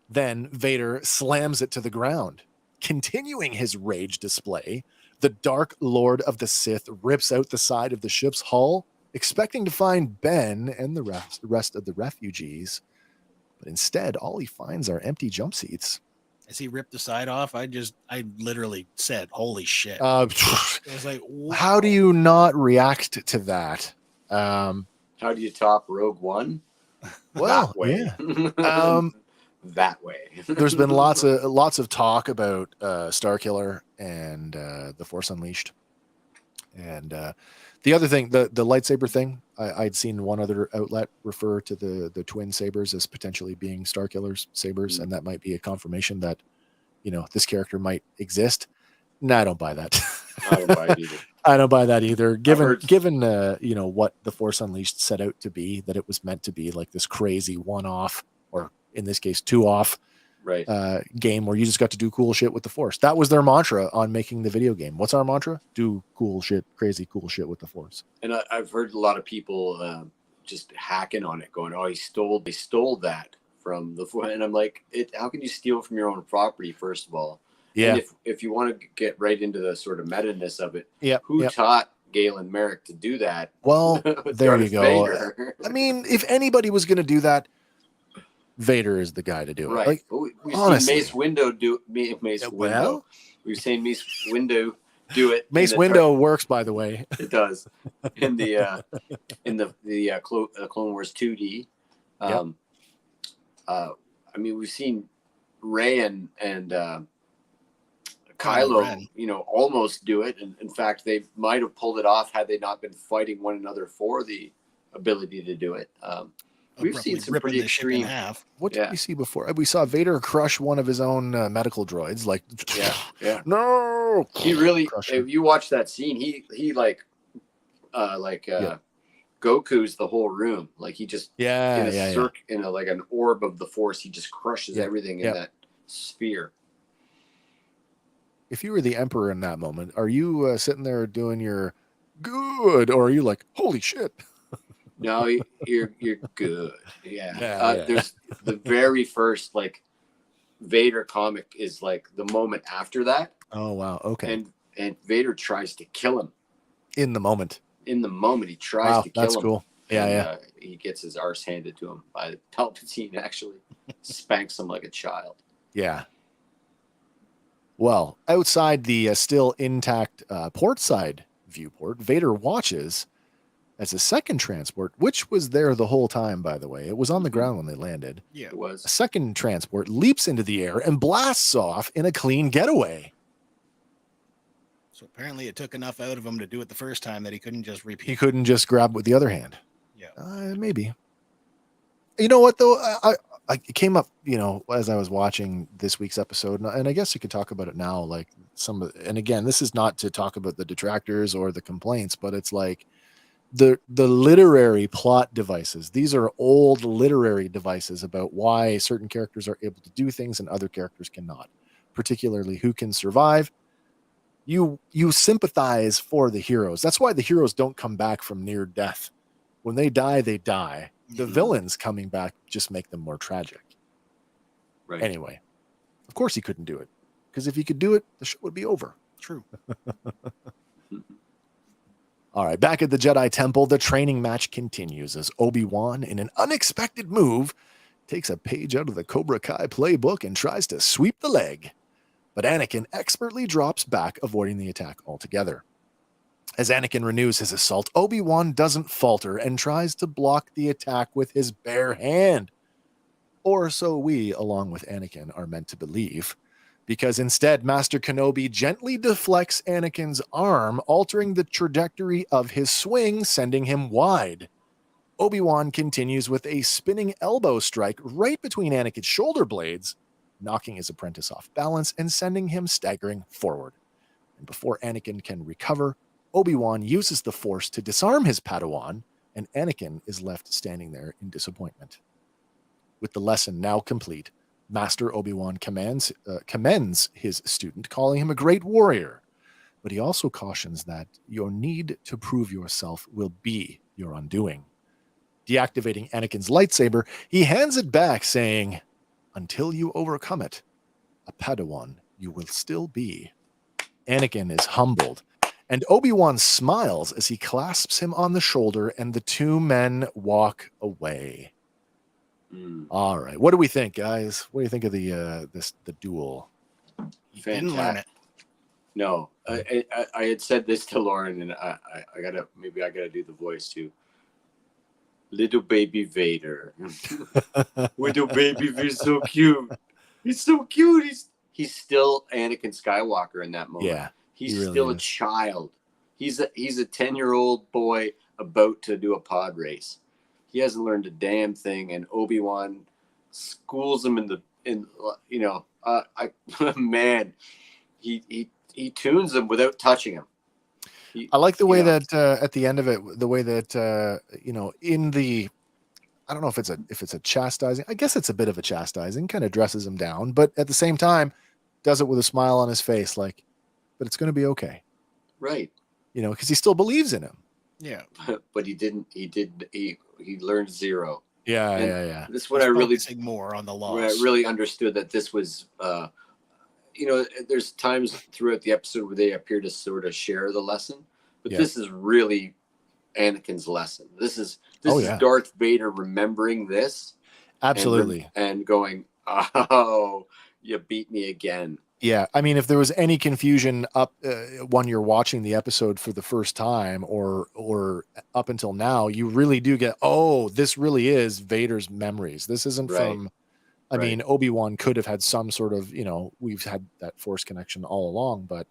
Then Vader slams it to the ground. Continuing his rage display, the Dark Lord of the Sith rips out the side of the ship's hull, expecting to find Ben and the rest of the refugees. But instead, all he finds are empty jump seats. As he ripped the side off, I literally said, holy shit. I was like, wow. How do you not react to that? How do you top Rogue One? Well, that way. Yeah. That way. There's been lots of talk about Starkiller and the Force Unleashed, and the other thing, the lightsaber thing. I'd seen one other outlet refer to the twin sabers as potentially being Starkiller's sabers, and that might be a confirmation that this character might exist. No, I don't buy that. I don't buy it either. I don't buy that either. Given what the Force Unleashed set out to be, that it was meant to be like this crazy one-off, or in this case, two-off game where you just got to do cool shit with the Force. That was their mantra on making the video game. What's our mantra? Do cool shit, crazy cool shit with the Force. And I've heard a lot of people just hacking on it, going, "Oh, they stole that from the Force," and I'm like, how can you steal from your own property? First of all, yeah. And if you want to get right into the sort of meta-ness of it, who taught Galen Merrick to do that? Well, there you go. Vader. I mean, if anybody was going to do that, Vader is the guy to do it. Right. Like, we've honestly. seen Mace Windu do Mace Windu. We've seen Mace Windu do it. Mace Windu works, by the way. It does in the Clone Wars 2D. I mean, we've seen Rey and Kylo, almost do it. And in fact, they might have pulled it off had they not been fighting one another for the ability to do it. We've seen some pretty extreme. What did we see before? We saw Vader crush one of his own medical droids. Like, no. He really. If you watch that scene, he Goku's the whole room. Like he just in an orb of the Force. He just crushes everything in that sphere. If you were the Emperor in that moment, are you sitting there doing your good, or are you like, holy shit? No, you're good. Yeah. Yeah. There's the very first like Vader comic is like the moment after that. Oh wow. Okay. And Vader tries to kill him In the moment. in the moment. He tries to kill That's him. cool. Yeah, and, he gets his arse handed to him by Palpatine. Actually, spanks him like a child. Yeah. Well, outside the still intact port side viewport, Vader watches as a second transport, which was there the whole time, by the way. It was on the ground when they landed. Yeah. It was. A second transport leaps into the air and blasts off in a clean getaway. So apparently it took enough out of him to do it the first time that he couldn't just repeat. He couldn't just grab with the other hand. Yeah. Maybe. You know what, though? It came up, as I was watching this week's episode, and I guess you could talk about it now. Like and again, this is not to talk about the detractors or the complaints, but it's like the literary plot devices. These are old literary devices about why certain characters are able to do things and other characters cannot, particularly who can survive. You sympathize for the heroes. That's why the heroes don't come back from near death. When they die, they die. The villains coming back just make them more tragic. Right. Anyway, of course he couldn't do it, because if he could do it, the show would be over. True. All right, back at the Jedi Temple, the training match continues as Obi-Wan, in an unexpected move, takes a page out of the Cobra Kai playbook and tries to sweep the leg. But Anakin expertly drops back, avoiding the attack altogether. As Anakin renews his assault, Obi-Wan doesn't falter and tries to block the attack with his bare hand. Or so we, along with Anakin, are meant to believe. Because instead, Master Kenobi gently deflects Anakin's arm, altering the trajectory of his swing, sending him wide. Obi-Wan continues with a spinning elbow strike right between Anakin's shoulder blades, knocking his apprentice off balance and sending him staggering forward. And before Anakin can recover, Obi-Wan uses the Force to disarm his Padawan, and Anakin is left standing there in disappointment. With the lesson now complete, Master Obi-Wan commends his student, calling him a great warrior. But he also cautions that your need to prove yourself will be your undoing. Deactivating Anakin's lightsaber, he hands it back, saying, "Until you overcome it, a Padawan you will still be." Anakin is humbled, and Obi-Wan smiles as he clasps him on the shoulder, and the two men walk away. All right. What do we think, guys? What do you think of the duel? You didn't learn it. No, I had said this to Lauren, and I gotta do the voice too. Little baby Vader. Little baby Vader's so cute. He's so cute. He's still Anakin Skywalker in that moment. Yeah, he's really still is. a child. He's a 10-year-old boy about to do a pod race. He hasn't learned a damn thing, and Obi-Wan schools him man, he tunes him without touching him. I like the way that at the end of it, the way that in the, I don't know if it's a chastising. I guess it's a bit of a chastising. Kind of dresses him down, but at the same time, does it with a smile on his face, like, but it's going to be okay, right? Because he still believes in him. Yeah, but he didn't. He learned zero. Yeah. This is what I really more on the loss. Where I really understood that this was. There's times throughout the episode where they appear to sort of share the lesson, but this is really Anakin's lesson. This is Darth Vader remembering this. Absolutely. And going, "Oh, you beat me again." Yeah, I mean, if there was any confusion when you're watching the episode for the first time or up until now, you really do get, oh, this really is Vader's memories. This isn't from, I mean, Obi-Wan could have had some sort of, we've had that Force connection all along, but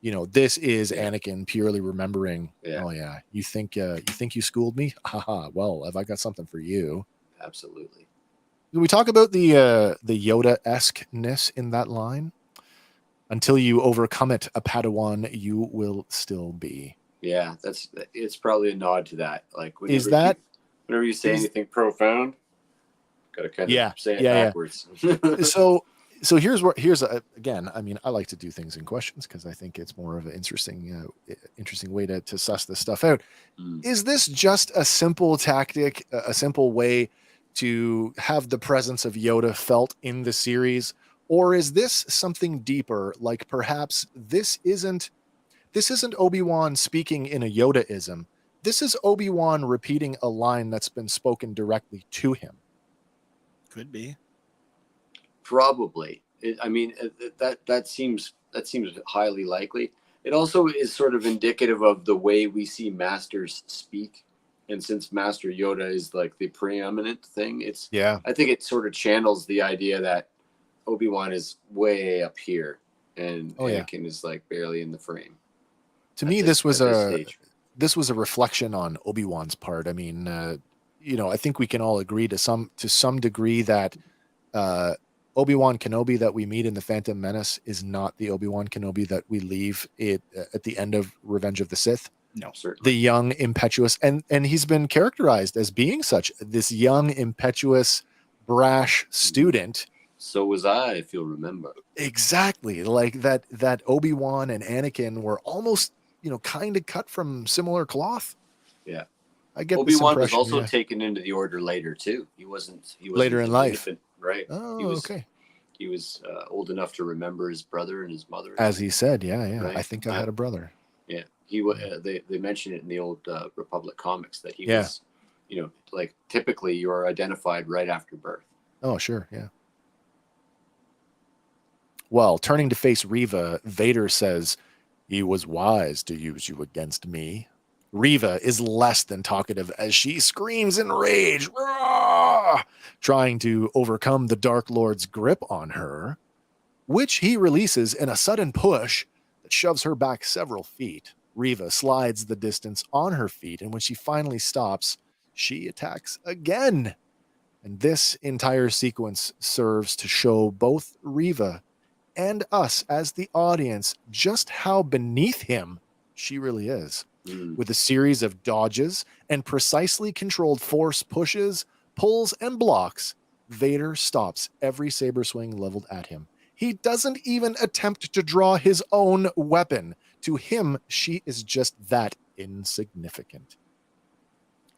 this is Anakin purely remembering. Yeah. Oh yeah, you think you schooled me? Haha. Well, have I got something for you? Absolutely. Did we talk about the Yoda-esque-ness in that line? Until you overcome it, a Padawan you will still be. Yeah, it's probably a nod to that. Like, whenever you say anything profound, gotta kind of say it backwards. So So again, I mean, I like to do things in questions because I think it's more of an interesting way to suss this stuff out. Is this just a simple tactic, a simple way to have the presence of Yoda felt in the series? Or is this something deeper? Like perhaps this isn't Obi-Wan speaking in a Yoda-ism. This is Obi-Wan repeating a line that's been spoken directly to him. Could be. Probably. That seems highly likely. It also is sort of indicative of the way we see masters speak. And since Master Yoda is like the preeminent thing, I think it sort of channels the idea that Obi-Wan is way up here and Anakin is like barely in the frame. To me, this was a reflection on Obi-Wan's part. I mean, I think we can all agree to some degree that Obi-Wan Kenobi that we meet in the Phantom Menace is not the Obi-Wan Kenobi that we leave it at the end of Revenge of the Sith. No, certainly. The young, impetuous, and he's been characterized as being such, this young, impetuous, brash student. So was I, if you'll remember. Exactly. Like that Obi-Wan and Anakin were almost, kind of cut from similar cloth. Yeah. I get Obi-Wan was also taken into the order later too. He wasn't later in life. Infant, right. Oh, okay. He was old enough to remember his brother and his mother. As he said, yeah. Right? I think I had a brother. Yeah. He was. They mention it in the old Republic comics that he was, like typically you are identified right after birth. Oh, sure. Yeah. Well, turning to face Reva, Vader says, "He was wise to use you against me." Reva is less than talkative as she screams in rage, "Rah!" trying to overcome the Dark Lord's grip on her, which he releases in a sudden push that shoves her back several feet. Reva slides the distance on her feet, and when she finally stops, she attacks again. And this entire sequence serves to show both Reva and us as the audience just how beneath him she really is. With a series of dodges and precisely controlled force pushes, pulls, and blocks, Vader stops every saber swing leveled at him. He doesn't even attempt to draw his own weapon. To him, she is just that insignificant.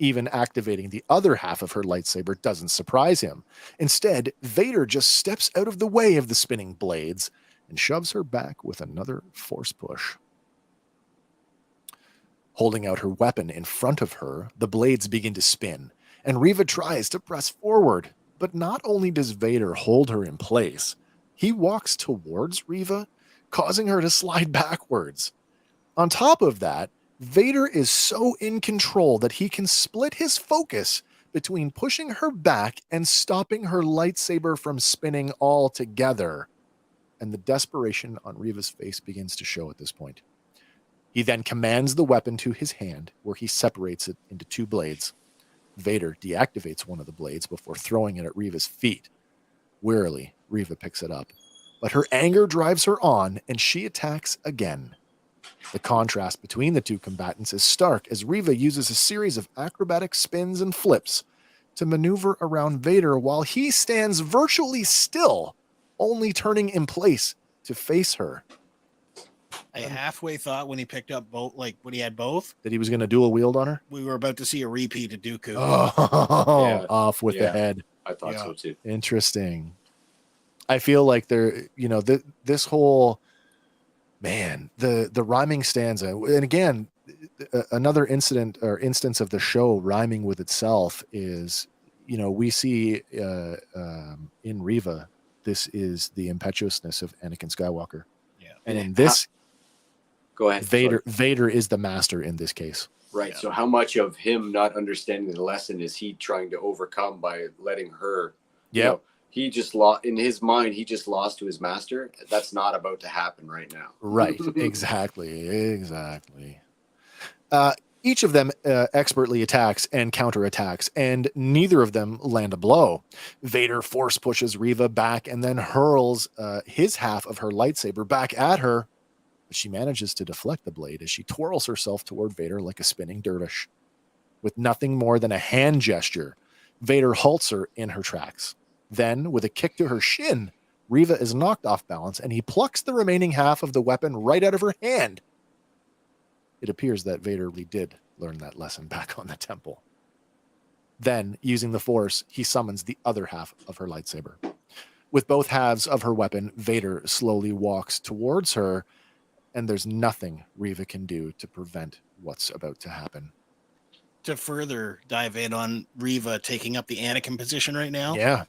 Even activating the other half of her lightsaber doesn't surprise him. Instead, Vader just steps out of the way of the spinning blades and shoves her back with another force push. Holding out her weapon in front of her, the blades begin to spin, and Reva tries to press forward. But not only does Vader hold her in place, he walks towards Reva, causing her to slide backwards. On top of that, Vader is so in control that he can split his focus between pushing her back and stopping her lightsaber from spinning altogether. And the desperation on Reva's face begins to show at this point. He then commands the weapon to his hand, where he separates it into two blades. Vader deactivates one of the blades before throwing it at Reva's feet. Wearily, Reva picks it up, but her anger drives her on, and she attacks again. The contrast between the two combatants is stark as Reva uses a series of acrobatic spins and flips to maneuver around Vader while he stands virtually still, only turning in place to face her. I halfway thought when he picked up both, like when he had both, that he was going to dual wield on her. We were about to see a repeat of Dooku. Oh, yeah. Off with the head. I thought so too. Interesting. I feel like this whole, man, the rhyming stanza, and again, another instance of the show rhyming with itself is, we see in Reva, this is the impetuousness of Anakin Skywalker. Yeah. And in this, go ahead. Vader is the master in this case. Right. Yeah. So how much of him not understanding the lesson is he trying to overcome by letting her? Yeah. He just lost in his mind. He just lost to his master. That's not about to happen right now. Right. Exactly. Each of them expertly attacks and counterattacks, and neither of them land a blow. Vader force pushes Reva back and then hurls his half of her lightsaber back at her. But she manages to deflect the blade as she twirls herself toward Vader like a spinning dervish. With nothing more than a hand gesture, Vader halts her in her tracks. Then, with a kick to her shin, Reva is knocked off balance, and he plucks the remaining half of the weapon right out of her hand. It appears that Vader really did learn that lesson back on the temple. Then, using the Force, he summons the other half of her lightsaber. With both halves of her weapon, Vader slowly walks towards her, and there's nothing Reva can do to prevent what's about to happen. To further dive in on Reva taking up the Anakin position right now. Yeah.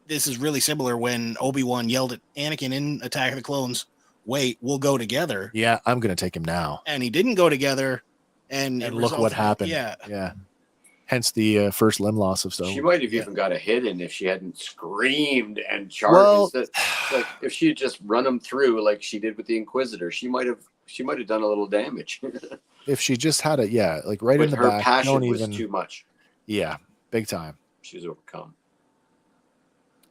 This is really similar when Obi-Wan yelled at Anakin in Attack of the Clones, wait, we'll go together. Yeah, I'm going to take him now. And he didn't go together. And look what happened. Yeah. Yeah. Hence the first limb loss of Star Wars. She might have even got a hit in if she hadn't screamed and charged. Like if she had just run him through like she did with the Inquisitor, she might have done a little damage. If she just had it, like right but in the her back. passion was too much. Yeah, big time. She was overcome.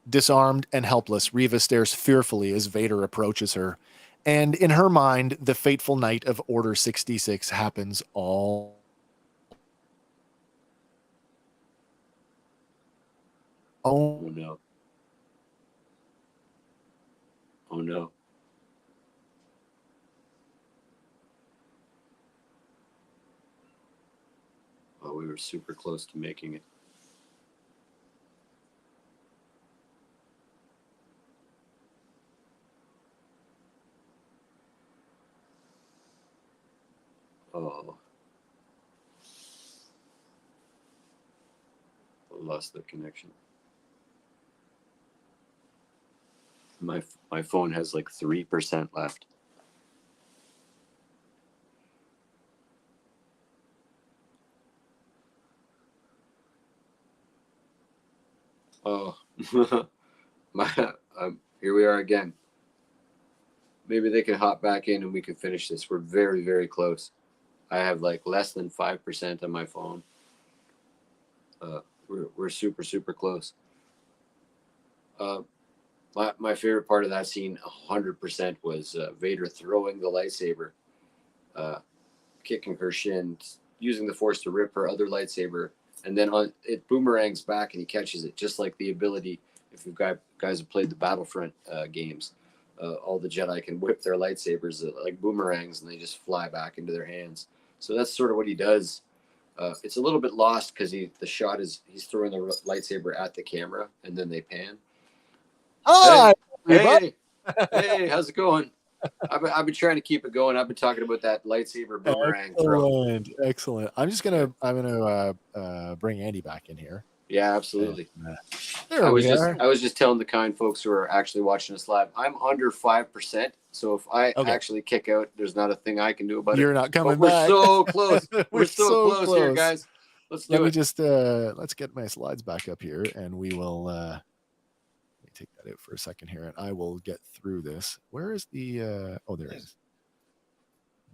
Disarmed and helpless, Reva stares fearfully as Vader approaches her. And in her mind, the fateful night of Order 66 happens all. Oh no. Oh no. Oh, we were super close to making it. Oh. Lost the connection. My phone has like 3% left. Oh, here we are again. Maybe they can hop back in and we can finish this. We're very, very close. I have like less than 5% on my phone. We're super, super close. My favorite part of that scene, 100%, was Vader throwing the lightsaber, kicking her shin, using the Force to rip her other lightsaber, and then it boomerangs back and he catches it, just like the ability, if you guys have played the Battlefront games, all the Jedi can whip their lightsabers like boomerangs and they just fly back into their hands. So that's sort of what he does. It's a little bit lost because the shot is he's throwing the lightsaber at the camera and then they pan. Hi, hey, how's it going? I've been trying to keep it going. I've been talking about that lightsaber boomerang throw. Excellent. I'm gonna bring Andy back in here. Yeah, absolutely. I was just telling the kind folks who are actually watching us live, I'm under 5%. So if I actually kick out, there's not a thing I can do about it. You're not coming We're back. so close. We're so close here, guys. Let's get my slides back up here, and we will. Let me take that out for a second here, and I will get through this. Where is the? Oh, there it is.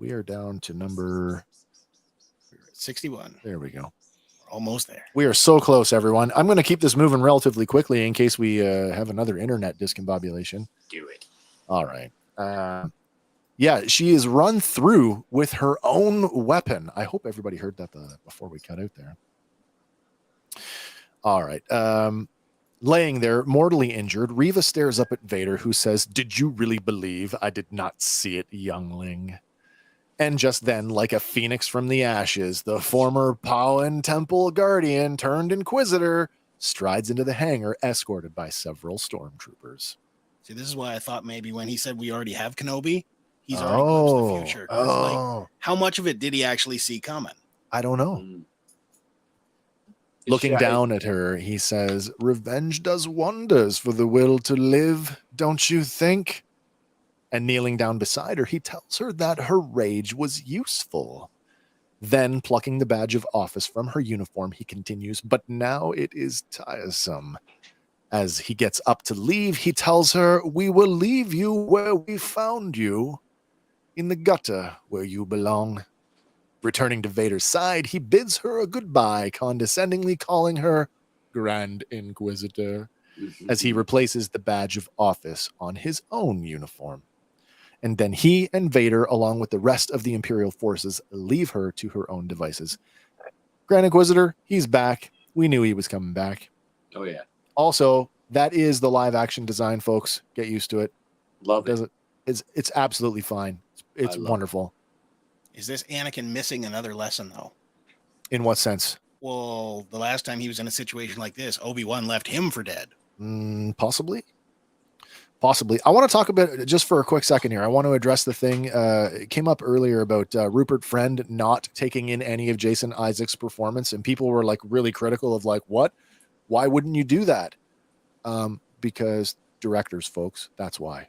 We are down to number 61. There we go. Almost there. We are so close, everyone. I'm going to keep this moving relatively quickly in case we have another internet discombobulation. Do it. All right. Yeah, she is run through with her own weapon. I hope everybody heard that before we cut out there. All right. Laying there, mortally injured, Reva stares up at Vader, who says, "Did you really believe I did not see it, youngling?" And just then, like a phoenix from the ashes, the former Powin Temple Guardian turned Inquisitor strides into the hangar, escorted by several stormtroopers. See, this is why I thought maybe when he said we already have Kenobi, he's already glimpsed the future. Like, how much of it did he actually see coming? I don't know. Looking down at her, he says, "Revenge does wonders for the will to live, don't you think?" And kneeling down beside her, he tells her that her rage was useful. Then, plucking the badge of office from her uniform, he continues, "But now it is tiresome." As he gets up to leave, he tells her, "We will leave you where we found you, in the gutter where you belong." Returning to Vader's side, he bids her a goodbye, condescendingly calling her Grand Inquisitor, as he replaces the badge of office on his own uniform. And then he and Vader, along with the rest of the Imperial forces, leave her to her own devices. Grand Inquisitor, he's back. We knew he was coming back. Oh, yeah. Also, That is the live action design, folks. Get used to it. Love it. It's absolutely fine. It's wonderful. Is this Anakin missing another lesson, though? In what sense? Well, the last time he was in a situation like this, Obi-Wan left him for dead. Possibly. I want to talk about, just for a quick second here, I want to address the thing. It came up earlier about Rupert Friend not taking in any of Jason Isaac's performance, and people were like really critical of like, what? Why wouldn't you do that? Because directors, folks, that's why.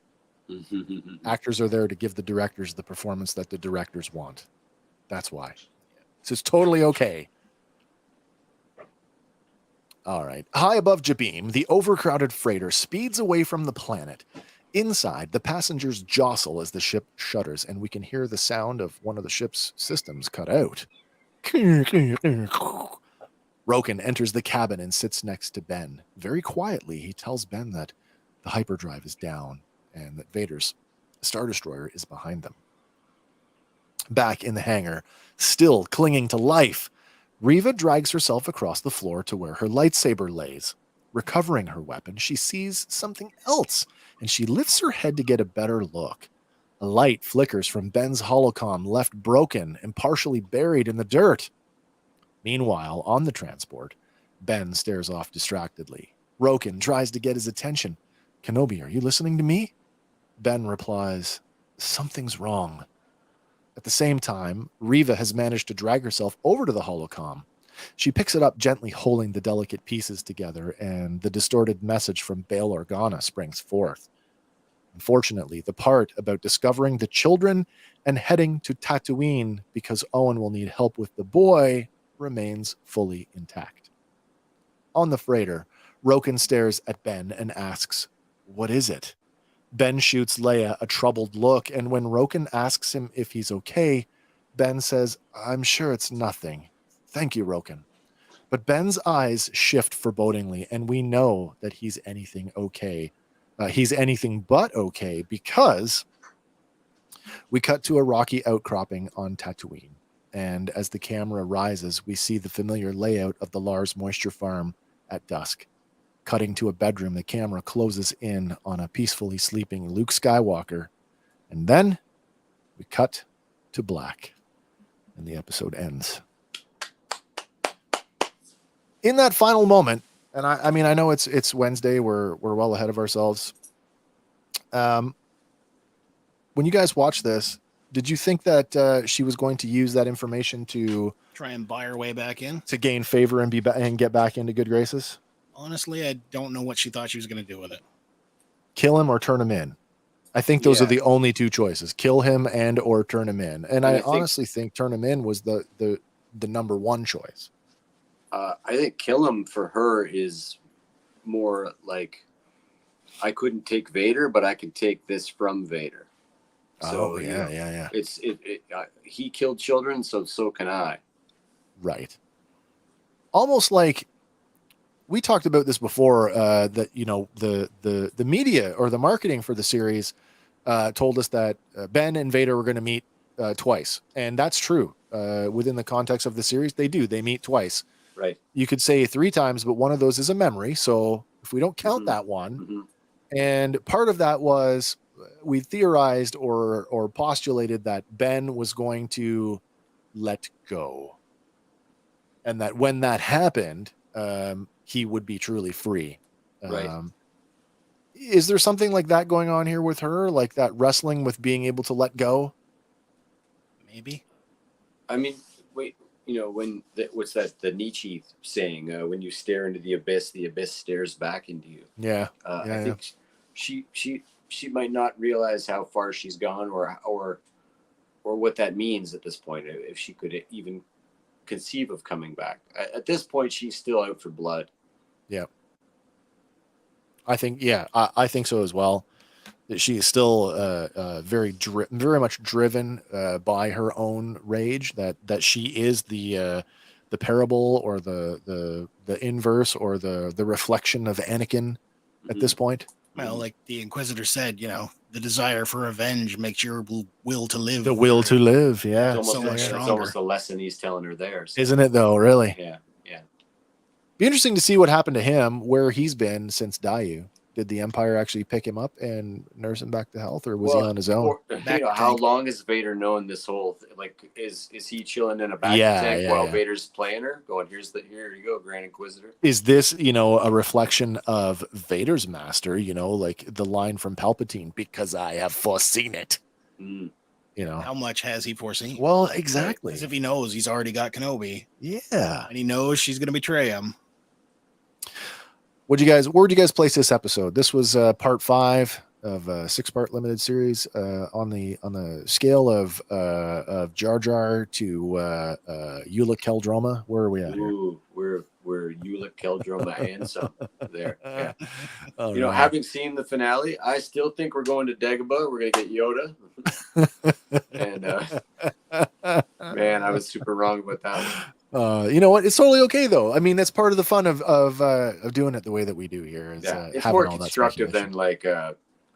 Actors are there to give the directors the performance that the directors want. That's why. So it's totally okay. All right. High above Jabeam, the overcrowded freighter speeds away from the planet. Inside, the passengers jostle as the ship shudders, and we can hear the sound of one of the ship's systems cut out. Roken enters the cabin and sits next to Ben. Very quietly, he tells Ben that the hyperdrive is down and that Vader's Star Destroyer is behind them. Back in the hangar, still clinging to life, Reva drags herself across the floor to where her lightsaber lays. Recovering her weapon, she sees something else, and she lifts her head to get a better look. A light flickers from Ben's holocom, left broken and partially buried in the dirt. Meanwhile, on the transport, Ben stares off distractedly. Roken tries to get his attention. Kenobi, are you listening to me? Ben replies, something's wrong. At the same time, Reva has managed to drag herself over to the holocom. She picks it up gently, holding the delicate pieces together, and the distorted message from Bail Organa springs forth. Unfortunately, the part about discovering the children and heading to Tatooine because Owen will need help with the boy remains fully intact. On the freighter, Roken stares at Ben and asks, what is it? Ben shoots Leia a troubled look, and when Roken asks him if he's okay, Ben says, I'm sure it's nothing. Thank you, Roken. But Ben's eyes shift forebodingly, and we know that he's anything okay. He's anything but okay, because we cut to a rocky outcropping on Tatooine. And as the camera rises, we see the familiar layout of the Lars Moisture Farm at dusk. Cutting to a bedroom, the camera closes in on a peacefully sleeping Luke Skywalker. And then we cut to black. And the episode ends. In that final moment, and I mean, I know it's Wednesday, we're well ahead of ourselves. When you guys watch this, did you think that she was going to use that information to try and buy her way back in, to gain favor and and get back into good graces? Honestly, I don't know what she thought she was going to do with it. Kill him or turn him in. I think those are the only two choices: kill him and or turn him in. And I honestly think turn him in was the number one choice. I think kill him for her is more like, I couldn't take Vader, but I can take this from Vader. So, yeah. He killed children, so can I. Right. Almost like we talked about this before. That the media or the marketing for the series told us that Ben and Vader were going to meet twice, and that's true. Within the context of the series, they meet twice. Right. You could say 3 times, but one of those is a memory. So if we don't count that one, and part of that was we theorized or postulated that Ben was going to let go, and that when that happened, he would be truly free. Right. Is there something like that going on here with her, like that wrestling with being able to let go? Maybe. I mean, wait. What's that? The Nietzsche saying: "When you stare into the abyss stares back into you." Yeah. I think she might not realize how far she's gone, or what that means at this point. If she could even conceive of coming back at this point, she's still out for blood. Yeah. I think so as well. That she is still very much driven by her own rage. That she is the parable or the inverse or the reflection of Anakin at this point. Well, like the Inquisitor said, the desire for revenge makes your will to live. The will to live, yeah. It's so much stronger. It's almost the lesson he's telling her there. So. Isn't it though? Really? Yeah. Be interesting to see what happened to him, where he's been since Dayu. Did the Empire actually pick him up and nurse him back to health, or was he on his own? How long has Vader known this whole like is he chilling in a back tank while Vader's playing her, going, here you go, Grand Inquisitor? Is this, a reflection of Vader's master, like the line from Palpatine, because I have foreseen it. How much has he foreseen? Well, exactly. As if he knows he's already got Kenobi. Yeah. And he knows she's going to betray him. Where would you guys place this episode? This was part 5 of a 6-part limited series on the scale of Jar Jar to Eula Keldroma. Where are we at? Ooh, we're Eula Keldroma and some there. Yeah. Oh, having seen the finale, I still think we're going to Dagobah. We're gonna get Yoda. And man, I was super wrong about that one. You know what? It's totally okay though. I mean, that's part of the fun of doing it the way that we do here. Is, it's more constructive than like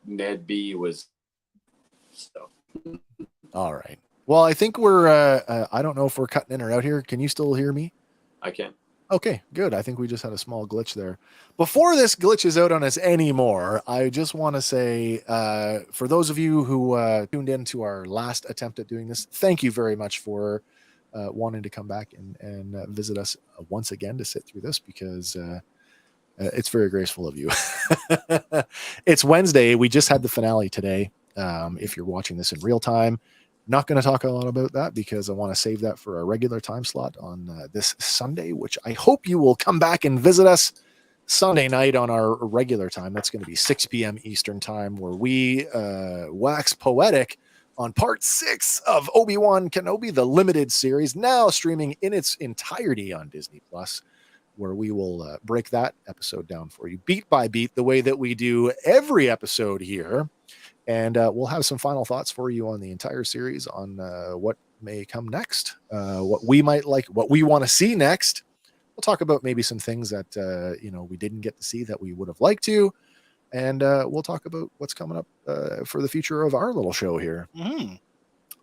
Ned B was. So. All right. Well, I think we're. I don't know if we're cutting in or out here. Can you still hear me? I can. Okay, good. I think we just had a small glitch there. Before this glitches out on us anymore, I just want to say, for those of you who tuned in to our last attempt at doing this, thank you very much for wanting to come back and visit us once again to sit through this, because it's very graceful of you. It's Wednesday. We just had the finale today. If you're watching this in real time, not going to talk a lot about that because I want to save that for a regular time slot on this Sunday, which I hope you will come back and visit us Sunday night on our regular time. That's going to be 6 p.m. Eastern time, where we wax poetic on part 6 of Obi-Wan Kenobi, the limited series, now streaming in its entirety on Disney Plus, where we will break that episode down for you beat by beat, the way that we do every episode here. And we'll have some final thoughts for you on the entire series, on what may come next, what we might like, what we want to see next. We'll talk about maybe some things that, we didn't get to see that we would have liked to. And we'll talk about what's coming up for the future of our little show here. Mm-hmm.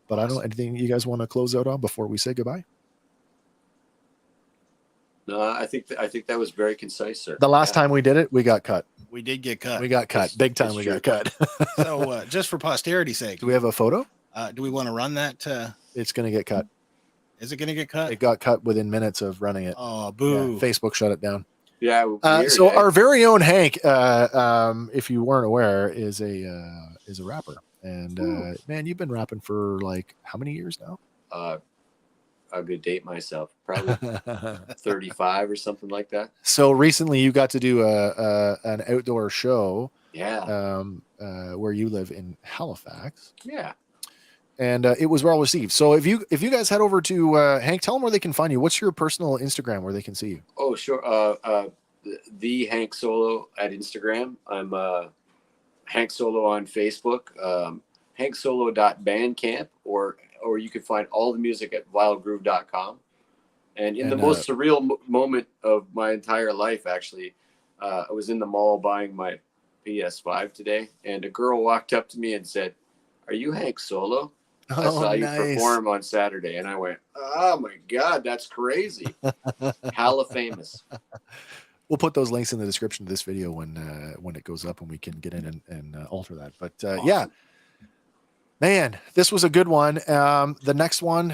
But I don't know, anything you guys want to close out on before we say goodbye? No, I think that was very concise, sir. The last time we did it, we got cut. We did get cut. We got cut. Big time we got cut. So just for posterity's sake. Do we have a photo? Do we want to run that? It's going to get cut. Is it going to get cut? It got cut within minutes of running it. Oh, boo. Yeah, Facebook shut it down. Yeah. Weird, so our very own Hank, if you weren't aware, is a rapper. And man, you've been rapping for like how many years now? I could date myself, probably 35 or something like that. So recently you got to do an outdoor show. Yeah. Where you live in Halifax. Yeah. And it was well received. So if you guys head over to Hank, tell them where they can find you. What's your personal Instagram where they can see you? Oh, sure. The Hank Solo at Instagram. I'm Hank Solo on Facebook. HankSolo.bandcamp, or you can find all the music at wildgroove.com. And the most surreal moment of my entire life, actually, I was in the mall buying my PS5 today, and a girl walked up to me and said, "Are you Hank Solo? I saw you perform on Saturday." And I went, "Oh my God, that's crazy." Hella famous. We'll put those links in the description of this video when it goes up and we can get in and alter that. But awesome. Yeah. Man, this was a good one. The next one,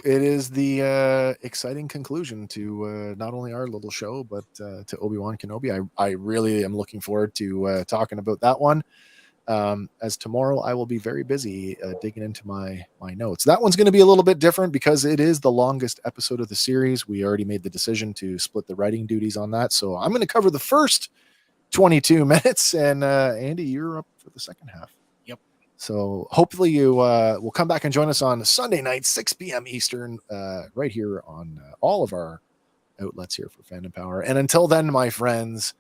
it is the exciting conclusion to not only our little show, but to Obi-Wan Kenobi. I really am looking forward to talking about that one. As tomorrow I will be very busy digging into my notes. That one's going to be a little bit different because it is the longest episode of the series. We already made the decision to split the writing duties on that. So I'm going to cover the first 22 minutes, and Andy, you're up for the second half. So hopefully you will come back and join us on Sunday night, 6 p.m. Eastern, right here on all of our outlets here for Fandom Power. And until then, my friends,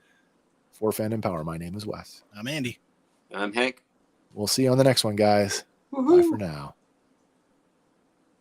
for Fandom Power, my name is Wes. I'm Andy. I'm Hank. We'll see you on the next one, guys. Woo-hoo. Bye for now.